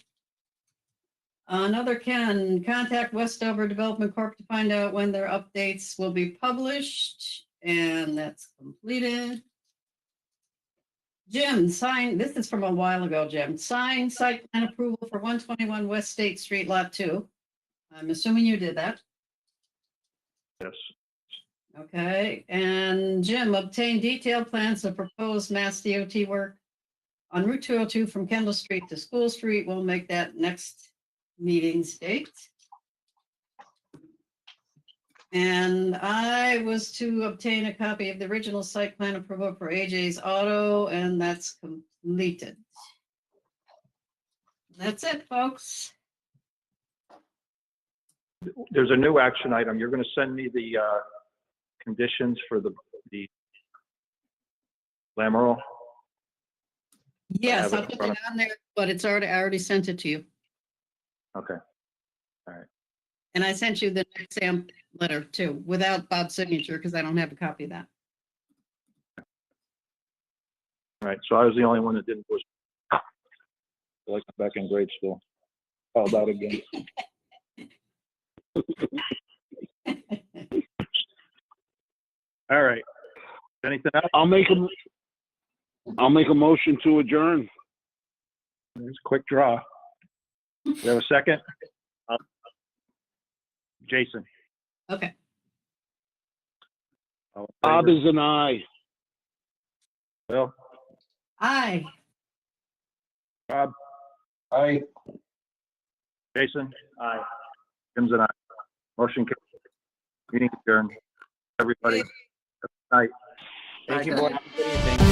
Another Ken, contact Westover Development Corp to find out when their updates will be published, and that's completed. Jim, sign, this is from a while ago, Jim. Sign site plan approval for 121 West State Street, Lot 2. I'm assuming you did that. yes, Okay, and Jim, obtain detailed plans of proposed Mass DOT work on Route 202 from Kendall Street to School Street. We'll make that next meeting's date. And I was to obtain a copy of the original site plan approval for AJ's Auto, and that's completed. That's it, folks. there's a new action item. You're going to send me the conditions for the Lamoureux? Yes, have it I'll in put front it on there, but it's already, I already sent it to you. Okay. And I sent you the next SAM letter too, without Bob's signature, because I don't have a copy of that. All right, so I was the only one that didn't push. like I'm back in grade school. Called out again. All right. Anything else? I'll make a motion to adjourn. There's a quick draw. You have a second? Jason. Okay. All in Bob favor? is an aye. Bill? Aye. Bob? Aye. Jason? Aye. Tim's an aye. Motion carries. Meeting adjourned. Everybody, have a good night. Thank you, board. Have a good evening.